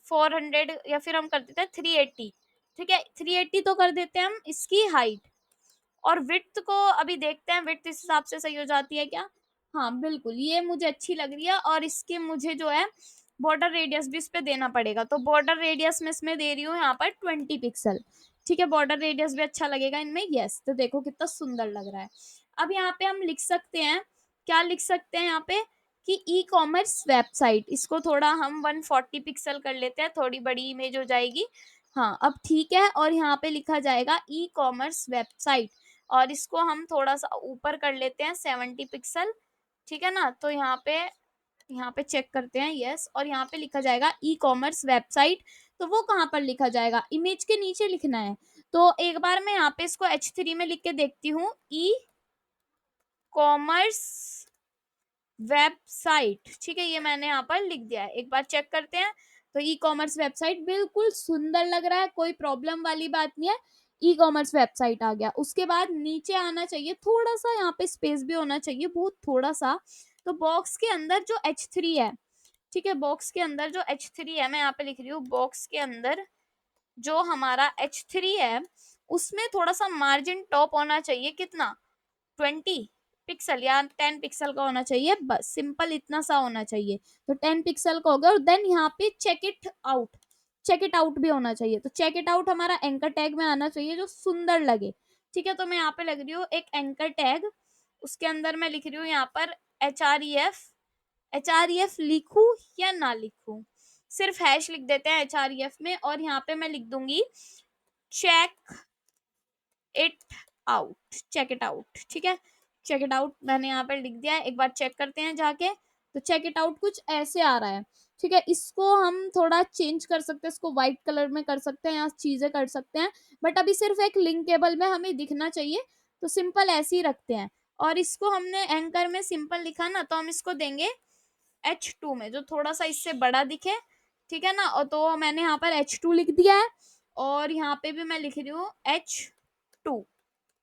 400, या फिर हम कर देते हैं 380, ठीक है। 380 तो कर देते हैं हम इसकी हाइट। और विड्थ को अभी देखते हैं, विड्थ इस हिसाब से सही हो जाती है क्या, हाँ बिल्कुल, ये मुझे अच्छी लग रही है। और इसके मुझे जो है बॉर्डर रेडियस भी इस पे देना पड़ेगा, तो बॉर्डर रेडियस में इसमें दे रही हूँ यहाँ पर 20 पिक्सल, ठीक है। बॉर्डर रेडियस भी अच्छा लगेगा इनमें, यस। तो देखो कितना सुंदर लग रहा है। अब यहाँ पे हम लिख सकते हैं, क्या लिख सकते हैं यहाँ पे, कि ई कॉमर्स वेबसाइट, इसको थोड़ा हम 140 पिक्सल कर लेते हैं, थोड़ी बड़ी इमेज हो जाएगी। हाँ अब ठीक है। और यहाँ पे लिखा जाएगा ई कॉमर्स वेबसाइट, और इसको हम थोड़ा सा ऊपर कर लेते हैं 70 पिक्सल, ठीक है ना। तो यहाँ पे चेक करते हैं, यस। और यहाँ पे लिखा जाएगा ई कॉमर्स वेबसाइट। तो वो कहाँ पर लिखा जाएगा, इमेज के नीचे लिखना है। तो एक बार मैं यहाँ पे इसको H3 में लिख के देखती हूँ, ई कॉमर्स वेबसाइट, ठीक है। ये मैंने यहाँ पर लिख दिया है, एक बार चेक करते हैं। तो ई कॉमर्स वेबसाइट बिल्कुल सुंदर लग रहा है, कोई प्रॉब्लम वाली बात नहीं है। ई कॉमर्स वेबसाइट आ गया। उसके बाद नीचे आना चाहिए, थोड़ा सा यहाँ पे स्पेस भी होना चाहिए, बहुत थोड़ा सा। तो बॉक्स के अंदर जो H3 है, ठीक है, बॉक्स के अंदर जो H3 है, मैं यहाँ पे लिख रही हूँ, बॉक्स के अंदर जो हमारा H3 है, उसमें थोड़ा सा मार्जिन टॉप होना चाहिए, कितना, 20 पिक्सल या 10 पिक्सल का होना चाहिए, बस सिंपल इतना सा होना चाहिए। तो 10 पिक्सल का हो गया। और देन यहाँ पे check it out, check it out भी होना चाहिए। तो चेक इट आउट हमारा एंकर टैग में आना चाहिए, जो सुंदर लगे, ठीक है। तो मैं यहाँ पे लग रही हूँ एक एंकर टैग, उसके अंदर मैं लिख रही हूँ यहाँ पर HREF। HREF लिखूं या ना लिखूं, सिर्फ हैश लिख देते हैं HREF में। और यहाँ पे मैं लिख दूंगी check it out, check it out, ठीक है। चेक इट आउट मैंने यहाँ पर लिख दिया है, एक बार चेक करते हैं जाके। तो चेक इट आउट कुछ ऐसे आ रहा है, ठीक है। इसको हम थोड़ा चेंज कर सकते हैं, इसको व्हाइट कलर में कर सकते हैं, या चीजें कर सकते हैं, बट अभी सिर्फ एक लिंक टेबल में हमें दिखना चाहिए, तो सिंपल ऐसे ही रखते हैं। और इसको हमने एंकर में सिंपल लिखा ना, तो हम इसको देंगे H2 में, जो थोड़ा सा इससे बड़ा दिखे, ठीक है ना। और तो मैंने यहाँ पर H2 लिख दिया है, और यहाँ पे भी मैं लिख रही हूँ H2,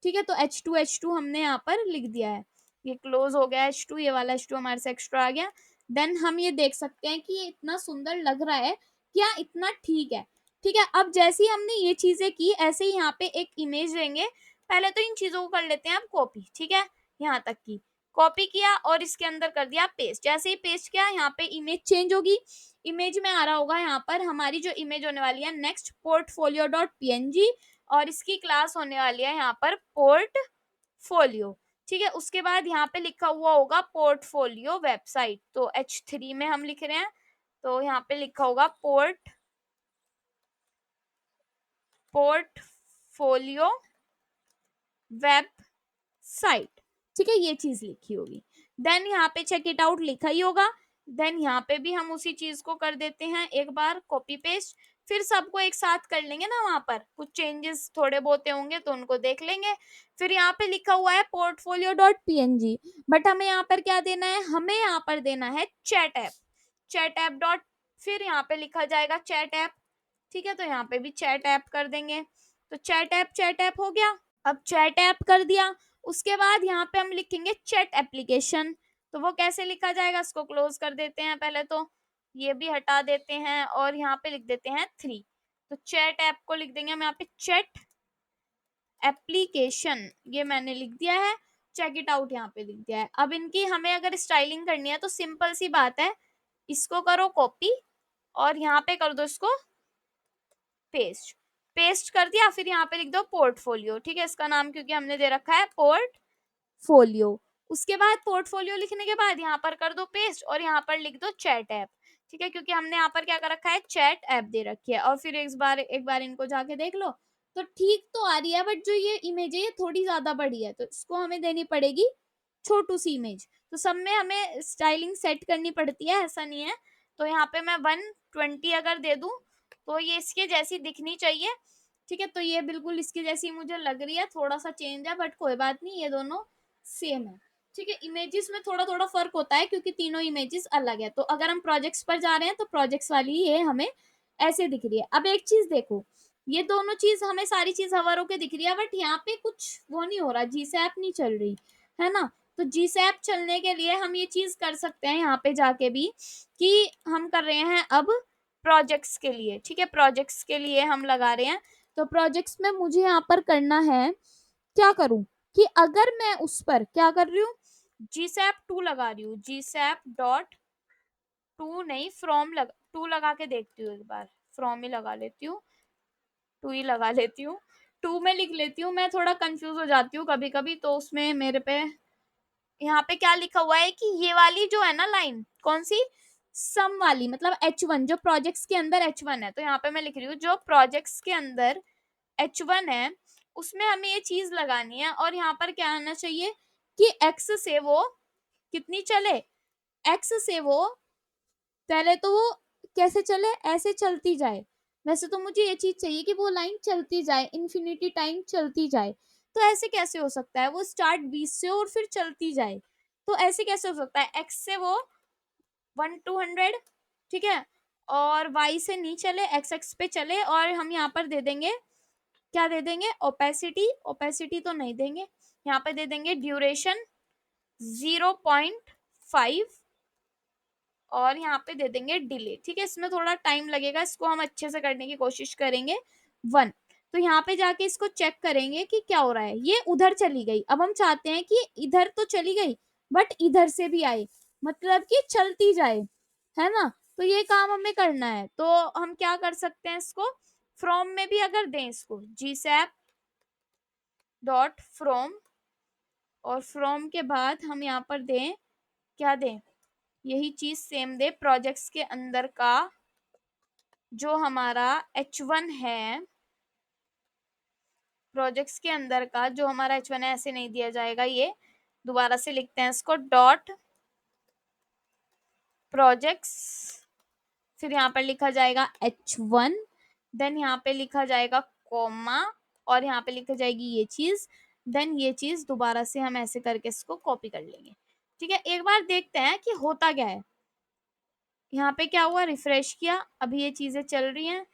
ठीक है। तो H2 हमने यहाँ पर लिख दिया है, ये क्लोज हो गया H2, ये वाला H2 हमारे से एक्स्ट्रा आ गया। देन हम ये देख सकते हैं कि ये इतना सुंदर लग रहा है, क्या इतना ठीक है, ठीक है। अब जैसे ही हमने ये चीजें की, ऐसे ही यहाँ पे एक इमेज लेंगे। पहले तो इन चीजों को कर लेते हैं अब कॉपी, ठीक है। यहाँ तक की कॉपी किया, और इसके अंदर कर दिया पेस्ट। जैसे ही पेस्ट किया, यहाँ पे इमेज चेंज होगी, इमेज में आ रहा होगा यहाँ पर हमारी जो इमेज होने वाली है नेक्स्ट portfolio.png, और इसकी क्लास होने वाली है यहाँ पर पोर्टफोलियो, ठीक है, उसके बाद यहाँ पे लिखा हुआ होगा पोर्टफोलियो वेबसाइट, तो H3 में हम लिख रहे हैं, तो यहाँ पे लिखा होगा पोर्टफोलियो वेबसाइट। ठीक है, ये चीज लिखी होगी। देन यहाँ पे चेक इट आउट लिखा ही होगा। देन यहाँ पे भी हम उसी चीज को कर देते हैं, एक बार कॉपी पेस्ट, फिर सबको एक साथ कर लेंगे ना, वहां पर कुछ चेंजेस थोड़े बहुत होंगे तो उनको देख लेंगे। फिर यहाँ पे लिखा हुआ है पोर्टफोलियो डॉट png, बट हमें यहाँ पर क्या देना है, हमें यहाँ पर देना है चैट ऐप डॉट, फिर यहाँ पे लिखा जाएगा चैट ऐप। ठीक है, तो यहाँ पे भी चैट ऐप कर देंगे, तो चैट ऐप हो गया। अब चैट ऐप कर दिया, उसके बाद यहाँ पे हम लिखेंगे चैट एप्लीकेशन, तो वो कैसे लिखा जाएगा, इसको क्लोज कर देते हैं पहले, तो ये भी हटा देते हैं और यहाँ पे लिख देते हैं 3, तो चैट ऐप को लिख देंगे हम यहाँ पे चैट एप्लीकेशन, ये मैंने लिख दिया है। चेक इट आउट यहाँ पे लिख दिया है। अब इनकी हमें अगर स्टाइलिंग करनी है तो सिंपल सी बात है, इसको करो कॉपी और यहाँ पे कर दो इसको पेस्ट कर दिया, फिर यहाँ पे लिख दो पोर्टफोलियो। ठीक है, इसका नाम क्योंकि हमने दे रखा है पोर्टफोलियो। उसके बाद पोर्टफोलियो लिखने के बाद यहाँ पर कर दो पेस्ट और यहाँ पर लिख दो चैट ऐप। ठीक है, क्योंकि हमने यहाँ पर क्या कर रखा है, चैट ऐप दे रखी है। और फिर एक बार इनको जाके देख लो, तो ठीक तो आ रही है, बट जो ये इमेज है ये थोड़ी ज्यादा बड़ी है, तो इसको हमें देनी पड़ेगी छोटू सी इमेज। तो सब में हमें स्टाइलिंग सेट करनी पड़ती है, ऐसा नहीं है। तो यहाँ पे मैं 120 अगर दे दूं तो ये इसके जैसी दिखनी चाहिए। ठीक है, तो ये बिल्कुल इसके जैसी मुझे लग रही है, थोड़ा सा चेंज है बट कोई बात नहीं, ये दोनों सेम है। ठीक है, इमेजेस में थोड़ा थोड़ा फर्क होता है क्योंकि तीनों इमेजेस अलग है। तो अगर हम प्रोजेक्ट्स पर जा रहे हैं तो प्रोजेक्ट्स वाली ये हमें ऐसे दिख रही है। अब एक चीज देखो, ये दोनों चीज हमें सारी चीज हवर होके दिख रही है, बट यहाँ पे कुछ वो नहीं हो रहा, जी सैप नहीं चल रही है ना। तो जी सैप चलने के लिए हम ये चीज कर सकते हैं यहाँ पे जाके भी, कि हम कर रहे हैं अब प्रोजेक्ट्स के लिए। ठीक है, प्रोजेक्ट्स के लिए हम लगा रहे हैं, तो प्रोजेक्ट्स में मुझे यहाँ पर करना है, क्या करूं कि अगर मैं उस पर क्या कर रही हूँ, GSAP 2 लगा रही हूँ, GSAP.2 नहीं, टू लगा के देखती हूँ, एक बार फ्रॉम ही लगा लेती हूँ, 2 ही लगा लेती हूँ, 2 में लिख लेती हूँ। मैं थोड़ा कंफ्यूज हो जाती हूँ कभी कभी, तो उसमें मेरे पे यहाँ पे क्या लिखा हुआ है कि ये वाली जो है ना लाइन, कौन सी, सम वाली, मतलब H1 जो प्रोजेक्ट्स के अंदर H1 है, तो यहाँ पे मैं लिख रही हूँ जो प्रोजेक्ट्स के अंदर H1 है उसमें हमें ये चीज लगानी है। और यहाँ पर क्या आना चाहिए कि x से वो कितनी चले, x से वो पहले तो वो कैसे चले, ऐसे चलती जाए। वैसे तो मुझे ये चीज चाहिए कि वो लाइन चलती जाए, इन्फिनिटी टाइम चलती जाए। तो ऐसे कैसे हो सकता है, वो स्टार्ट 20 से और फिर चलती जाए, तो ऐसे कैसे हो सकता है, x से वो 1 to 100, ठीक है, और y से नहीं चले, x पे चले। और हम यहाँ पर दे देंगे, क्या दे देंगे, ओपेसिटी तो नहीं देंगे, यहाँ पे दे देंगे ड्यूरेशन 0.5 और यहाँ पे दे देंगे डिले। ठीक है, इसमें थोड़ा टाइम लगेगा, इसको हम अच्छे से करने की कोशिश करेंगे। 1, तो यहाँ पे जाके इसको चेक करेंगे कि क्या हो रहा है, ये उधर चली गई। अब हम चाहते हैं कि इधर तो चली गई बट इधर से भी आए, मतलब कि चलती जाए, है ना। तो ये काम हमें करना है, तो हम क्या कर सकते हैं, इसको फ्रॉम में भी अगर दें, इसको GSAP.from, और फ्रॉम के बाद हम यहाँ पर दें, क्या दें, यही चीज सेम दे, प्रोजेक्ट्स के अंदर का जो हमारा H1 है, प्रोजेक्ट्स के अंदर का जो हमारा H1 है, ऐसे नहीं दिया जाएगा, ये दोबारा से लिखते हैं इसको, डॉट प्रोजेक्ट्स, फिर यहाँ पर लिखा जाएगा H1, देन यहाँ पे लिखा जाएगा कॉमा, और यहाँ पे लिखा जाएगी ये चीज, देन ये चीज दोबारा से हम ऐसे करके इसको कॉपी कर लेंगे। ठीक है, एक बार देखते हैं कि होता क्या है। यहाँ पे क्या हुआ, रिफ्रेश किया, अभी ये चीजें चल रही हैं,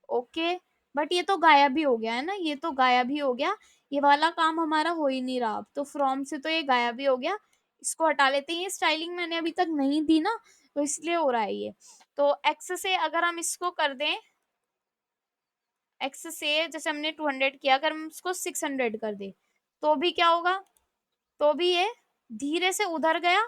ओके, बट ये तो गायब ही हो गया है ना, ये तो गायब ही हो गया, ये वाला काम हमारा हो ही नहीं रहा। अब तो फ्रॉम से तो ये गायब ही हो गया, इसको हटा लेते हैं, ये स्टाइलिंग मैंने अभी तक नहीं दी ना, तो इसलिए हो रहा है ये। तो एक्स से अगर हम इसको कर दें, एक्स से जैसे हमने 200 किया, अगर हम इसको 600 कर दें तो भी क्या होगा, तो भी ये धीरे से उधर गया।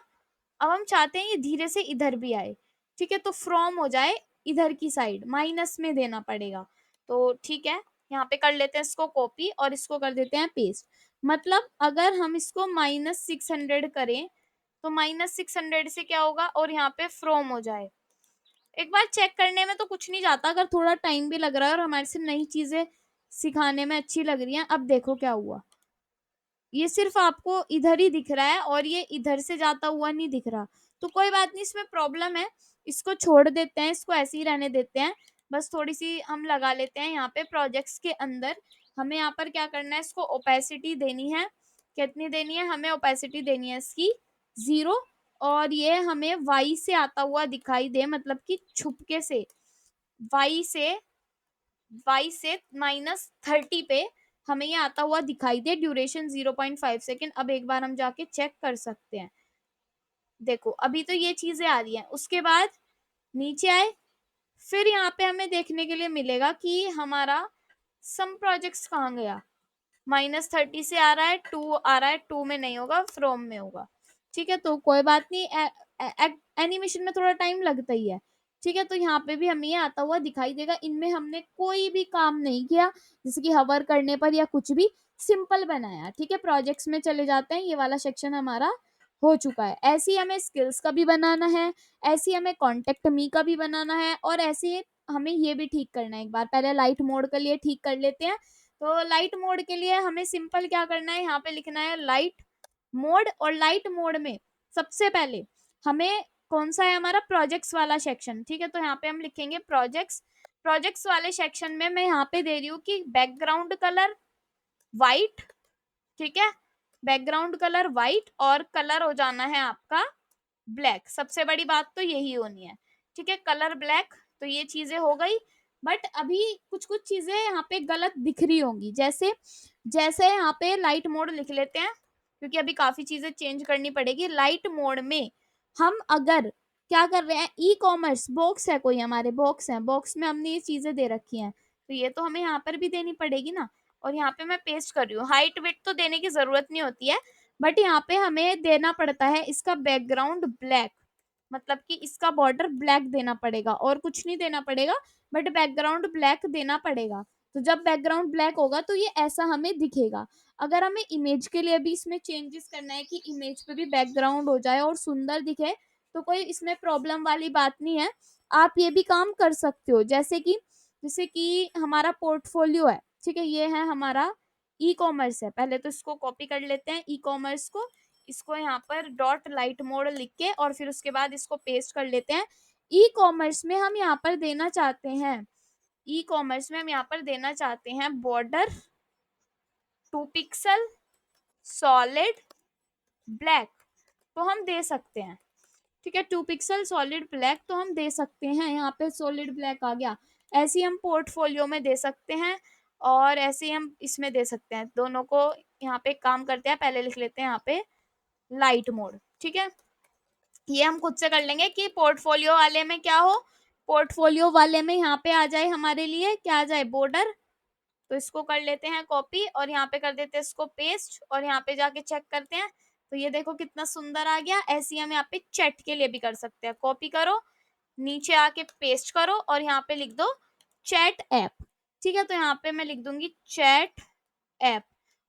अब हम चाहते हैं ये धीरे से इधर भी आए। ठीक है, तो फ्रॉम हो जाए इधर की साइड, माइनस में देना पड़ेगा। तो ठीक है, यहाँ पे कर लेते हैं इसको कॉपी और इसको कर देते हैं पेस्ट। मतलब अगर हम इसको -600 करें तो -600 से क्या होगा और यहाँ पे फ्रॉम हो जाए। एक बार चेक करने में तो कुछ नहीं जाता, अगर थोड़ा टाइम भी लग रहा है और हमारे से नई चीजें सिखाने में अच्छी लग रही हैं। अब देखो क्या हुआ, ये सिर्फ आपको इधर ही दिख रहा है और ये इधर से जाता हुआ नहीं दिख रहा। तो कोई बात नहीं, इसमें प्रॉब्लम है, इसको छोड़ देते हैं, इसको ऐसे ही रहने देते हैं। बस थोड़ी सी हम लगा लेते हैं यहाँ पे प्रोजेक्ट्स के अंदर। हमें यहाँ पर क्या करना है, इसको ओपेसिटी देनी है। कितनी देनी है, हमें ओपेसिटी देनी है इसकी 0। और ये हमें वाई से आता हुआ दिखाई दे, मतलब कि छुपके से वाई से -30 पे हमें ये आता हुआ दिखाई दे। Duration 0.5 second. अब एक बार हम जाके चेक कर सकते हैं। देखो अभी तो ये चीजें आ रही हैं, उसके बाद नीचे आए, फिर यहाँ पे हमें देखने के लिए मिलेगा कि हमारा सम प्रोजेक्ट्स कहाँ गया। -30 से आ रहा है, 2 आ रहा है, 2 में नहीं होगा, फ्रॉम में होगा। ठीक है, तो कोई बात नहीं, एनिमेशन में थोड़ा टाइम लगता ही है। ठीक है, तो यहाँ पे भी हमें ये आता हुआ दिखाई देगा। इनमें हमने कोई भी काम नहीं किया, जैसे कि हवर करने पर या कुछ भी, सिंपल बनाया। ठीक है, प्रोजेक्ट्स में चले जाते हैं, ये वाला सेक्शन हमारा हो चुका है। ऐसे ही हमें स्किल्स का भी बनाना है, ऐसे ही हमें कॉन्टेक्ट मी का भी बनाना है, और ऐसे ही हमें ये भी ठीक करना है। एक बार पहले लाइट मोड के लिए ठीक कर लेते हैं। तो लाइट मोड के लिए हमें सिंपल क्या करना है, यहाँ पे लिखना है लाइट मोड। और लाइट मोड में सबसे पहले हमें कौन सा है, हमारा प्रोजेक्ट्स वाला सेक्शन। ठीक है, तो यहाँ पे हम लिखेंगे प्रोजेक्ट्स। प्रोजेक्ट्स वाले सेक्शन में मैं यहाँ पे दे रही हूँ कि बैकग्राउंड कलर वाइट। ठीक है, बैकग्राउंड कलर वाइट और कलर हो जाना है आपका ब्लैक। सबसे बड़ी बात तो यही होनी है। ठीक है, कलर ब्लैक। तो ये चीजें हो गई, बट अभी कुछ कुछ चीजें यहाँ पे गलत दिख रही होंगी। जैसे जैसे यहाँ पे लाइट मोड लिख लेते हैं, क्योंकि अभी काफी चीजें चेंज करनी पड़ेगी। लाइट मोड में हम अगर क्या कर रहे हैं, ई कॉमर्स बॉक्स है, कोई हमारे बॉक्स है, बॉक्स में हमने ये चीजें दे रखी हैं, तो ये तो हमें यहाँ पर भी देनी पड़ेगी ना। और यहाँ पे मैं पेस्ट कर रही हूँ। हाइट विड्थ तो देने की जरूरत नहीं होती है, बट यहाँ पे हमें देना पड़ता है इसका बैकग्राउंड ब्लैक, मतलब कि इसका बॉर्डर ब्लैक देना पड़ेगा, और कुछ नहीं देना पड़ेगा, बट बैकग्राउंड ब्लैक देना पड़ेगा। तो जब बैकग्राउंड ब्लैक होगा तो ये ऐसा हमें दिखेगा। अगर हमें इमेज के लिए भी इसमें चेंजेस करना है कि इमेज पे भी बैकग्राउंड हो जाए और सुंदर दिखे, तो कोई इसमें प्रॉब्लम वाली बात नहीं है, आप ये भी काम कर सकते हो। जैसे कि हमारा पोर्टफोलियो है। ठीक है, ये है हमारा ई कॉमर्स है। पहले तो इसको कॉपी कर लेते हैं ई कॉमर्स को, इसको यहाँ पर डॉट लाइट मोड लिख के, और फिर उसके बाद इसको पेस्ट कर लेते हैं। ई कॉमर्स में हम यहाँ पर देना चाहते हैं, ई कॉमर्स में हम यहाँ पर देना चाहते हैं बॉर्डर 2 पिक्सल सॉलिड ब्लैक, तो हम दे सकते हैं। ठीक है, 2 पिक्सल सॉलिड ब्लैक तो हम दे सकते हैं। यहाँ पे सॉलिड ब्लैक आ गया। ऐसे ही हम पोर्टफोलियो में दे सकते हैं, और ऐसे ही हम इसमें दे सकते हैं। दोनों को यहाँ पे काम करते हैं, पहले लिख लेते हैं यहाँ पे लाइट मोड। ठीक है, ये हम खुद से कर लेंगे कि पोर्टफोलियो वाले में क्या हो, पोर्टफोलियो वाले में यहाँ पे आ जाए, हमारे लिए क्या आ जाए, बॉर्डर। तो इसको कर लेते हैं कॉपी, और यहाँ पे कर देते हैं इसको पेस्ट, और यहाँ पे जाके चेक करते हैं। तो ये देखो कितना सुंदर आ गया। ऐसे ही हम यहाँ पे चैट के लिए भी कर सकते हैं। कॉपी करो, नीचे आके पेस्ट करो, और यहाँ पे लिख दो चैट ऐप। ठीक है, तो यहाँ पे मैं लिख दूंगी चैट ऐप,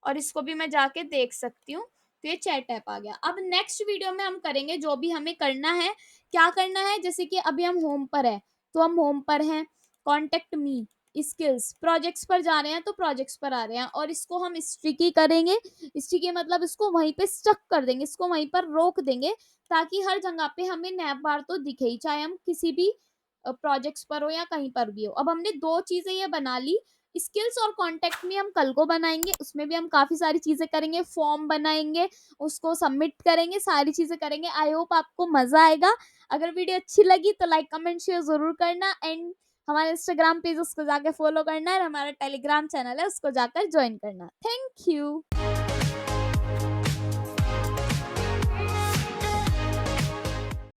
और इसको भी मैं जाके देख सकती हूँ। तो ये चैट ऐप आ गया। अब नेक्स्ट वीडियो में हम करेंगे जो भी हमें करना है। क्या करना है, जैसे कि अभी हम होम पर है, तो हम होम पर हैं, कॉन्टेक्ट मी, स्किल्स, प्रोजेक्ट्स पर जा रहे हैं तो प्रोजेक्ट्स पर आ रहे हैं, और इसको हम स्टिकी करेंगे। स्टिकी मतलब इसको वहीं पे स्टक कर देंगे, इसको वहीं पर रोक देंगे, ताकि हर जगह पे हमें नैप बार तो दिखे ही, चाहे हम किसी भी प्रोजेक्ट्स पर हो या कहीं पर भी हो। अब हमने दो चीजें ये बना ली। स्किल्स और कॉन्टेक्ट में हम कल को बनाएंगे, उसमें भी हम काफी सारी चीजें करेंगे, फॉर्म बनाएंगे, उसको सबमिट करेंगे, सारी चीजें करेंगे। आई होप आपको मजा आएगा। अगर वीडियो अच्छी लगी तो लाइक कमेंट शेयर जरूर करना, एंड हमारे इंस्टाग्राम पेज उसको जाकर फॉलो करना, और हमारा टेलीग्राम चैनल है उसको जाकर ज्वाइन करना। Thank you.